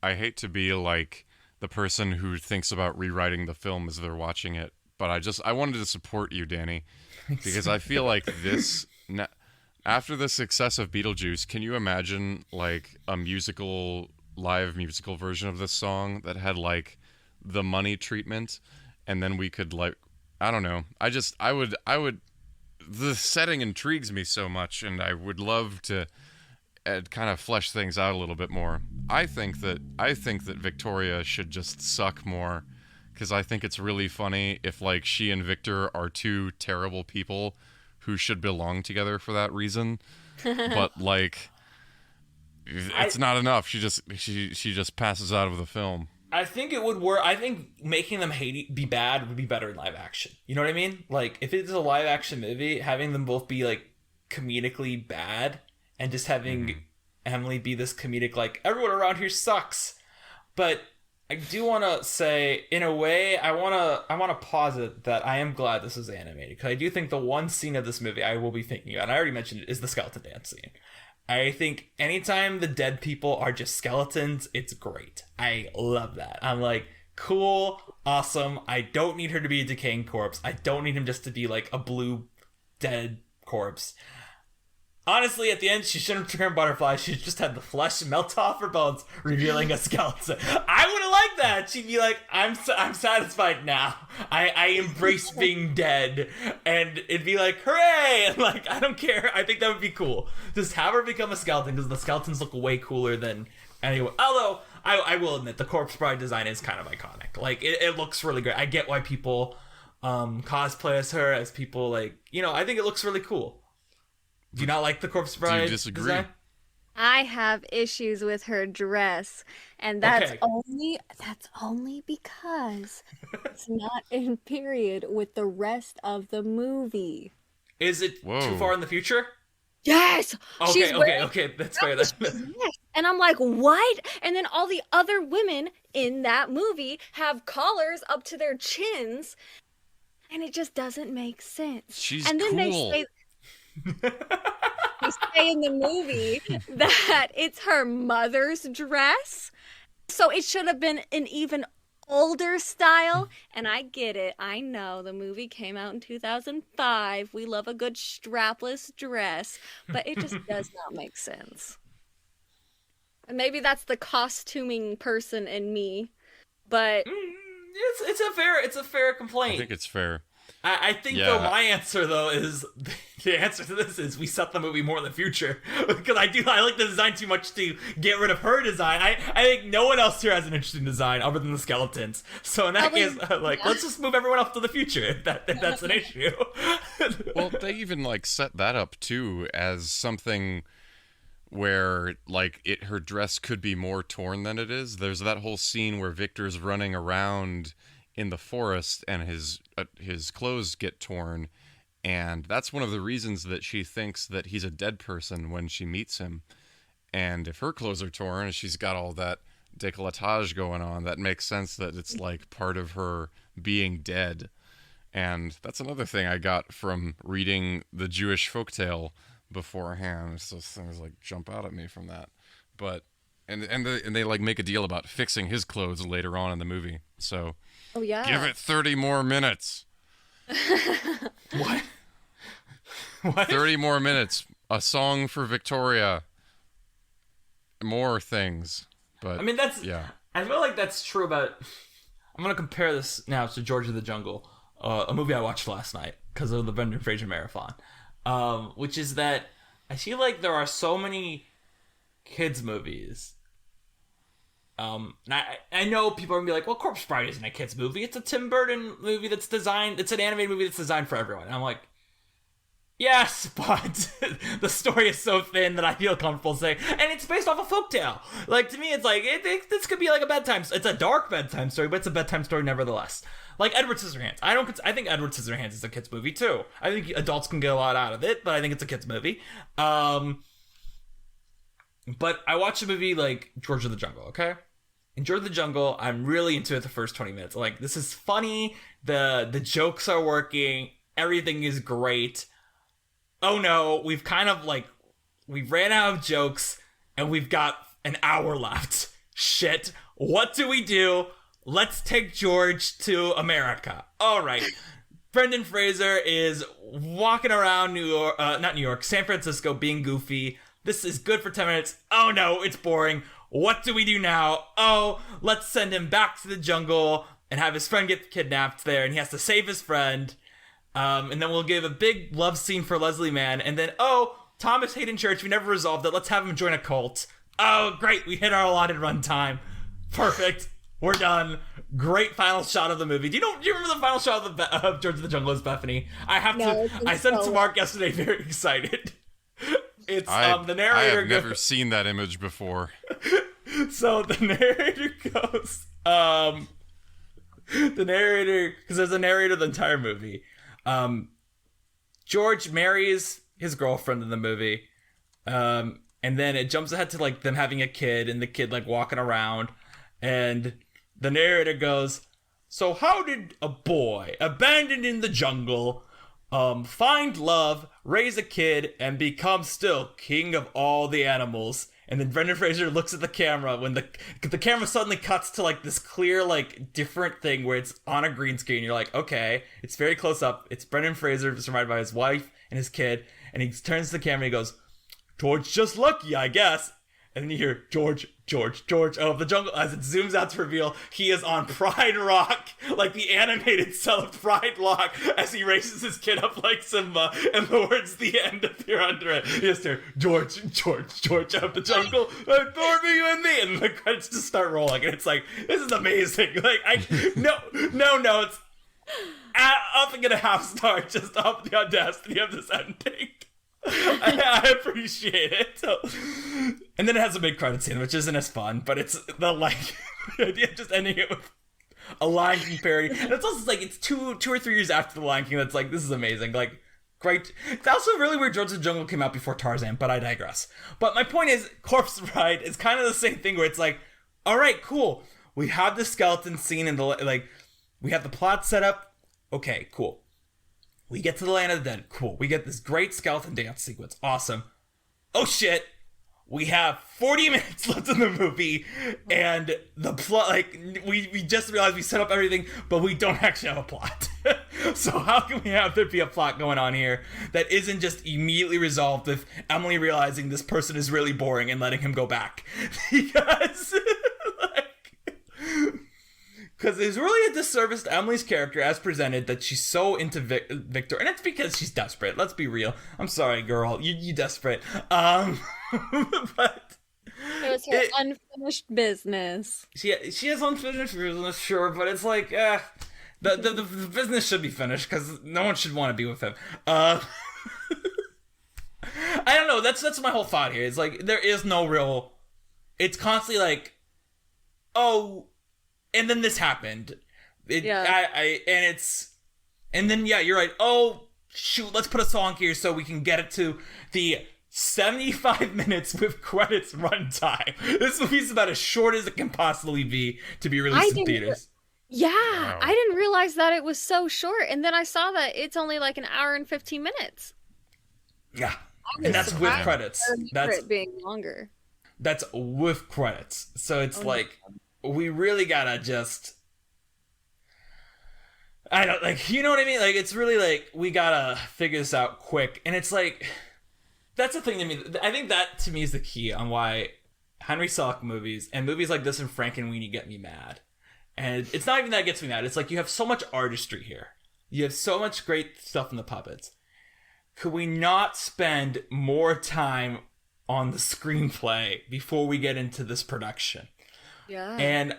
[SPEAKER 2] I hate to be like the person who thinks about rewriting the film as they're watching it, but I wanted to support you, Danny, because I feel like this. After the success of Beetlejuice, can you imagine like a live musical version of this song that had like the money treatment, and then we could like, I don't know. I would. The setting intrigues me so much, and I would love to kind of flesh things out a little bit more. I think that Victoria should just suck more, because I think it's really funny if like she and Victor are two terrible people who should belong together for that reason, but like it's not enough. She just passes out of the film.
[SPEAKER 1] I think it would work. I think making them be bad would be better in live action. You know what I mean? Like, if it's a live action movie, having them both be like comedically bad, and just having Emily be this comedic, like, everyone around here sucks. But I do want to say, in a way, I want to posit that I am glad this is animated, because I do think the one scene of this movie I will be thinking about, and I already mentioned it, is the skeleton dance scene. I think anytime the dead people are just skeletons, it's great. I love that. I'm like, cool, awesome. I don't need her to be a decaying corpse. I don't need him just to be like a blue dead corpse. Honestly, at the end, she shouldn't have turned butterfly. She just had the flesh melt off her bones, revealing a skeleton. I would have liked that. She'd be like, I'm satisfied now. I embrace being dead. And it'd be like, hooray! And like, I don't care. I think that would be cool. Just have her become a skeleton, because the skeletons look way cooler than anyone. Although, I will admit, the corpse bride design is kind of iconic. Like, it looks really great. I get why people cosplay as her, as people like, you know, I think it looks really cool. Do you not like the corpse bride?
[SPEAKER 2] Do you disagree?
[SPEAKER 1] Design?
[SPEAKER 3] I have issues with her dress, and that's
[SPEAKER 1] Okay.
[SPEAKER 3] only because it's not in period with the rest of the movie.
[SPEAKER 1] Is it too
[SPEAKER 2] Whoa.
[SPEAKER 1] far in the future?
[SPEAKER 3] Yes, she's wearing
[SPEAKER 1] Okay. That's fair. That's
[SPEAKER 3] yes. And I'm like, what? And then all the other women in that movie have collars up to their chins, and it just doesn't make sense.
[SPEAKER 2] She's
[SPEAKER 3] and then
[SPEAKER 2] cool.
[SPEAKER 3] They say in the movie that it's her mother's dress, so it should have been an even older style. And I get it. I know the movie came out in 2005. We love a good strapless dress, but it just does not make sense. Maybe that's the costuming person in me, but
[SPEAKER 1] It's a fair
[SPEAKER 2] I
[SPEAKER 1] complaint.
[SPEAKER 2] think it's fair.
[SPEAKER 1] I think though my answer though is the answer to this is we set the movie more in the future because I like the design too much to get rid of her design. I think no one else here has an interesting design other than the skeletons. So in that case, let's just move everyone up to the future if that's an issue.
[SPEAKER 2] Well, they even like set that up too as something where like her dress could be more torn than it is. There's that whole scene where Victor's running around in the forest and his clothes get torn, and that's one of the reasons that she thinks that he's a dead person when she meets him. And if her clothes are torn and she's got all that décolletage going on, that makes sense that it's like part of her being dead. And that's another thing I got from reading the Jewish folktale beforehand. So things like jump out at me from that. But and they like make a deal about fixing his clothes later on in the movie. So
[SPEAKER 3] oh yeah,
[SPEAKER 2] give it 30 more minutes.
[SPEAKER 1] What? What?
[SPEAKER 2] 30 more minutes. A song for Victoria. More things. But
[SPEAKER 1] I mean,
[SPEAKER 2] yeah.
[SPEAKER 1] I feel like that's true about. I'm gonna compare this now to George of the Jungle, a movie I watched last night because of the Brendan Fraser marathon, which is that I feel like there are so many kids movies. I know people are gonna be like, well, Corpse Bride isn't a kids movie. It's a Tim Burton movie that's designed. It's an animated movie that's designed for everyone. And I'm like, yes, but the story is so thin that I feel comfortable saying, and it's based off a folktale. Like to me, it's like this could be like a bedtime. It's a dark bedtime story, but it's a bedtime story nevertheless. Like Edward Scissorhands. I think Edward Scissorhands is a kids movie too. I think adults can get a lot out of it, but I think it's a kids movie. But I watched a movie like George of the Jungle, okay? In George of the Jungle, I'm really into it the first 20 minutes. Like, this is funny, the jokes are working, everything is great. Oh no, we've ran out of jokes, and we've got an hour left. Shit, what do we do? Let's take George to America. Alright. Brendan Fraser is walking around San Francisco being goofy. This is good for 10 minutes. Oh no, it's boring. What do we do now? Oh, let's send him back to the jungle and have his friend get kidnapped there, and he has to save his friend. And then we'll give a big love scene for Leslie Mann. And then, oh, Thomas Hayden Church, we never resolved it. Let's have him join a cult. Oh, great, we hit our allotted runtime. Perfect. We're done. Great final shot of the movie. Do you remember the final shot of George of the Jungle as Bethany? I sent it to Mark yesterday, very excited. It's the narrator.
[SPEAKER 2] I have never seen that image before.
[SPEAKER 1] So the narrator goes, because there's a narrator the entire movie. George marries his girlfriend in the movie, and then it jumps ahead to like them having a kid and the kid like walking around, and the narrator goes, so how did a boy abandoned in the jungle find love, raise a kid, and become still king of all the animals? And then Brendan Fraser looks at the camera when the camera suddenly cuts to like this clear, like different thing where it's on a green screen. You're like, okay, it's very close up. It's Brendan Fraser surrounded by his wife and his kid. And he turns to the camera and he goes, George just lucky, I guess. And then you hear George of the jungle as it zooms out to reveal he is on Pride Rock, like the animated cell of Pride Rock, as he races his kid up like Simba, and the words "the end" appear under it. You just hear George of the jungle, for me, you and me, and the credits just start rolling, and it's like, this is amazing. Like no notes, up and get a half star, just off the audacity of this ending. I appreciate it. So, and then it has a big credit scene, which isn't as fun, but it's the idea of just ending it with a Lion King parody. And it's also like it's two or 3 years after the Lion King. That's like, this is amazing. Like, great. It's also really weird George of the Jungle came out before Tarzan, but I digress. But my point is, Corpse Bride is kind of the same thing where it's like, all right, cool. We have the skeleton scene and we have the plot set up. Okay, cool. We get to the land of the dead. Cool. We get this great skeleton dance sequence. Awesome. Oh shit. We have 40 minutes left in the movie, and the plot, like, we just realized we set up everything, but we don't actually have a plot. So how can we have there be a plot going on here that isn't just immediately resolved with Emily realizing this person is really boring and letting him go back? Because it's really a disservice to Emily's character as presented that she's so into Victor, and it's because she's desperate. Let's be real. I'm sorry, girl, you desperate. But
[SPEAKER 3] it was her unfinished business.
[SPEAKER 1] She has unfinished business, sure, but it's like, the business should be finished because no one should want to be with him. I don't know. That's my whole thought here. It's like there is no real. It's constantly like, oh, and then this happened. And then you're right. Oh shoot, let's put a song here so we can get it to the 75 minutes with credits runtime. This movie's about as short as it can possibly be to be released in theaters.
[SPEAKER 3] Wow. I didn't realize that it was so short, and then I saw that it's only like an hour and 15 minutes.
[SPEAKER 1] Yeah, and that's with credits. That's
[SPEAKER 3] it being longer.
[SPEAKER 1] That's with credits. So it's like we really gotta just. I don't like, you know what I mean? Like, it's really like we gotta figure this out quick, and it's like that's the thing to me. I think that to me is the key on why Henry Selick movies and movies like this and Frankenweenie get me mad. And it's not even that it gets me mad. It's like you have so much artistry here. You have so much great stuff in the puppets. Could we not spend more time on the screenplay before we get into this production?
[SPEAKER 3] Yeah.
[SPEAKER 1] And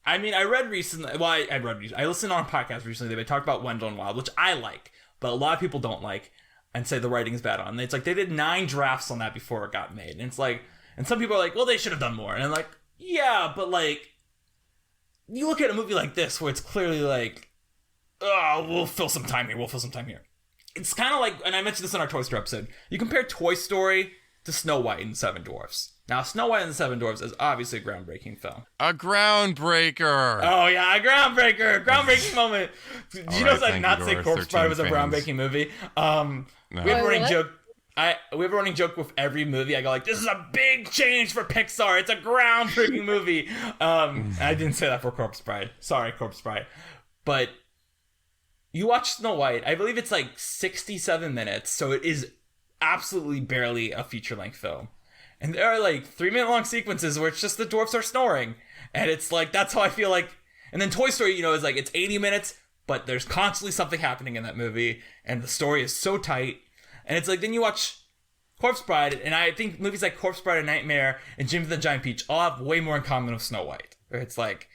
[SPEAKER 1] I mean, I listened on a podcast recently. They talked about Wendell and Wild, which I like, but a lot of people don't like and say the writing is bad on. It's like they did 9 drafts on that before it got made. And it's like, and some people are like, well, they should have done more. And I'm like, yeah, but like, you look at a movie like this where it's clearly like, oh, we'll fill some time here. It's kind of like, and I mentioned this in our Toy Story episode, you compare Toy Story to Snow White and the Seven Dwarfs. Now, Snow White and the Seven Dwarfs is obviously a groundbreaking film.
[SPEAKER 2] A groundbreaker!
[SPEAKER 1] Oh, yeah, a groundbreaker! Groundbreaking moment! Did you know I not say Corpse Bride was a groundbreaking movie? No. We have a running joke. We have a running joke with every movie. I go like, this is a big change for Pixar. It's a groundbreaking movie. I didn't say that for Corpse Bride. Sorry, Corpse Bride. But you watch Snow White. I believe it's like 67 minutes. So it is absolutely barely a feature-length film. And there are like 3-minute long sequences where it's just the dwarfs are snoring. And it's like, that's how I feel like. And then Toy Story, is like, it's 80 minutes, but there's constantly something happening in that movie. And the story is so tight. And it's like, then you watch Corpse Bride, and I think movies like Corpse Bride and Nightmare and Jimmy the Giant Peach all have way more in common with Snow White. Where it's like,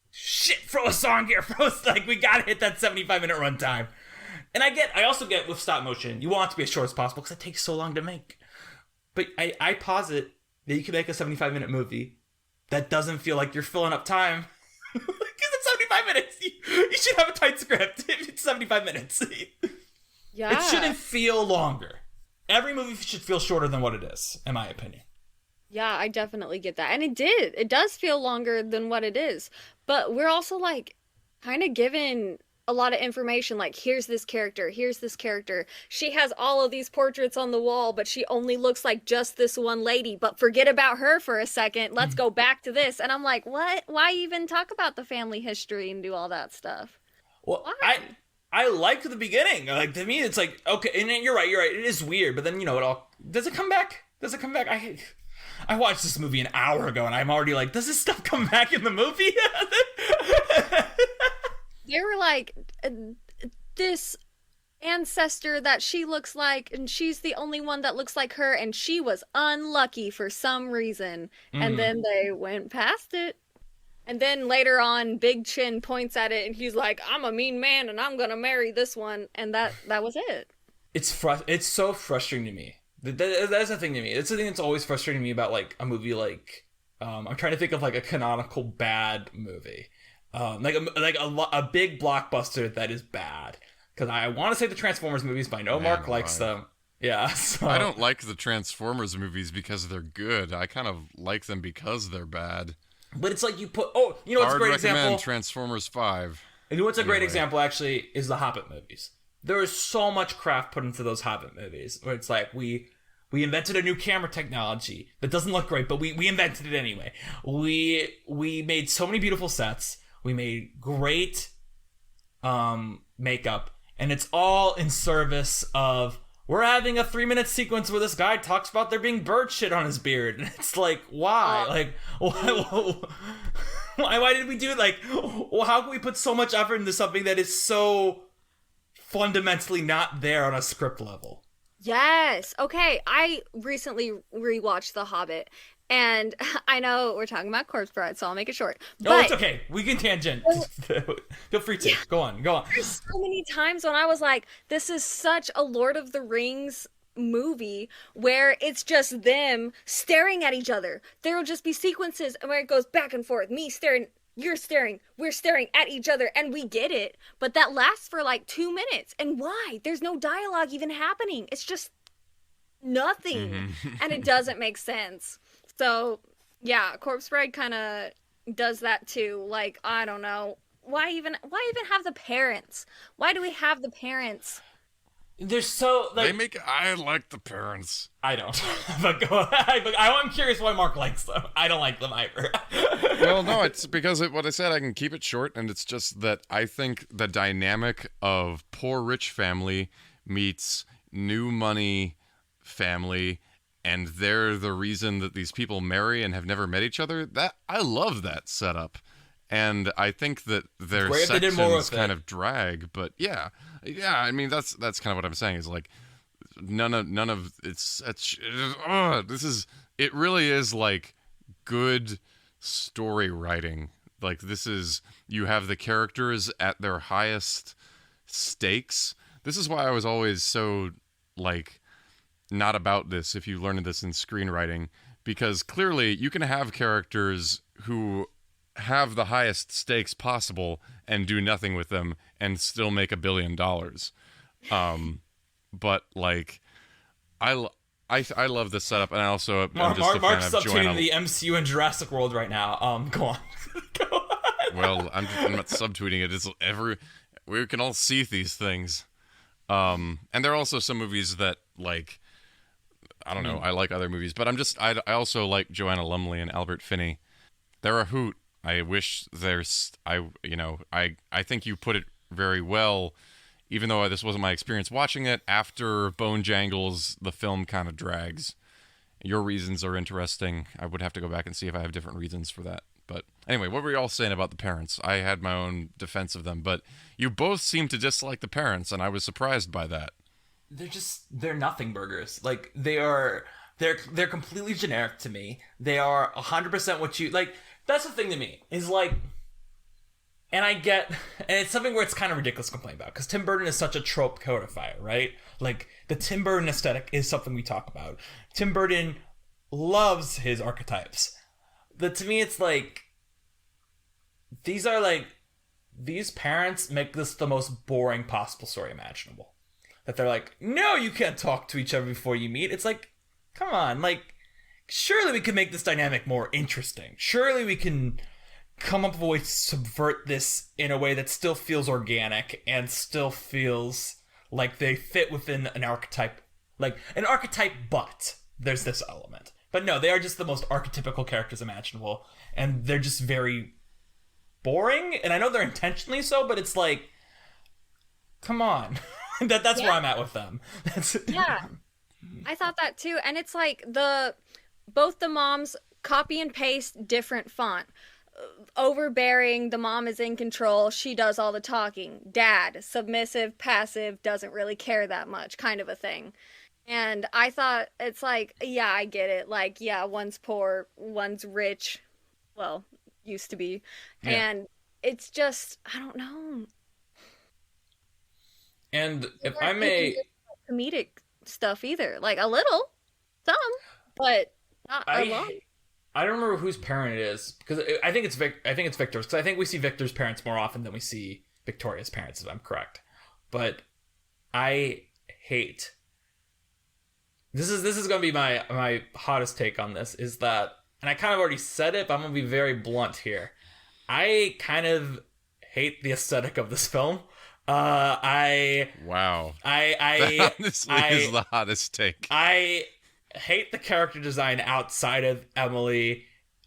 [SPEAKER 1] shit, throw a song here, like, we gotta hit that 75-minute runtime. And I also get with stop motion, you want it to be as short as possible because it takes so long to make. But I posit that you can make a 75-minute movie that doesn't feel like you're filling up time. Because it's 75 minutes. You should have a tight script if it's 75 minutes.
[SPEAKER 3] Yeah.
[SPEAKER 1] It shouldn't feel longer. Every movie should feel shorter than what it is, in my opinion.
[SPEAKER 3] Yeah, I definitely get that. And it does feel longer than what it is. But we're also like kind of given a lot of information, like here's this character. She has all of these portraits on the wall, but she only looks like just this one lady. But forget about her for a second. Let's go back to this. And I'm like, what? Why even talk about the family history and do all that stuff?
[SPEAKER 1] Well,
[SPEAKER 3] why?
[SPEAKER 1] I like the beginning. Like, to me, it's like, okay, and you're right. It is weird, but then, it all... Does it come back? I watched this movie an hour ago, and I'm already like, does this stuff come back in the movie?
[SPEAKER 3] They were like, this ancestor that she looks like, and she's the only one that looks like her, and she was unlucky for some reason. And then they went past it. And then later on, Big Chin points at it, and he's like, I'm a mean man, and I'm gonna marry this one. And that was it.
[SPEAKER 1] It's so frustrating to me. That's the thing to me. It's the thing that's always frustrating me about, like, a movie like... I'm trying to think of, like, a canonical bad movie. Like a big blockbuster that is bad. Because I want to say the Transformers movies, but I know Mark likes them. Yeah, so...
[SPEAKER 2] I don't like the Transformers movies because they're good. I kind of like them because they're bad.
[SPEAKER 1] But it's like you put... Oh, you know what's a great example?
[SPEAKER 2] Transformers 5.
[SPEAKER 1] And you know what's a great example, actually, is the Hobbit movies. There is so much craft put into those Hobbit movies. Where it's like, we invented a new camera technology that doesn't look great, but we invented it anyway. We made so many beautiful sets. We made great makeup. and it's all in service of we're having a 3-minute sequence where this guy talks about there being bird shit on his beard, and it's like, why? Like, why did we do it? Like, how can we put so much effort into something that is so fundamentally not there on a script level?
[SPEAKER 3] Yes. Okay. I recently rewatched The Hobbit, and I know we're talking about Corpse Bride, so I'll make it short.
[SPEAKER 1] Oh, it's okay. We can tangent. Feel free to. Yeah. Go on.
[SPEAKER 3] There's so many times when I was like, this is such a Lord of the Rings movie where it's just them staring at each other. There will just be sequences where it goes back and forth. Me staring, you're staring, we're staring at each other, and we get it. But that lasts for like 2 minutes. And why? There's no dialogue even happening. It's just nothing. And it doesn't make sense. So, yeah, Corpse Bride kind of does that too. Like, I don't know. Why even have the parents? Why do we have the parents?
[SPEAKER 1] They're so like
[SPEAKER 2] I like the parents.
[SPEAKER 1] I don't. But I'm curious why Mark likes them. I don't like them either.
[SPEAKER 2] Well, no, it's because what I said, I can keep it short, and it's just that I think the dynamic of poor rich family meets new money family, and they're the reason that these people marry and have never met each other. That I love that setup. And I think that their sections kind of drag, but yeah. I mean, that's kind of what I'm saying. Is like none of it's it really is like good story writing. Like this is, you have the characters at their highest stakes. This is why I was always so like not about this. If you learned this in screenwriting, because clearly you can have characters who have the highest stakes possible and do nothing with them and still make $1 billion. But like, I love this setup, and I also I'm just a fan
[SPEAKER 1] Mark's
[SPEAKER 2] of Joanna.
[SPEAKER 1] Subtweeting the MCU and Jurassic World right now. Go on. Go on.
[SPEAKER 2] Well, I'm not subtweeting it. It's we can all see these things. And there are also some movies that like, I don't know. I like other movies, but I also like Joanna Lumley and Albert Finney. They're a hoot. I wish I think you put it very well, even though this wasn't my experience watching it. After Bone Jangles, the film kind of drags. Your reasons are interesting. I would have to go back and see if I have different reasons for that. But anyway, what were you all saying about the parents? I had my own defense of them, but you both seem to dislike the parents, and I was surprised by that.
[SPEAKER 1] They're nothing burgers. Like they're completely generic to me. They are 100% what you like. That's the thing to me, is like, and it's something where it's kind of ridiculous to complain about, because Tim Burton is such a trope codifier, right? Like, the Tim Burton aesthetic is something we talk about. Tim Burton loves his archetypes. But to me, it's like, these parents make this the most boring possible story imaginable. That they're like, no, you can't talk to each other before you meet. It's like, come on, like, surely we can make this dynamic more interesting. Surely we can come up with a way to subvert this in a way that still feels organic and still feels like they fit within an archetype. Like, an archetype, but there's this element. But no, they are just the most archetypical characters imaginable. And they're just very boring. And I know they're intentionally so, but it's like, come on. That's where I'm at with them.
[SPEAKER 3] Yeah. I thought that too. And it's like both the moms copy and paste different font. Overbearing, the mom is in control, she does all the talking. Dad, submissive, passive, doesn't really care that much, kind of a thing. And I thought, it's like, yeah, I get it. Like, yeah, one's poor, one's rich. Well, used to be. Yeah. And it's just, I don't know.
[SPEAKER 1] And if I may...
[SPEAKER 3] comedic stuff either. Like, a little. Some. But not a lot.
[SPEAKER 1] I don't remember whose parent it is, because I think it's Victor's, because I think we see Victor's parents more often than we see Victoria's parents, if I'm correct. But I hate... This is going to be my hottest take on this, is that, and I kind of already said it, but I'm going to be very blunt here. I kind of hate the aesthetic of this film.
[SPEAKER 2] Wow. That honestly is the hottest take.
[SPEAKER 1] I hate the character design outside of Emily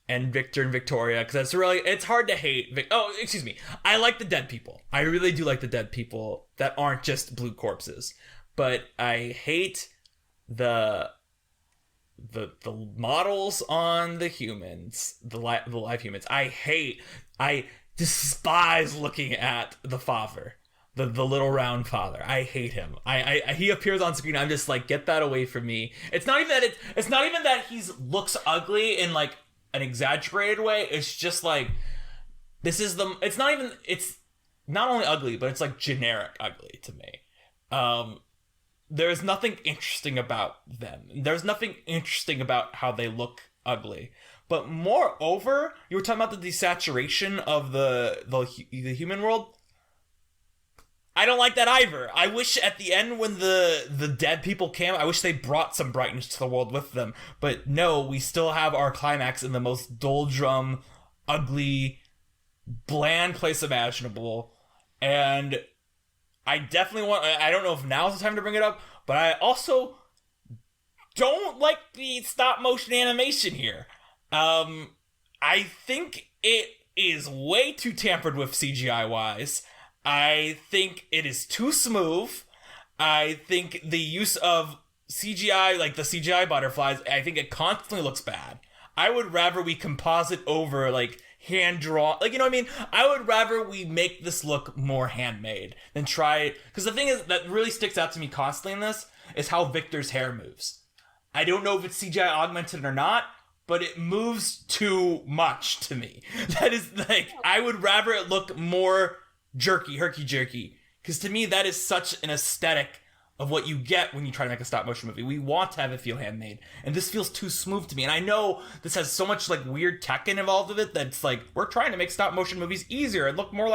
[SPEAKER 1] and Victor and Victoria, because it's hard to hate. Oh, excuse me. I like the dead people. I really do like the dead people that aren't just blue corpses. But I hate the models on the humans, the live humans. I despise looking at the father. The little round father. I hate him. He appears on screen. I'm just like, get that away from me. It's not even that he looks ugly in like an exaggerated way. It's just like it's not only ugly, but it's like generic ugly to me. There's nothing interesting about them. There's nothing interesting about how they look ugly. But moreover, you were talking about the desaturation of the human world. I don't like that either. I wish at the end when the dead people came, I wish they brought some brightness to the world with them. But no, we still have our climax in the most doldrum, ugly, bland place imaginable. And I definitely I don't know if now's the time to bring it up, but I also don't like the stop motion animation here. I think it is way too tampered with CGI wise. I think it is too smooth. I think the use of CGI, like the CGI butterflies, I think it constantly looks bad. I would rather we composite over, like, hand draw, like, you know what I mean? I would rather we make this look more handmade than try, because the thing is that really sticks out to me constantly in this is how Victor's hair moves. I don't know if it's CGI augmented or not, but it moves too much to me. That is, like, I would rather it look more herky-jerky, because to me that is such an aesthetic of what you get when you try to make a stop motion movie. We want to have it feel handmade, and this feels too smooth to me. And I know this has so much like weird tech involved with it that's like we're trying to make stop motion movies easier and look more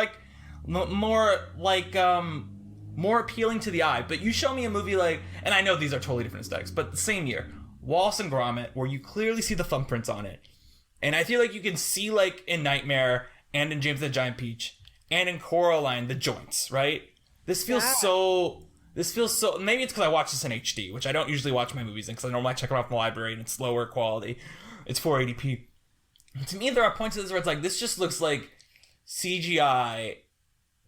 [SPEAKER 1] appealing to the eye. But you show me a movie like, and I know these are totally different aesthetics, but the same year, Wallace and Gromit, where you clearly see the thumbprints on it, and I feel like you can see like in Nightmare and in James and the Giant Peach and in Coraline, the joints, right? This feels so... Maybe it's because I watch this in HD, which I don't usually watch my movies in, because I normally check them out from the library, and it's lower quality. It's 480p. To me, there are points of this where it's like, this just looks like CGI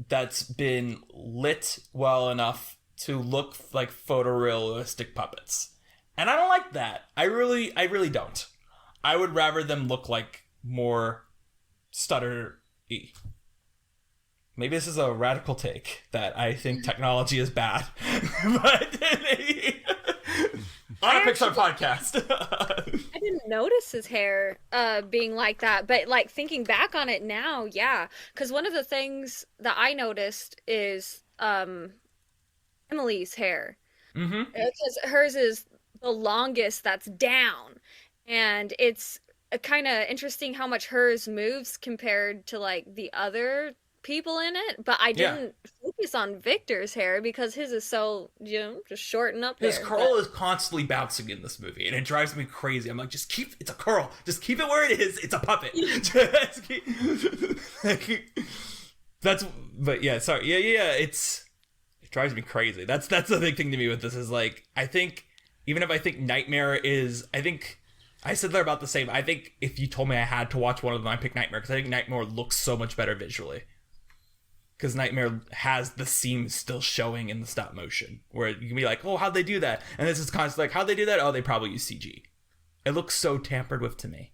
[SPEAKER 1] that's been lit well enough to look like photorealistic puppets. And I don't like that. I really don't. I would rather them look like more stutter-y. Maybe this is a radical take that I think technology is bad, but on a Pixar podcast.
[SPEAKER 3] I didn't notice his hair being like that, but like thinking back on it now, yeah. Because one of the things that I noticed is Emily's hair. Mm-hmm. Because hers is the longest that's down, and it's kind of interesting how much hers moves compared to like the other people in it, but I didn't focus on Victor's hair because his is so, just shorten up there.
[SPEAKER 1] His curl is constantly bouncing in this movie, and it drives me crazy. I'm like, it's a curl. Just keep it where it is. It's a puppet. It drives me crazy. That's the big thing to me with this is like, I think, even if I think Nightmare is, I said they're about the same. I think if you told me I had to watch one of them, I'd pick Nightmare, because I think Nightmare looks so much better visually. Because Nightmare has the seams still showing in the stop motion, where you can be like, oh, how'd they do that? And this is constantly like, how'd they do that? Oh, they probably use CG. It looks so tampered with to me.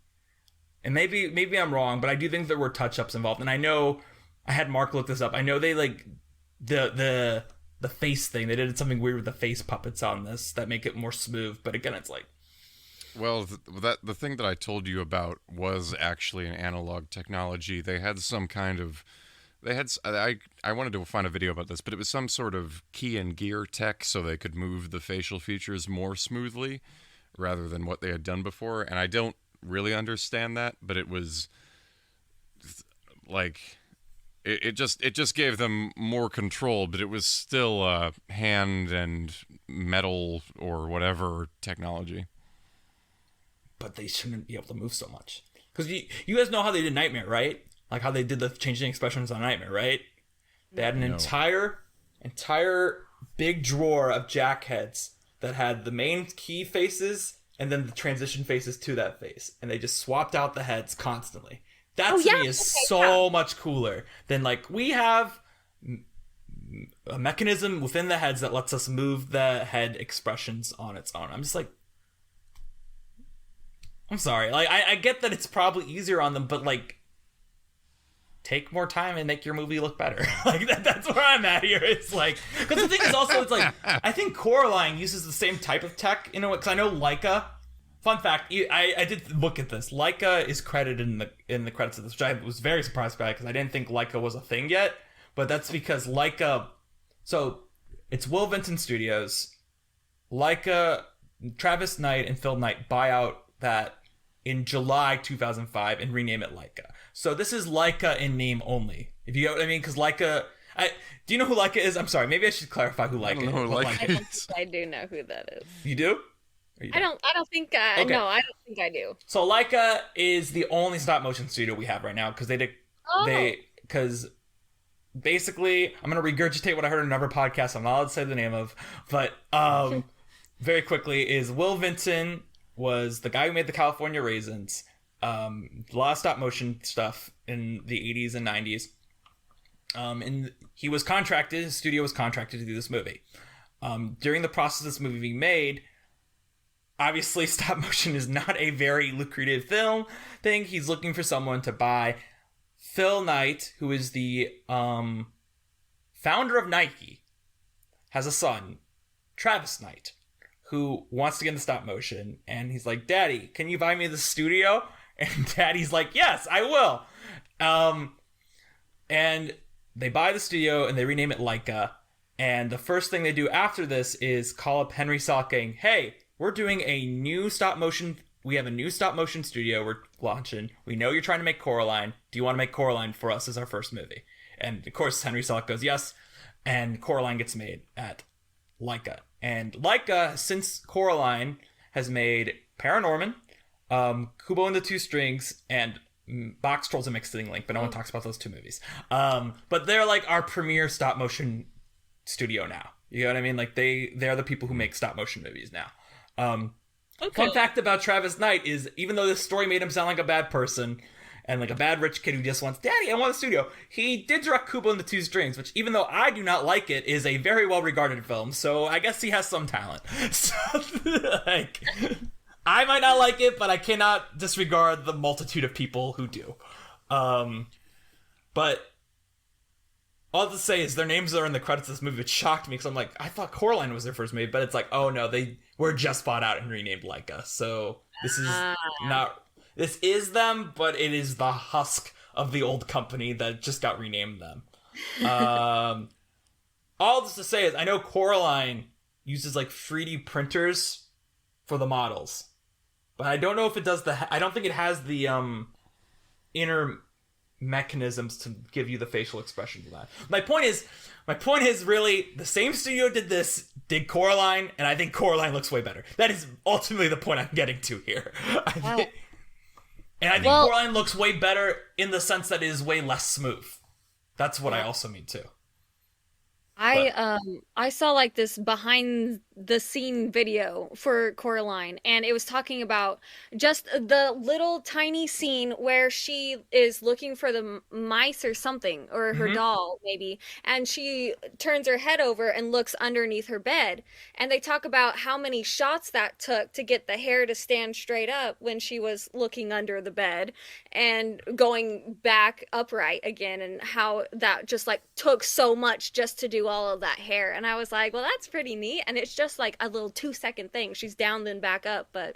[SPEAKER 1] And maybe I'm wrong, but I do think there were touch-ups involved. And I know, I had Mark look this up, I know they like, the face thing, they did something weird with the face puppets on this that make it more smooth, but again, it's like...
[SPEAKER 2] Well, the thing that I told you about was actually an analog technology. They had some kind of... I wanted to find a video about this, but it was some sort of key and gear tech so they could move the facial features more smoothly rather than what they had done before. And I don't really understand that, but it was like it just gave them more control, but it was still hand and metal or whatever technology.
[SPEAKER 1] But they shouldn't be able to move so much. Because you guys know how they did Nightmare, right? Like how they did the changing expressions on Nightmare, right? They had an entire big drawer of jack heads that had the main key faces and then the transition faces to that face, and they just swapped out the heads constantly. That
[SPEAKER 3] Oh,
[SPEAKER 1] to
[SPEAKER 3] yeah?
[SPEAKER 1] me is
[SPEAKER 3] Okay,
[SPEAKER 1] so much cooler than like we have a mechanism within the heads that lets us move the head expressions on its own. I'm just like, I'm sorry. Like, I get that it's probably easier on them, but like, take more time and make your movie look better. Like that's where I'm at here. It's like, because the thing is also, it's like, I think Coraline uses the same type of tech, you know, because I know Leica. Fun fact, I did look at this. Leica is credited in the credits of this, which I was very surprised by because I didn't think Leica was a thing yet. But that's because Leica, so it's Will Vinton Studios. Leica, Travis Knight and Phil Knight buy out that in July 2005 and rename it Leica. So this is Leica in name only. If you know what I mean, because Leica, do you know who Leica is? I'm sorry, maybe I should clarify who Leica is.
[SPEAKER 3] I don't think I do know who that is.
[SPEAKER 1] You do?
[SPEAKER 3] I don't think
[SPEAKER 1] Okay.
[SPEAKER 3] no, I don't think I do.
[SPEAKER 1] So Leica is the only stop motion studio we have right now because because basically I'm gonna regurgitate what I heard in another podcast I'm not allowed to say the name of, but very quickly is Will Vinton was the guy who made the California Raisins, a lot of stop motion stuff in the 80s and 90s, and he was contracted, his studio was contracted to do this movie. During the process of this movie being made, obviously stop motion is not a very lucrative film thing. He's looking for someone to buy. Phil Knight, who is the founder of Nike, has a son, Travis Knight, who wants to get into stop motion. And he's like, Daddy, can you buy me the studio? And Daddy's like, yes, I will. And they buy the studio and they rename it Leica. And the first thing they do after this is call up Henry Selick saying, hey, we're doing a new stop motion. We have a new stop motion studio we're launching. We know you're trying to make Coraline. Do you want to make Coraline for us as our first movie? And of course, Henry Selick goes, yes. And Coraline gets made at Leica. And Leica, since Coraline, has made Paranorman, Kubo and the Two Strings, and Box Trolls and Mixing Link, but no one talks about those two movies. But they're like our premier stop motion studio now. You know what I mean? Like they're the people who make stop motion movies now. Fun fact about Travis Knight is, even though this story made him sound like a bad person and like a bad rich kid who just wants, Daddy, I want a studio, he did direct Kubo and the Two Strings, which, even though I do not like it, is a very well regarded film. So I guess he has some talent. So like, I might not like it, but I cannot disregard the multitude of people who do. But all I have to say is their names are in the credits of this movie, which shocked me because I'm like, I thought Coraline was their first movie, but it's like, oh no, they were just bought out and renamed Leica. So this is not, this is them, but it is the husk of the old company that just got renamed them. All this to say is I know Coraline uses like 3D printers for the models, but I don't know if it does I don't think it has the inner mechanisms to give you the facial expressions of that. My point is really the same studio did Coraline, and I think Coraline looks way better. That is ultimately the point I'm getting to here. I think Coraline looks way better in the sense that it is way less smooth. That's what I also mean too.
[SPEAKER 3] I saw like this behind the scene video for Coraline, and it was talking about just the little tiny scene where she is looking for the mice or something, or her doll maybe, and she turns her head over and looks underneath her bed, and they talk about how many shots that took to get the hair to stand straight up when she was looking under the bed and going back upright again, and how that just like took so much just to do all of that hair. And I was like, well, that's pretty neat. And it's just like a little 2-second thing. She's down then back up. But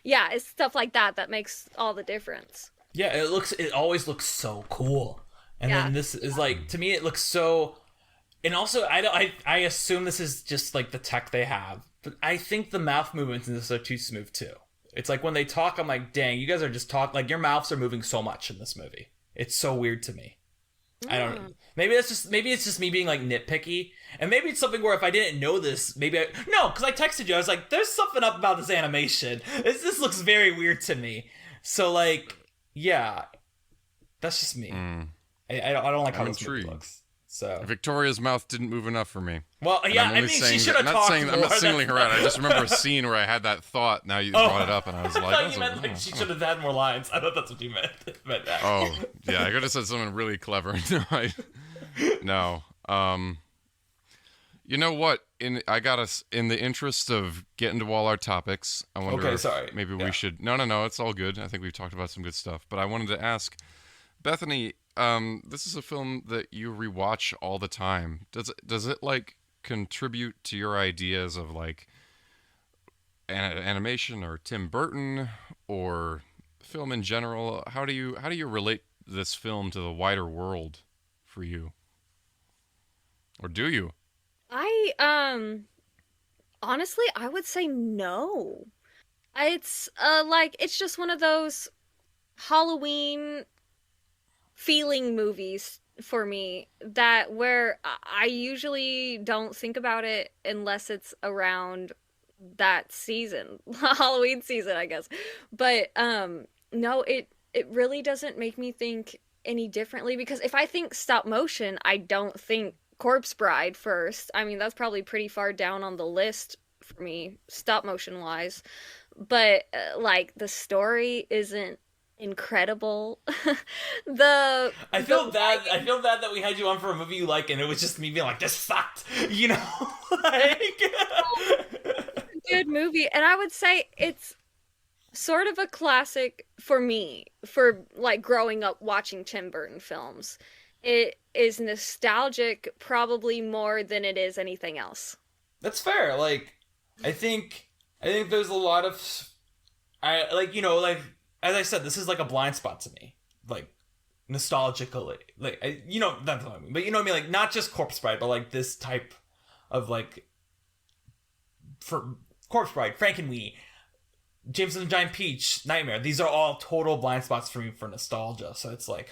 [SPEAKER 3] yeah, it's stuff like that that makes all the difference.
[SPEAKER 1] Yeah, it always looks so cool. And then this is like, to me it looks so, and also I assume this is just like the tech they have, but I think the mouth movements in this are too smooth too. It's like when they talk, I'm like, dang, you guys are just talking, like your mouths are moving so much in this movie. It's so weird to me. I don't know. Maybe it's just me being like nitpicky, and maybe it's something where if I didn't know this, because I texted you, I was like, there's something up about this animation. This looks very weird to me. So like, yeah, that's just me. I don't like how this movie looks. So
[SPEAKER 2] Victoria's mouth didn't move enough for me.
[SPEAKER 1] well, yeah, I mean, she should have talked more.
[SPEAKER 2] I'm not singling her out. I just remember a scene where I had that thought. Now you brought it up, and I was like,
[SPEAKER 1] I thought you meant like she should have had more lines. I thought that's what you meant. That.
[SPEAKER 2] Oh, yeah, I could have said something really clever. No. You know what? I got us in the interest of getting to all our topics. I wonder if maybe we should. No, it's all good. I think we've talked about some good stuff. But I wanted to ask, Bethany, this is a film that you rewatch all the time. Does it like contribute to your ideas of like animation or Tim Burton or film in general? How do you relate this film to the wider world for you? Or do you?
[SPEAKER 3] Honestly, I would say no. It's like it's just one of those Halloween feeling movies for me that where I usually don't think about it unless it's around that season, Halloween season, I guess. But no, it really doesn't make me think any differently because if I think stop motion, I don't think Corpse Bride first. I mean, that's probably pretty far down on the list for me, stop motion wise. But like the story isn't incredible. I
[SPEAKER 1] feel bad that we had you on for a movie you like, and it was just me being like, this sucked. You know, like
[SPEAKER 3] good movie, and I would say it's sort of a classic for me for like growing up watching Tim Burton films. It is nostalgic probably more than it is anything else.
[SPEAKER 1] That's fair. Like, I think there's a lot of, like as I said, this is like a blind spot to me, like nostalgically, like that's what I mean. But you know what I mean, like not just Corpse Bride, but like this type of like for Corpse Bride, Frankenweenie, James and the Giant Peach, Nightmare. These are all total blind spots for me for nostalgia. So it's like,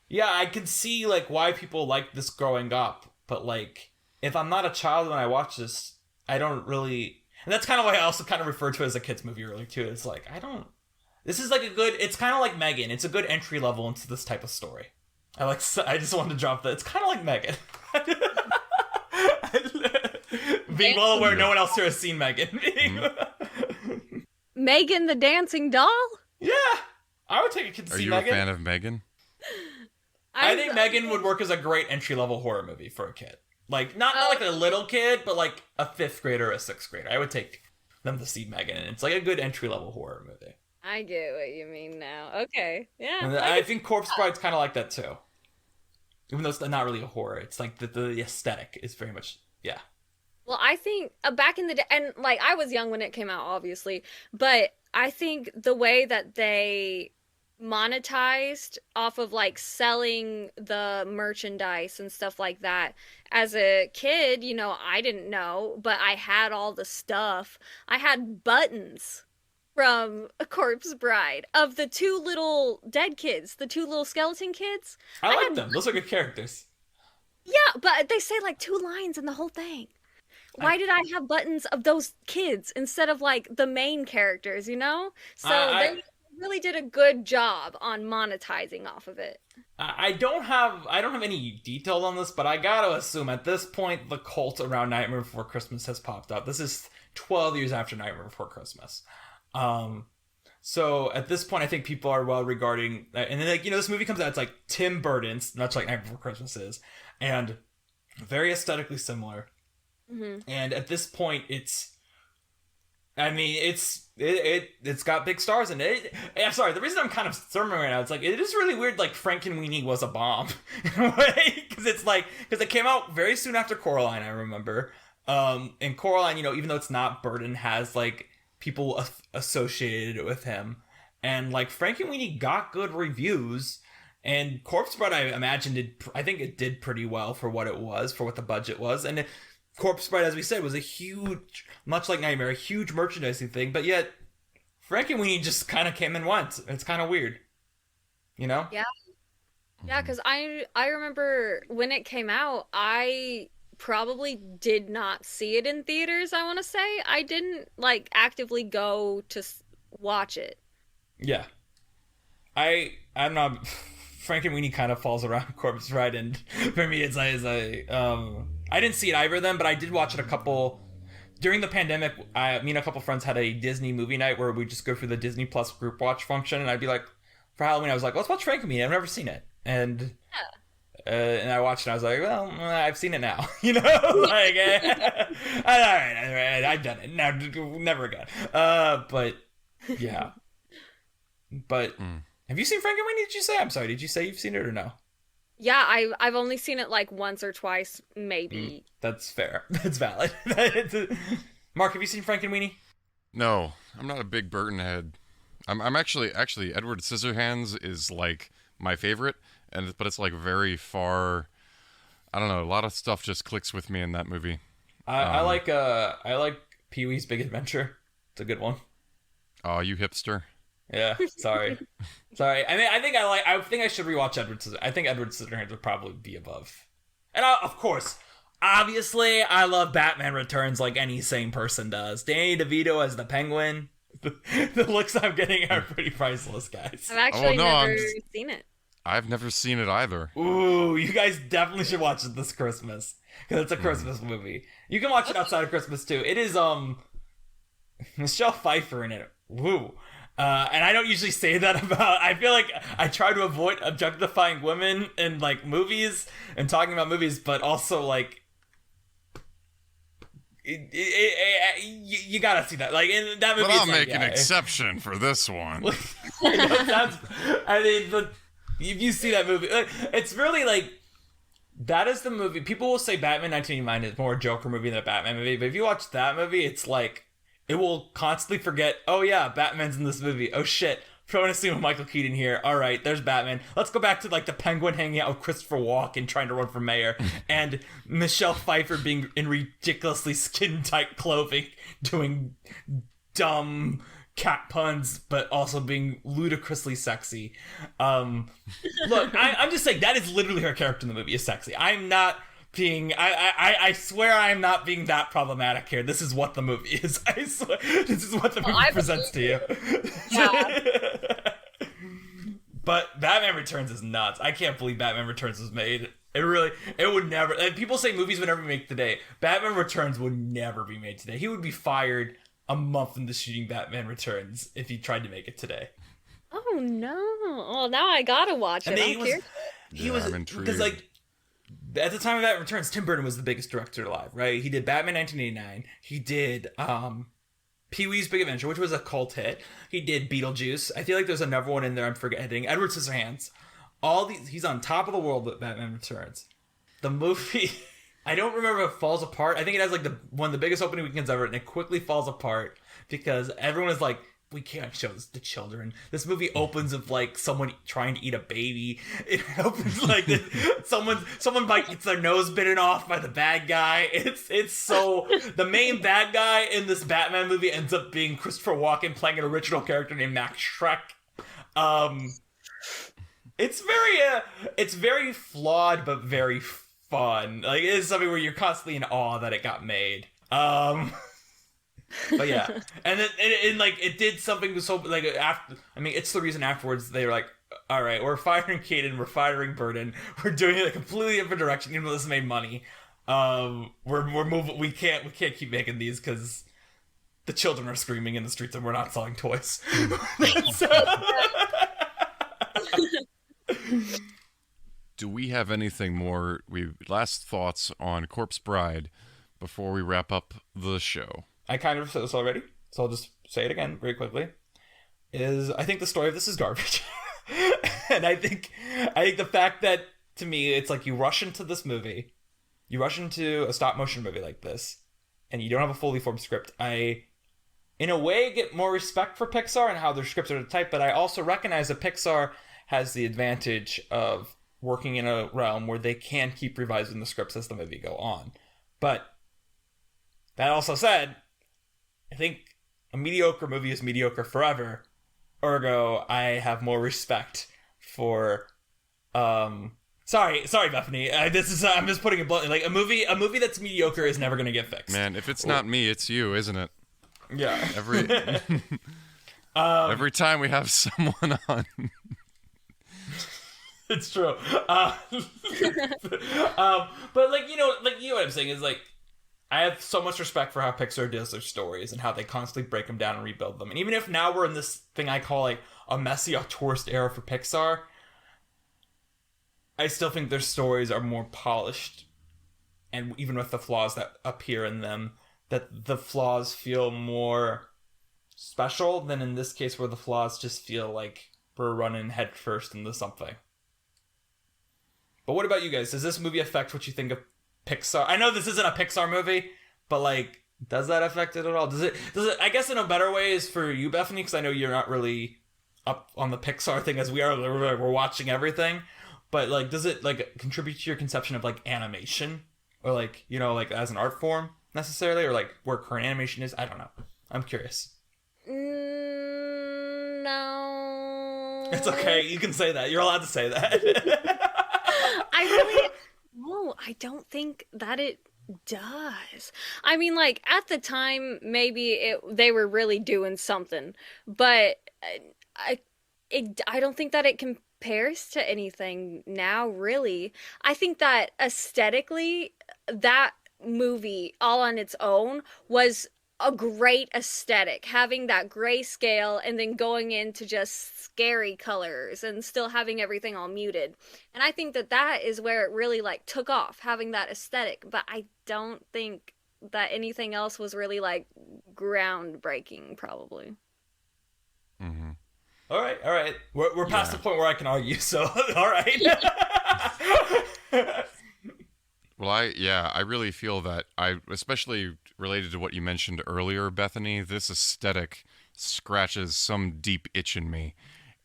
[SPEAKER 1] yeah, I can see like why people like this growing up, but like if I'm not a child when I watch this, I don't really. And that's kind of why I also kind of referred to it as a kids movie earlier too. It's like this is like a good. It's kind of like Megan. It's a good entry level into this type of story. I just wanted to drop that. It's kind of like Megan. Being well aware, no one else here has seen Megan.
[SPEAKER 3] Megan the dancing doll.
[SPEAKER 1] Yeah, I would take a kid to see Megan.
[SPEAKER 2] Are you a fan of Megan?
[SPEAKER 1] I think Megan would work as a great entry-level horror movie for a kid. Like, not like a little kid, but like a 5th grader or a 6th grader. I would take them to see Megan, and it's like a good entry-level horror movie.
[SPEAKER 3] I get what you mean now. Okay, yeah.
[SPEAKER 1] And I think Corpse Bride's kind of like that, too. Even though it's not really a horror. It's like the aesthetic is very much, yeah.
[SPEAKER 3] Well, I think back in the day, and like I was young when it came out, obviously, but I think the way that they monetized off of like selling the merchandise and stuff like that. As a kid, I didn't know, but I had all the stuff. I had buttons from A Corpse Bride of the 2 little dead kids, the 2 little skeleton kids.
[SPEAKER 1] I like them. Those are good characters.
[SPEAKER 3] Yeah, but they say like 2 lines in the whole thing. Why did I have buttons of those kids instead of like the main characters, So they really did a good job on monetizing off of it.
[SPEAKER 1] I don't have any detail on this, but I gotta assume at this point the cult around Nightmare Before Christmas has popped up. This is 12 years after Nightmare Before Christmas. So at this point I think people are well regarding, and then like, this movie comes out, it's like Tim Burton's, much like Nightmare Before Christmas is, and very aesthetically similar. Mm-hmm. And at this point it's got big stars in it. I'm sorry, the reason I'm kind of stirring right now, it's like, it is really weird, like, Frankenweenie was a bomb, in a way, because it came out very soon after Coraline, I remember, and Coraline, even though it's not Burton, has, like, people associated with him, and, like, Frankenweenie got good reviews, and Corpse Bride, I imagine, I think it did pretty well for what it was, for what the budget was, and Corpse Bride, as we said, was a huge, much like Nightmare, a huge merchandising thing, but yet Frankenweenie just kind of came and went. It's kind of weird, Yeah.
[SPEAKER 3] Yeah, because I remember when it came out, I probably did not see it in theaters. I want to say I didn't like actively go to watch it.
[SPEAKER 1] Yeah, I'm not. Frankenweenie kind of falls around Corpse Bride, and for me, it's like I didn't see it either of them, but I did watch it a couple during the pandemic. Me and a couple friends had a Disney movie night where we just go through the Disney Plus group watch function, and I'd be like, for Halloween, I was like, let's watch Frankenweenie. I've never seen it, and I watched it. And I was like, well, I've seen it now, you know, like, all right, I've done it now, never again. But yeah, but have you seen Frankenweenie? Did you say? I'm sorry. Did you say you've seen it or no?
[SPEAKER 3] Yeah, I've only seen it like once or twice, maybe.
[SPEAKER 1] That's fair. That's valid. Mark, have you seen Frankenweenie?
[SPEAKER 2] No, I'm not a big Burton head. I'm actually Edward Scissorhands is like my favorite, but it's like very far. I don't know. A lot of stuff just clicks with me in that movie.
[SPEAKER 1] I like Pee-wee's Big Adventure. It's a good one.
[SPEAKER 2] Oh, you hipster.
[SPEAKER 1] Yeah, sorry. I mean, I think I should rewatch Edward Scissorhands. I think Edward Scissorhands would probably be above. And of course, obviously, I love Batman Returns like any sane person does. Danny DeVito as the Penguin. The looks I'm getting are pretty priceless, guys.
[SPEAKER 3] I've actually never seen it.
[SPEAKER 2] I've never seen it either.
[SPEAKER 1] Ooh, you guys definitely should watch it this Christmas, because it's a Christmas movie. You can watch it outside of Christmas too. It is Michelle Pfeiffer in it. Woo. And I don't usually say that about. I feel like I try to avoid objectifying women in like movies and talking about movies, but also like you gotta see that. Like in that movie,
[SPEAKER 2] but I'll make an exception for this one.
[SPEAKER 1] I mean, but if you see that movie, it's really like that is the movie. People will say Batman 1989 is more a Joker movie than a Batman movie, but if you watch that movie, it's like. It will constantly forget, oh yeah, Batman's in this movie. Oh shit, throwing a scene with Michael Keaton here. All right, there's Batman. Let's go back to like the Penguin hanging out with Christopher Walken trying to run for mayor, and Michelle Pfeiffer being in ridiculously skin-tight clothing, doing dumb cat puns, but also being ludicrously sexy. Look, I'm just saying that is literally her character in the movie is sexy. I'm not being I swear I am not being that problematic here. This is what the movie is. I swear this is what the movie presents to you. Yeah. But Batman Returns is nuts. I can't believe Batman Returns was made. It would never. And people say movies would never be made today. Batman Returns would never be made today. He would be fired a month into shooting Batman Returns if he tried to make it today.
[SPEAKER 3] Oh no! Well, now I gotta watch it.
[SPEAKER 1] He was because like. At the time of Batman Returns, Tim Burton was the biggest director alive, right? He did Batman 1989. He did Pee-wee's Big Adventure, which was a cult hit. He did Beetlejuice. I feel like there's another one in there I'm forgetting. Edward Scissorhands. All these, he's on top of the world with Batman Returns. The movie, I don't remember if it falls apart. I think it has like one of the biggest opening weekends ever, and it quickly falls apart because everyone is like, we can't show this to children. This movie opens with like someone trying to eat a baby. It opens like this, someone gets their nose bitten off by the bad guy. It's so the main bad guy in this Batman movie ends up being Christopher Walken playing an original character named Max Shrek. It's very flawed but very fun. Like it is something where you're constantly in awe that it got made. But yeah, and then it did something so like after. I mean, it's the reason afterwards they were like, all right, we're firing Caden, we're firing Burton, we're doing it a completely different direction. Even though this made money, we're moving. We can't keep making these because the children are screaming in the streets and we're not selling toys.
[SPEAKER 2] Do we have anything more? Last thoughts on Corpse Bride before we wrap up the show.
[SPEAKER 1] I kind of said this already, so I'll just say it again very quickly. I think the story of this is garbage. And I think the fact that, to me, it's like you rush into this movie, you rush into a stop motion movie like this, and you don't have a fully formed script. I, in a way, get more respect for Pixar and how their scripts are typed, but I also recognize that Pixar has the advantage of working in a realm where they can keep revising the scripts as the movie go on. But that also said, I think a mediocre movie is mediocre forever. Ergo, I have more respect for. Sorry, Bethany. I'm just putting it bluntly. Like a movie that's mediocre is never gonna get fixed.
[SPEAKER 2] Man, if it's not me, it's you, isn't it?
[SPEAKER 1] Yeah.
[SPEAKER 2] Every time we have someone on.
[SPEAKER 1] It's true. But like like what I'm saying is like I have so much respect for how Pixar does their stories and how they constantly break them down and rebuild them. And even if now we're in this thing I call like a messy tourist era for Pixar, I still think their stories are more polished. And even with the flaws that appear in them, that the flaws feel more special than in this case where the flaws just feel like we're running headfirst into something. But what about you guys? Does this movie affect what you think of Pixar? I know this isn't a Pixar movie, but like, does that affect it at all? Does it? I guess in a better way is for you, Bethaney, because I know you're not really up on the Pixar thing as we are. We're watching everything, but like, does it like contribute to your conception of like animation or like like as an art form necessarily, or like where current animation is? I don't know. I'm curious.
[SPEAKER 3] No.
[SPEAKER 1] It's okay. You can say that. You're allowed to say that.
[SPEAKER 3] No, I don't think that it does. I mean, like at the time, maybe they were really doing something, but I don't think that it compares to anything now. Really, I think that aesthetically, that movie all on its own was a great aesthetic, having that grayscale and then going into just scary colors and still having everything all muted. And I think that that is where it really like took off, having that aesthetic. But I don't think that anything else was really like groundbreaking, probably.
[SPEAKER 2] Mm-hmm.
[SPEAKER 1] All right. We're past the point where I can argue. So all right.
[SPEAKER 2] Well, I really feel that especially related to what you mentioned earlier, Bethaney, this aesthetic scratches some deep itch in me.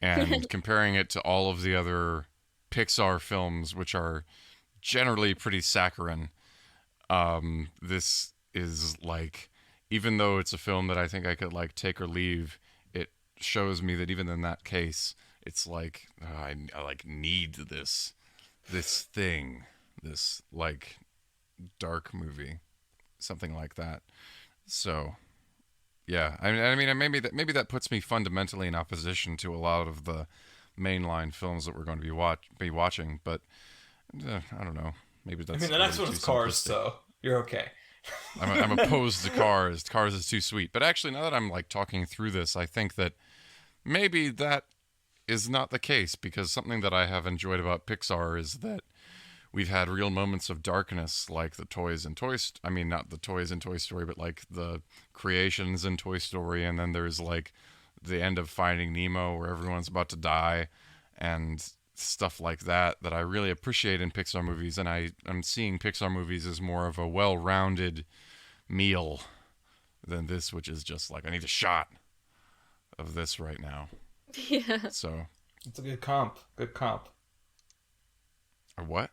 [SPEAKER 2] And comparing it to all of the other Pixar films, which are generally pretty saccharine, this is like, even though it's a film that I think I could like take or leave, it shows me that even in that case, it's like, I like need this thing. This like dark movie, something like that. So yeah, I mean maybe that puts me fundamentally in opposition to a lot of the mainline films that we're going to be watching, but I don't know, maybe that's,
[SPEAKER 1] I mean, the next one's Cars, so you're okay.
[SPEAKER 2] I'm opposed to Cars. Cars is too sweet. But actually, now that I'm like talking through this, I think that maybe that is not the case, because something that I have enjoyed about Pixar is that we've had real moments of darkness, like the toys in I mean, not the toys in Toy Story, but like the creations in Toy Story. And then there's like the end of Finding Nemo where everyone's about to die and stuff like that I really appreciate in Pixar movies. And I'm seeing Pixar movies as more of a well-rounded meal than this, which is just like, I need a shot of this right now.
[SPEAKER 3] Yeah.
[SPEAKER 2] So
[SPEAKER 1] it's a good comp.
[SPEAKER 2] Or what?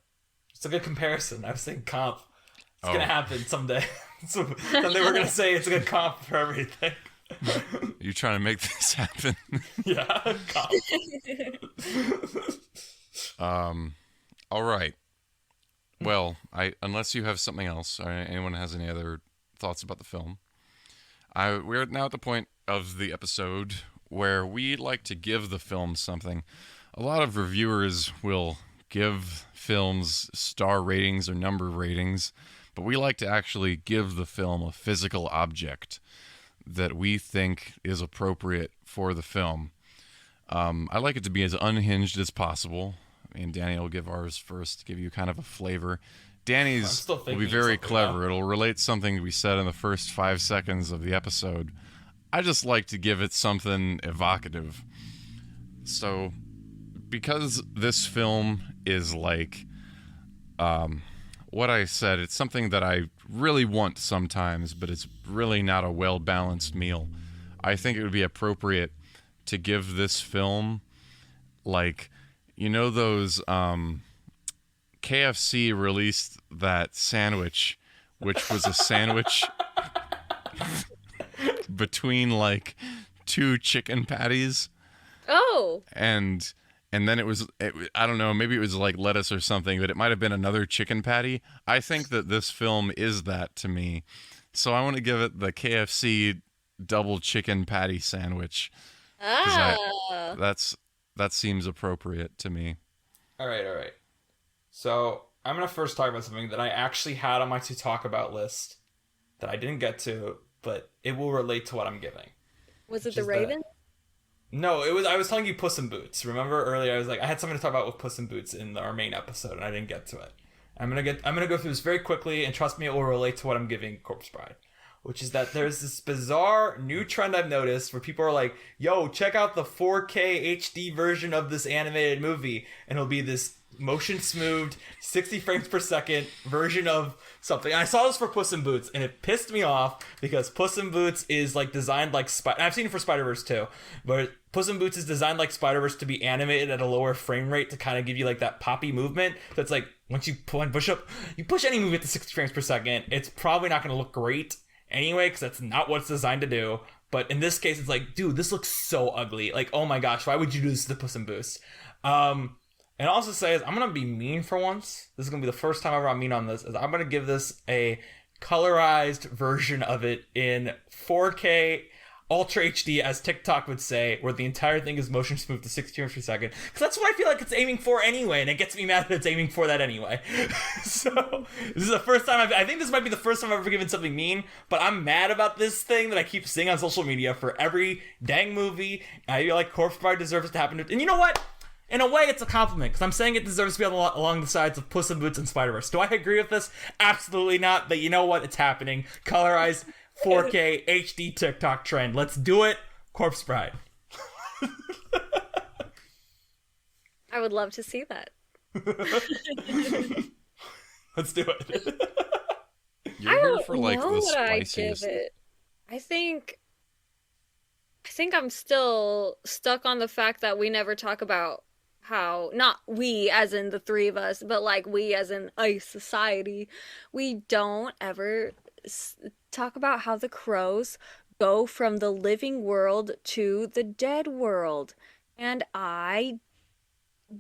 [SPEAKER 1] It's a good comparison. I was saying comp. It's
[SPEAKER 2] Oh.
[SPEAKER 1] gonna happen someday. Someday we're gonna say it's a good comp for everything.
[SPEAKER 2] You trying to make this happen?
[SPEAKER 1] Yeah, comp.
[SPEAKER 2] All right. Well, unless you have something else, or anyone has any other thoughts about the film, we're now at the point of the episode where we like to give the film something. A lot of reviewers will give films star ratings or number ratings, but we like to actually give the film a physical object that we think is appropriate for the film. I like it to be as unhinged as possible. And Danny will give ours first to give you kind of a flavor. Danny's will be very clever. It'll relate something we said in the first 5 seconds of the episode. I just like to give it something evocative. So, because this film is like what I said, it's something that I really want sometimes, but it's really not a well-balanced meal. I think it would be appropriate to give this film, like, you know those KFC released that sandwich, which was a sandwich between like 2 chicken patties.
[SPEAKER 3] Oh.
[SPEAKER 2] And then I don't know, maybe it was like lettuce or something, but it might have been another chicken patty. I think that this film is that to me. So I want to give it the KFC double chicken patty sandwich.
[SPEAKER 3] Ah.
[SPEAKER 2] That seems appropriate to me.
[SPEAKER 1] All right, all right. So I'm gonna first talk about something that I actually had on my to talk about list that I didn't get to, but it will relate to what I'm giving.
[SPEAKER 3] Was it the Raven?
[SPEAKER 1] No, it was. I was telling you Puss in Boots. Remember earlier? I was like, I had something to talk about with Puss in Boots in our main episode, and I didn't get to it. I'm gonna go through this very quickly, and trust me, it will relate to what I'm giving Corpse Bride, which is that there's this bizarre new trend I've noticed where people are like, "Yo, check out the 4K HD version of this animated movie," and it'll be this motion smoothed 60 frames per second version of something. And I saw this for Puss in Boots, and it pissed me off because Puss in Boots is like designed like I've seen it for Spider-Verse too, but Puss in Boots is designed like Spider-Verse to be animated at a lower frame rate to kind of give you like that poppy movement. That's like once you push any movie at the 60 frames per second, it's probably not going to look great anyway, because that's not what it's designed to do. But in this case, it's like, dude, this looks so ugly. Like, oh my gosh, why would you do this to Puss in Boots? And also say is I'm gonna be mean for once. This is gonna be the first time ever I'm mean on this. Is I'm gonna give this a colorized version of it in 4K Ultra HD, as TikTok would say, where the entire thing is motion smooth to 60 frames per second. Because that's what I feel like it's aiming for anyway, and it gets me mad that it's aiming for that anyway. So this is the first time I think this might be the first time I've ever given something mean, but I'm mad about this thing that I keep seeing on social media for every dang movie. I feel like Corpse Bride deserves to happen. And you know what? In a way, it's a compliment, because I'm saying it deserves to be along the sides of Puss in Boots and Spider-Verse. Do I agree with this? Absolutely not, but you know what? It's happening. Colorized 4K HD TikTok trend. Let's do it. Corpse Bride.
[SPEAKER 3] I would love to see that.
[SPEAKER 1] Let's do it.
[SPEAKER 2] You're here for like the spiciest.
[SPEAKER 3] I think I'm still stuck on the fact that we never talk about how, not we as in the three of us, but like we as in a society, we don't ever talk about how the crows go from the living world to the dead world. And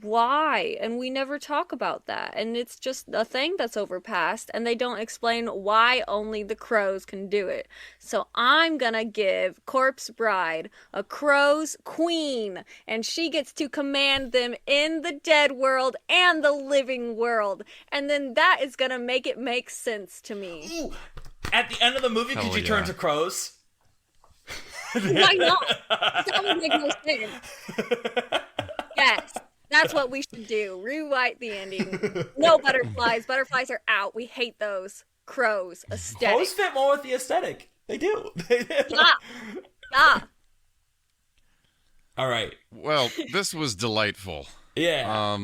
[SPEAKER 3] why? And we never talk about that. And it's just a thing that's overpassed, and they don't explain why only the crows can do it. So I'm gonna give Corpse Bride a crow's queen, and she gets to command them in the dead world and the living world. And then that is gonna make it make sense to me.
[SPEAKER 1] Ooh, at the end of the movie, could you turn to crows?
[SPEAKER 3] Why not? That would make no sense. Yes. That's what we should do. Rewrite the ending. No butterflies. Butterflies are out. We hate those. Crows. Aesthetic.
[SPEAKER 1] Crows fit more with the aesthetic. They do.
[SPEAKER 3] Yeah.
[SPEAKER 1] All right.
[SPEAKER 2] Well, this was delightful.
[SPEAKER 1] Yeah.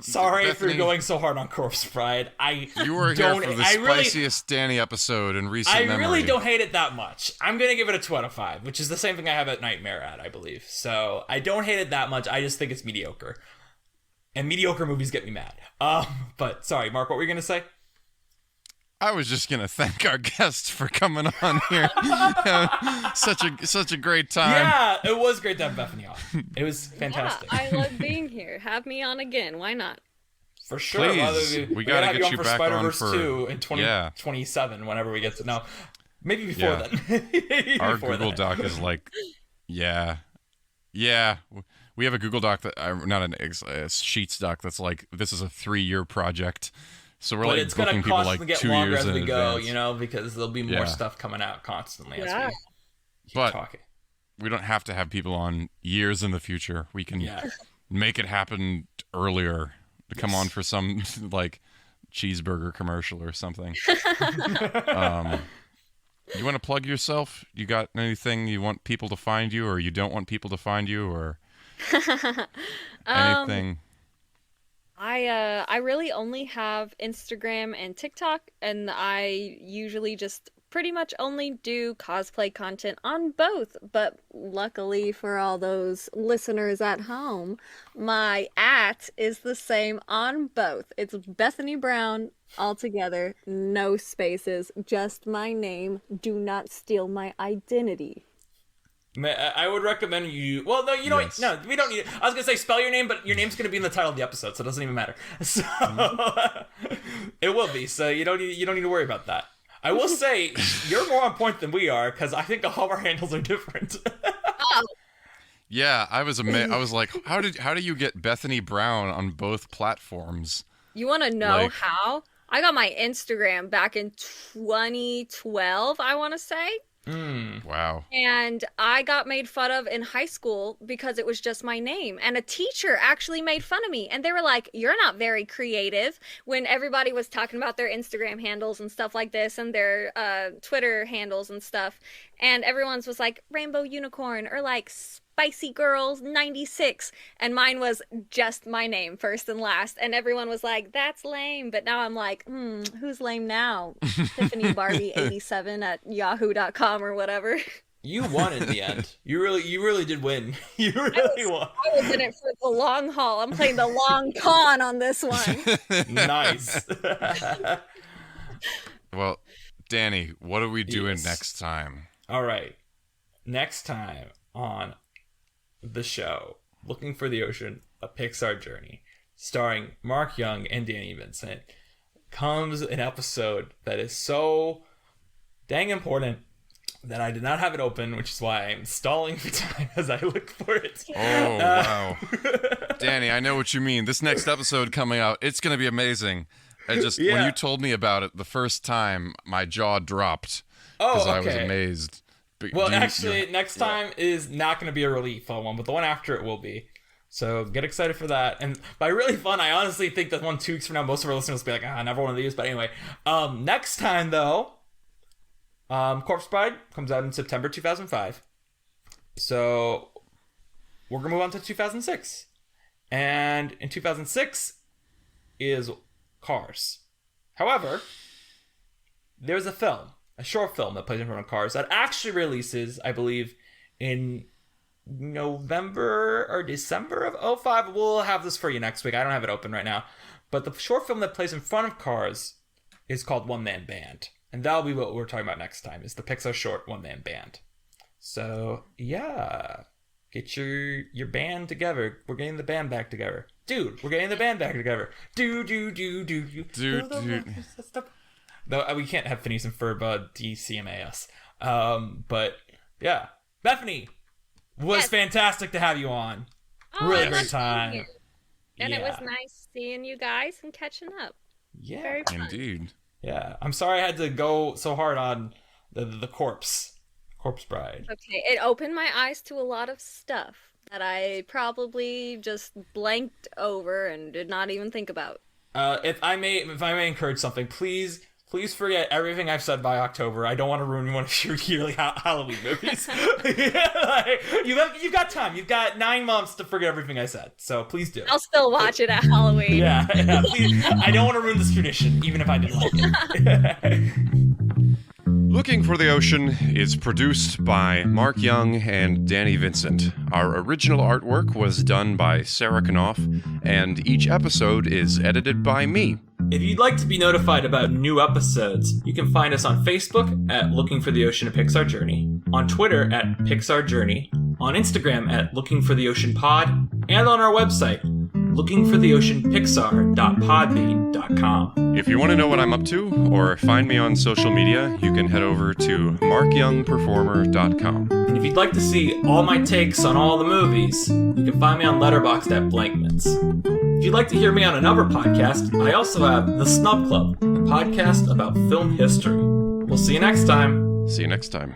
[SPEAKER 1] Sorry for going so hard on Corpse Bride.
[SPEAKER 2] You were here for the spiciest Danny episode in recent memory.
[SPEAKER 1] I really don't hate it that much. I'm going to give it a 2 out of 5, which is the same thing I have at Nightmare at, I believe. So I don't hate it that much. I just think it's mediocre. And mediocre movies get me mad. But sorry, Mark, what were you going to say?
[SPEAKER 2] I was just going to thank our guests for coming on here. Such a great time.
[SPEAKER 1] Yeah, it was great to have Bethany on. It was fantastic.
[SPEAKER 3] Yeah, I love being here. Have me on again. Why not?
[SPEAKER 1] For sure.
[SPEAKER 2] Please. We got to get you back on for
[SPEAKER 1] 2 in 2027 whenever we get to know. Maybe before then.
[SPEAKER 2] Our Google Doc is like, yeah. We have a Google Doc that not a Sheets doc that's like, this is a 3-year project. So we're like booking people like 2 years in advance.
[SPEAKER 1] You know, because there'll be more stuff coming out constantly as we keep talking.
[SPEAKER 2] We don't have to have people on years in the future. We can make it happen earlier. To come on for some like cheeseburger commercial or something. You want to plug yourself? You got anything you want people to find you, or you don't want people to find you, or anything?
[SPEAKER 3] I really only have Instagram and TikTok, and I usually just pretty much only do cosplay content on both. But luckily for all those listeners at home, my @ is the same on both. It's Bethaney Brown all together, no spaces, just my name. Do not steal my identity.
[SPEAKER 1] I would recommend you. Well, no, you know, no, we don't need it. I was gonna say spell your name, but your name's gonna be in the title of the episode, so it doesn't even matter. So it will be. So you don't need to worry about that. I will say you're more on point than we are, because I think all of our handles are different.
[SPEAKER 2] Yeah, I was amazed. I was like, how do you get Bethaney Brown on both platforms?
[SPEAKER 3] You want to know
[SPEAKER 2] Like-
[SPEAKER 3] how? I got my Instagram back in 2012, I want to say.
[SPEAKER 2] Wow.
[SPEAKER 3] And I got made fun of in high school because it was just my name. And a teacher actually made fun of me. And they were like, "You're not very creative." When everybody was talking about their Instagram handles and stuff like this and their Twitter handles and stuff. And everyone's was like, "Rainbow Unicorn," or like "Spicy Girls 96." And mine was just my name, first and last. And everyone was like, "That's lame." But now I'm like, who's lame now? Tiffany Barbie 87 at yahoo.com or whatever.
[SPEAKER 1] You won in the end. You really did win. You really won.
[SPEAKER 3] I was in it for the long haul. I'm playing the long con on this one.
[SPEAKER 1] Nice.
[SPEAKER 2] Well, Danny, what are we doing
[SPEAKER 1] Yes.
[SPEAKER 2] next time?
[SPEAKER 1] All right. Next time on the show, Looking for the Ocean, a Pixar Journey, starring Mark Young and Danny Vincent, comes an episode that is so dang important that I did not have it open, which is why I'm stalling for time as I look for it.
[SPEAKER 2] Oh, wow. Danny, I know what you mean. This next episode coming out, it's going to be amazing. When you told me about it the first time, my jaw dropped because I was amazed. But
[SPEAKER 1] Well, actually, next time is not going to be a really fun one, but the one after it will be. So get excited for that. And by really fun, I honestly think that 2 weeks from now, most of our listeners will be like, never one of these. But anyway, next time, though, Corpse Bride comes out in September 2005. So we're going to move on to 2006. And in 2006 is Cars. However, there's a short film that plays in front of Cars that actually releases, I believe, in November or December of 2005. We'll have this for you next week. I don't have it open right now. But the short film that plays in front of Cars is called One Man Band. And that'll be what we're talking about next time, is the Pixar short One Man Band. So, yeah. Get your band together. We're getting the band back together. Dude, we're getting the band back together. Dude. No, we can't have Phineas and Ferb DCMAS. But, yeah. Bethaney, was fantastic to have you on. Really great time.
[SPEAKER 3] And it was nice seeing you guys and catching up.
[SPEAKER 1] Yeah.
[SPEAKER 3] Very fun.
[SPEAKER 2] Indeed.
[SPEAKER 1] Yeah. I'm sorry I had to go so hard on the Corpse Bride.
[SPEAKER 3] Okay, it opened my eyes to a lot of stuff that I probably just blanked over and did not even think about.
[SPEAKER 1] If I may encourage something, please forget everything I've said by October. I don't want to ruin one of your yearly Halloween movies. You've got time. You've got 9 months to forget everything I said. So please do.
[SPEAKER 3] I'll still watch it at Halloween.
[SPEAKER 1] Yeah, please. I don't want to ruin this tradition, even if I didn't like it.
[SPEAKER 2] Looking for the Ocean is produced by Mark Young and Danny Vincent. Our original artwork was done by Sarah Knopf, and each episode is edited by me.
[SPEAKER 1] If you'd like to be notified about new episodes, you can find us on Facebook at Looking for the Ocean, a Pixar Journey, on Twitter at Pixar Journey, on Instagram at Looking for the Ocean Pod, and on our website, lookingfortheoceanpixar.podbean.com.
[SPEAKER 2] If you want to know what I'm up to, or find me on social media, you can head over to markyoungperformer.com.
[SPEAKER 1] And if you'd like to see all my takes on all the movies, you can find me on Letterboxd at Blankmans. If you'd like to hear me on another podcast, I also have The Snub Club, a podcast about film history. We'll see you next time.
[SPEAKER 2] See you next time.